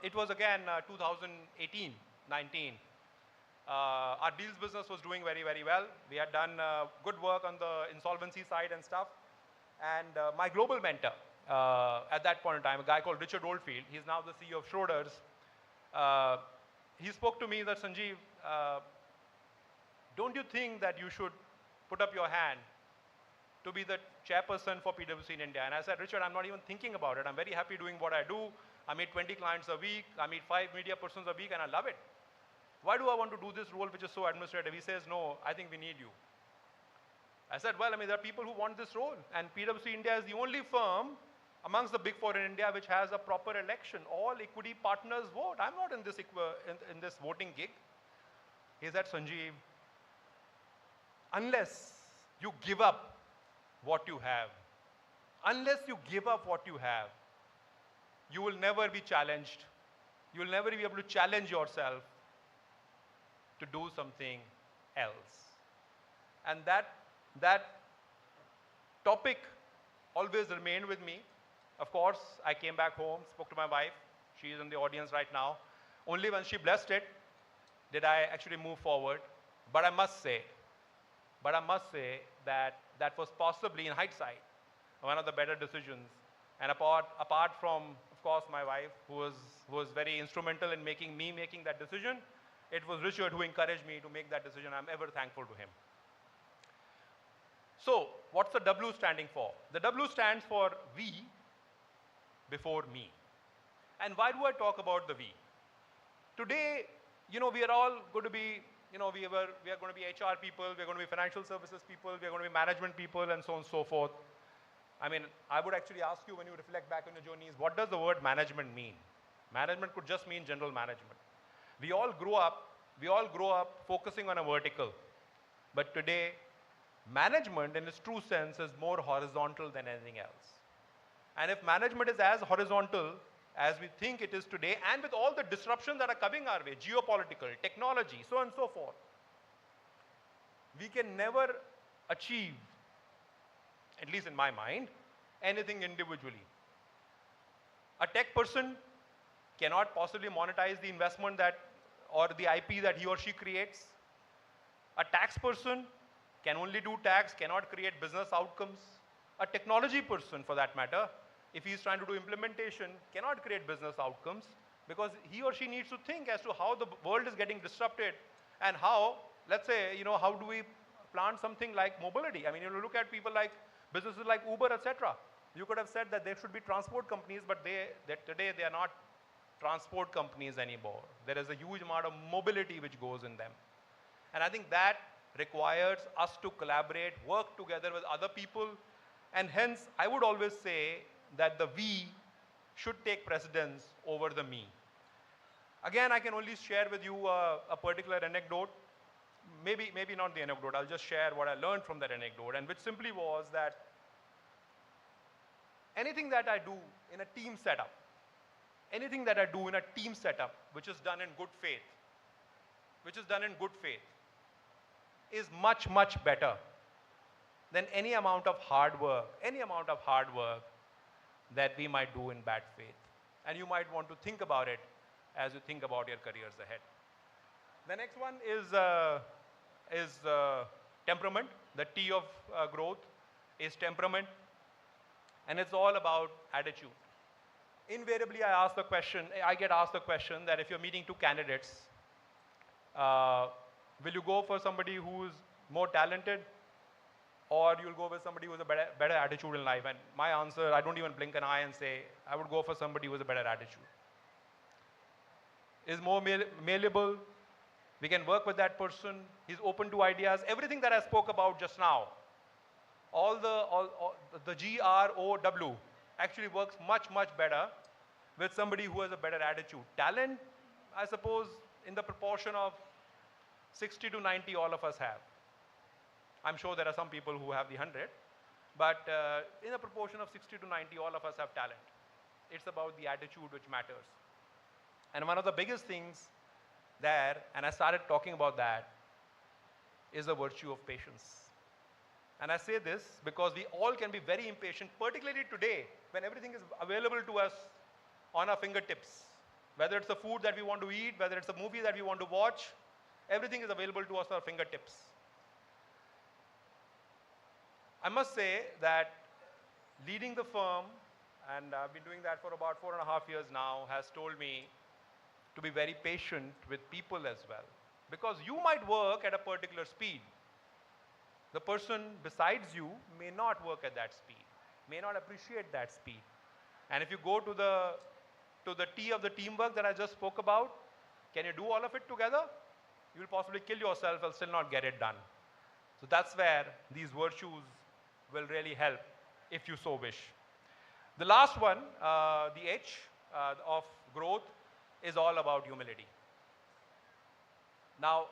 It was again 2018, 19. Our deals business was doing very, very well. We had done good work on the insolvency side and stuff. And my global mentor at that point in time, a guy called Richard Oldfield, he's now the CEO of Schroders. He spoke to me that, Sanjeev, don't you think that you should put up your hand to be the chairperson for PwC in India? And I said, Richard, I'm not even thinking about it. I'm very happy doing what I do. I meet 20 clients a week. I meet 5 media persons a week, and I love it. Why do I want to do this role which is so administrative? He says, no, I think we need you. I said, well, there are people who want this role, and PwC India is the only firm amongst the big four in India which has a proper election. All equity partners vote. I'm not in this voting gig. He said, Sanjeev, unless you give up what you have, you will never be challenged. You will never be able to challenge yourself to do something else. And that topic always remained with me. Of course, I came back home, spoke to my wife. She is in the audience right now. Only when she blessed it did I actually move forward. But I must say that that was possibly, in hindsight, one of the better decisions. And apart from, of course, my wife, who was very instrumental in making that decision, it was Richard who encouraged me to make that decision. I'm ever thankful to him. So, what's the W standing for? The W stands for we before me. And why do I talk about the we? Today, we are all going to be, we are going to be HR people, we are going to be financial services people, we are going to be management people, and so on and so forth. I would actually ask you, when you reflect back on your journeys, what does the word management mean? Management could just mean general management. We all grow up focusing on a vertical. But today, management in its true sense is more horizontal than anything else. And if management is as horizontal as we think it is today, and with all the disruptions that are coming our way, geopolitical, technology, so on and so forth, we can never achieve, at least in my mind, anything individually. A tech person cannot possibly monetize the investment or the IP that he or she creates. A tax person can only do tax, cannot create business outcomes. A technology person, for that matter, if he is trying to do implementation, cannot create business outcomes, because he or she needs to think as to how the world is getting disrupted, and how, let's say, how do we plant something like mobility? You look at people like businesses like Uber, etc. You could have said that there should be transport companies, but today they are not transport companies anymore. There is a huge amount of mobility which goes in them. And I think that requires us to collaborate, work together with other people, and hence I would always say that the we should take precedence over the me. Again, I can only share with you a particular anecdote. maybe not the anecdote, I'll just share what I learned from that anecdote, and which simply was that anything that I do in a team setup, which is done in good faith, is much, much better than any amount of hard work that we might do in bad faith. And you might want to think about it as you think about your careers ahead. The next one is temperament. The T of growth is temperament, and it's all about attitude. Invariably, I get asked the question that if you're meeting two candidates, will you go for somebody who's more talented, or you'll go with somebody who has a better attitude in life? And my answer, I don't even blink an eye and say, I would go for somebody who has a better attitude. Is more malleable, we can work with that person, he's open to ideas, everything that I spoke about just now, all the GROW actually works much, much better with somebody who has a better attitude. Talent, I suppose, in the proportion of 60 to 90 all of us have. I'm sure there are some people who have the 100, but in a proportion of 60 to 90, all of us have talent. It's about the attitude which matters. And one of the biggest things there, and I started talking about that, is the virtue of patience. And I say this because we all can be very impatient, particularly today, when everything is available to us on our fingertips. Whether it's the food that we want to eat, whether it's a movie that we want to watch, everything is available to us on our fingertips. I must say that leading the firm, and I've been doing that for about 4.5 years now, has told me to be very patient with people as well. Because you might work at a particular speed. The person besides you may not work at that speed, may not appreciate that speed. And if you go to the T of the teamwork that I just spoke about, can you do all of it together? You will possibly kill yourself and still not get it done. So that's where these virtues will really help if you so wish. The last one, the H of growth, is all about humility. Now,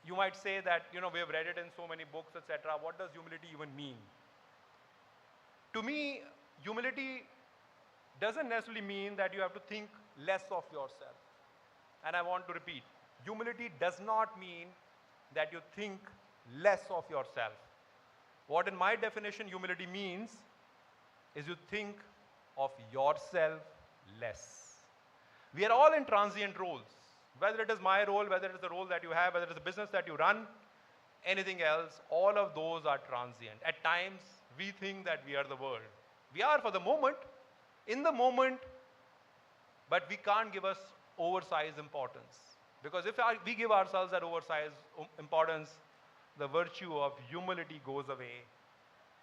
you might say that, we have read it in so many books, etc. What does humility even mean? To me, humility doesn't necessarily mean that you have to think less of yourself. And I want to repeat, humility does not mean that you think less of yourself. What in my definition humility means is you think of yourself less. We are all in transient roles. Whether it is my role, whether it is the role that you have, whether it is the business that you run, anything else, all of those are transient. At times, we think that we are the world. We are for the moment, in the moment, but we can't give us oversized importance. Because if we give ourselves that oversized importance, the virtue of humility goes away,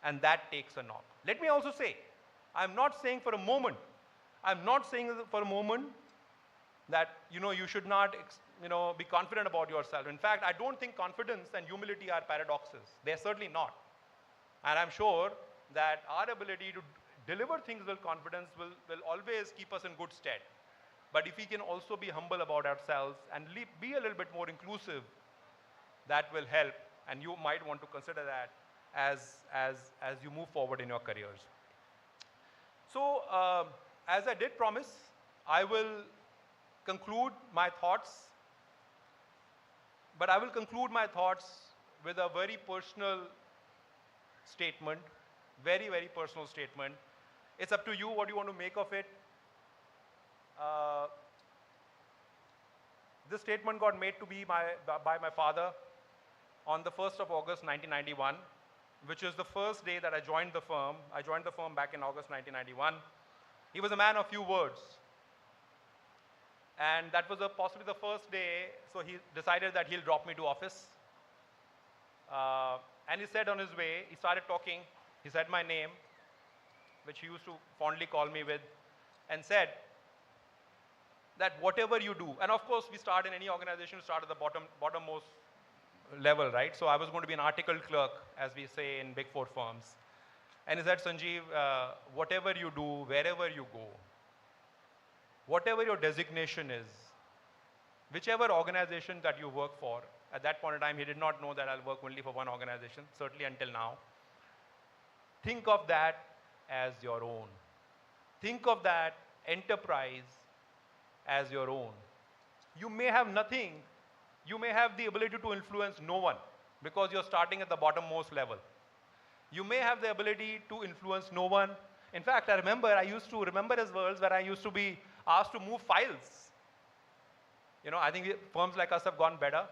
and that takes a knock. Let me also say, I'm not saying for a moment that you should not be confident about yourself. In fact, I don't think confidence and humility are paradoxes. They're certainly not. And I'm sure that our ability to deliver things with confidence will always keep us in good stead. But if we can also be humble about ourselves and be a little bit more inclusive, that will help. And you might want to consider that as you move forward in your careers. So, as I did promise, I will conclude my thoughts, but I will conclude my thoughts with a very personal statement, very, very personal statement. It's up to you what you want to make of it. This statement got made to me by my father on the 1st of August 1991, which is the first day that I joined the firm. I joined the firm back in August 1991. He was a man of few words. And that was possibly the first day, so he decided that he'll drop me to office. And he said on his way, he started talking, he said my name, which he used to fondly call me with, and said that whatever you do, and of course we start in any organization, start at the bottommost level, right? So I was going to be an article clerk, as we say in big four firms. And he said, Sanjeev, whatever you do, wherever you go, whatever your designation is, whichever organization that you work for, At that point in time, he did not know that I'll work only for one organization, certainly until now. Think of that as your own. Think of that enterprise as your own. You may have nothing. You may have the ability to influence no one because you're starting at the bottommost level. You may have the ability to influence no one. In fact, I used to remember his words where I used to be asked to move files. I think firms like us have gone better,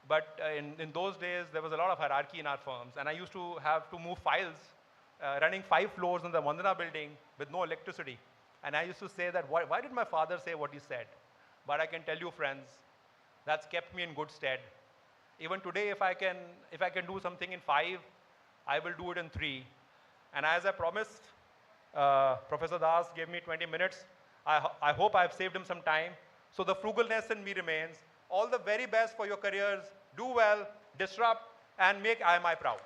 but in those days, there was a lot of hierarchy in our firms, and I used to have to move files running 5 floors in the Vandana building with no electricity. And I used to say that, why did my father say what he said? But I can tell you, friends, that's kept me in good stead. Even today, if I can do something in 5, I will do it in 3. And as I promised, Professor Das gave me 20 minutes. I hope I've saved him some time. So the frugalness in me remains. All the very best for your careers. Do well, disrupt, and make IMI proud.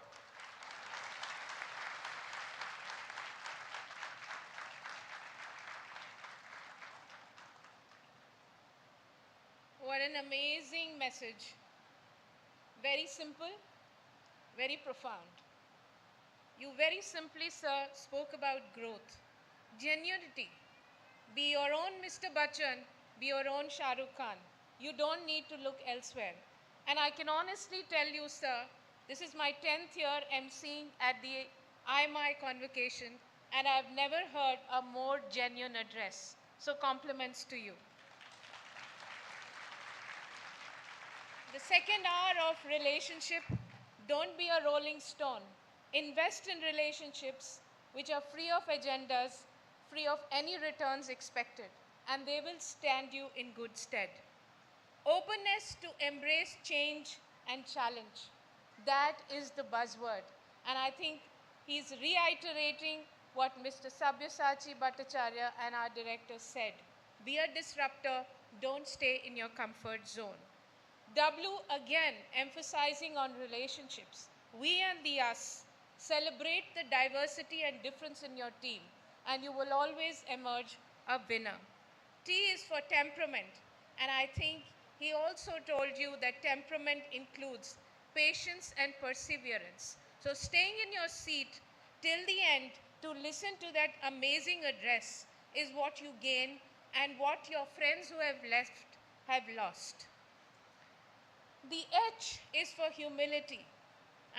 What an amazing message. Very simple, very profound. You very simply, sir, spoke about growth, genuinity. Be your own Mr. Bachchan, be your own Shah Rukh Khan. You don't need to look elsewhere. And I can honestly tell you, sir, this is my 10th year emceeing at the IMI Convocation, and I've never heard a more genuine address. So compliments to you. The second R of relationship, don't be a rolling stone. Invest in relationships which are free of agendas, free of any returns expected, and they will stand you in good stead. Openness to embrace change and challenge. That is the buzzword. And I think he's reiterating what Mr. Sabyasachi Bhattacharya and our director said. Be a disruptor, don't stay in your comfort zone. W, again, emphasizing on relationships. We and the us. Celebrate the diversity and difference in your team, and you will always emerge a winner. T is for temperament, and I think he also told you that temperament includes patience and perseverance. So staying in your seat till the end to listen to that amazing address is what you gain and what your friends who have left have lost. The H is for humility,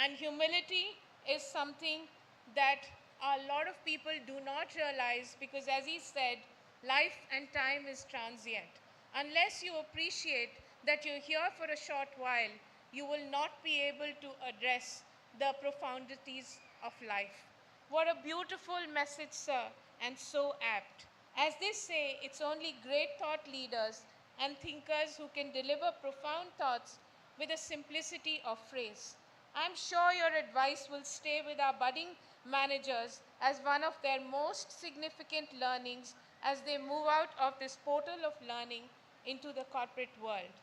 and humility is something that a lot of people do not realize because, as he said, life and time is transient. Unless you appreciate that you're here for a short while, you will not be able to address the profundities of life. What a beautiful message, sir, and so apt. As they say, it's only great thought leaders and thinkers who can deliver profound thoughts with a simplicity of phrase. I'm sure your advice will stay with our budding managers as one of their most significant learnings as they move out of this portal of learning into the corporate world.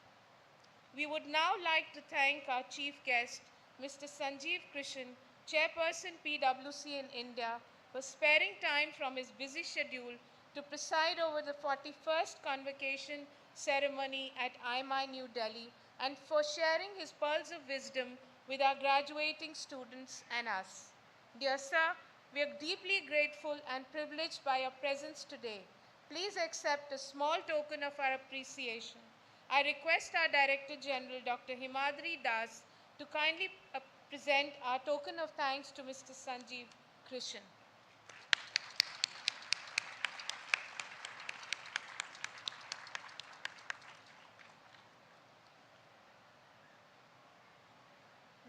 We would now like to thank our chief guest, Mr. Sanjeev Krishan, Chairperson PwC in India, for sparing time from his busy schedule to preside over the 41st Convocation ceremony at IMI New Delhi and for sharing his pearls of wisdom with our graduating students and us. Dear sir, we are deeply grateful and privileged by your presence today. Please accept a small token of our appreciation. I request our Director General, Dr. Himadri Das, to kindly present our token of thanks to Mr. Sanjeev Krishan.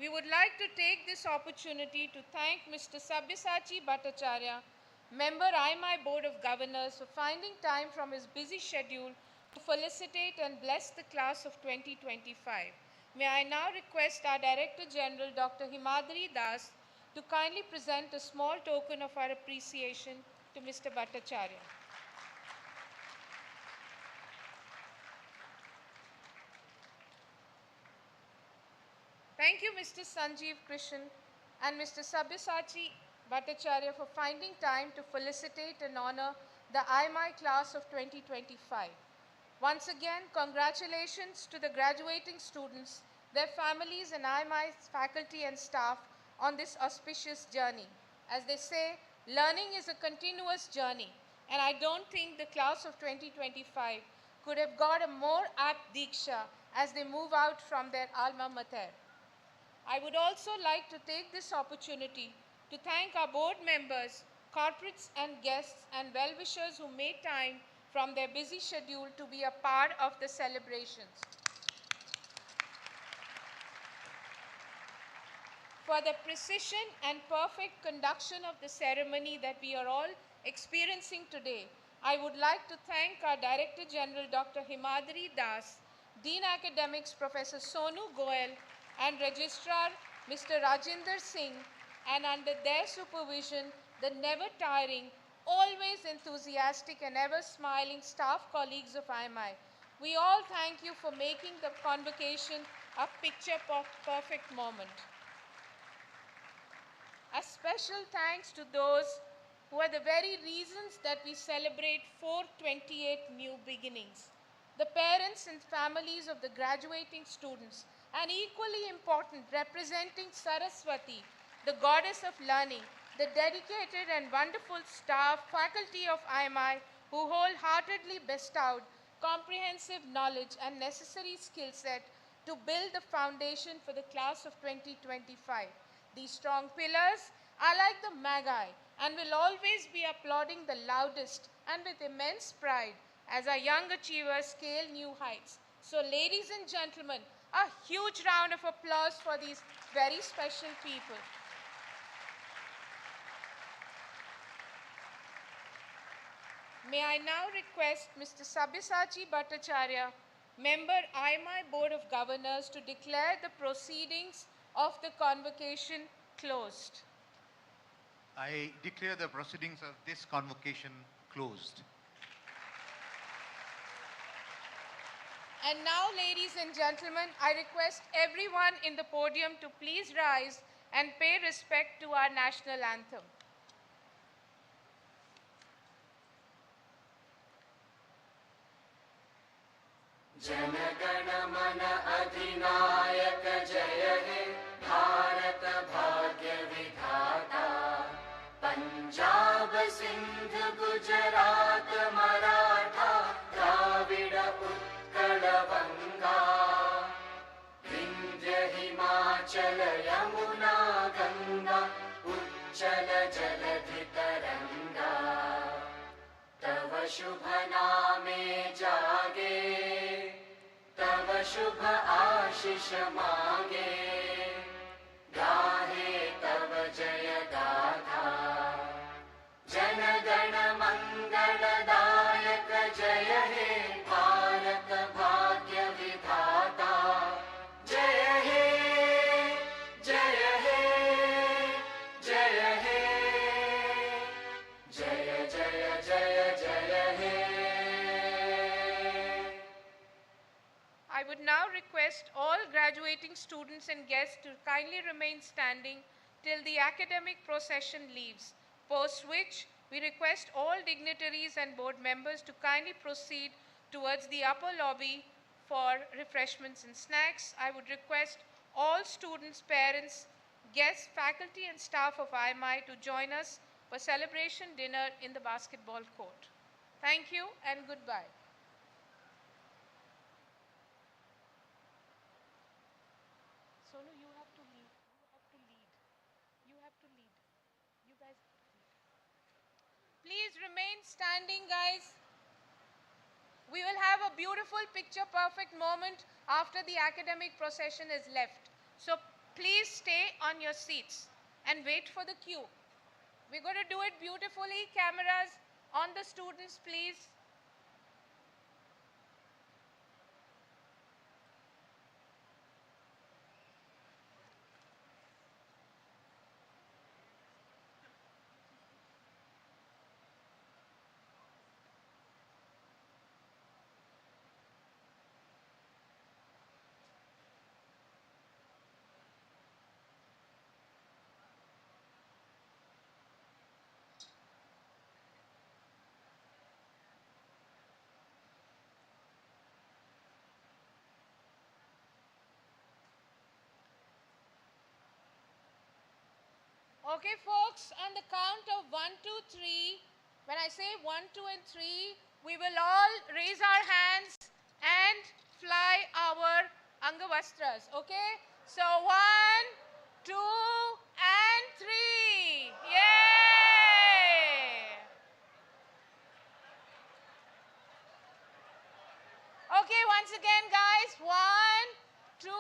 We would like to take this opportunity to thank Mr. Sabyasachi Bhattacharya, member IMI Board of Governors, for finding time from his busy schedule to felicitate and bless the class of 2025. May I now request our Director General, Dr. Himadri Das, to kindly present a small token of our appreciation to Mr. Bhattacharya. Thank you, Mr. Sanjeev Krishan and Mr. Sabyasachi Bhattacharya for finding time to felicitate and honor the IMI class of 2025. Once again, congratulations to the graduating students their families, and IMI's faculty and staff on this auspicious journey. As they say, learning is a continuous journey, and I don't think the class of 2025 could have got a more apt Diksha as they move out from their alma mater. I would also like to take this opportunity to thank our board members, corporates and guests and well-wishers who made time from their busy schedule to be a part of the celebrations. For the precision and perfect conduction of the ceremony that we are all experiencing today, I would like to thank our Director General Dr. Himadri Das, Dean Academics Professor Sonu Goel, and Registrar Mr. Rajinder Singh, and under their supervision, the never-tiring, always enthusiastic and ever-smiling staff colleagues of IMI. We all thank you for making the convocation a picture-perfect moment. A special thanks to those who are the very reasons that we celebrate 428 new beginnings. The parents and families of the graduating students, and equally important, representing Saraswati, the goddess of learning, the dedicated and wonderful staff, faculty of IMI who wholeheartedly bestowed comprehensive knowledge and necessary skill set to build the foundation for the class of 2025. These strong pillars are like the magi and will always be applauding the loudest and with immense pride as our young achievers scale new heights. So ladies and gentlemen, a huge round of applause for these very special people. May I now request Mr. Sabyasachi Bhattacharya, Member IMI Board of Governors, to declare the proceedings of the convocation closed. I declare the proceedings of this convocation closed. And now, ladies and gentlemen, I request everyone in the podium to please rise and pay respect to our national anthem. जनगण मन अधिनायक जय हे भारत भाग्य विधाता पंजाब सिंध गुजरात मराठा द्राविड उत्कल बंगा विंध्य हिमाचल यमुना गंगा उच्चल जलधि तरंगा तव शुभ नामे जागे तव शुभ आशीष मांगे गाहे तव जय गाथा जन गण मंगलदायक जय हे भारत भाग्य विधाता जय हे जय हे जय हे जय जय जय जय हे I would now request all graduating students and guests to kindly remain standing till the academic procession leaves, post which we request all dignitaries and board members to kindly proceed towards the upper lobby for refreshments and snacks. I would request all students, parents, guests, faculty and staff of IMI to join us for celebration dinner in the basketball court. Thank you and goodbye. Sonu, you have to lead. You have to lead. You have to lead. You guys have to lead. Please remain standing, guys. We will have a beautiful picture-perfect moment after the academic procession is left. So please stay on your seats and wait for the cue. We're going to do it beautifully. Cameras on the students, please. Okay, folks, on the count of 1, 2, 3, when I say 1, 2, and 3, we will all raise our hands and fly our Angavastras, okay? So 1, 2, and 3. Yay! Okay, once again, guys. 1, 2,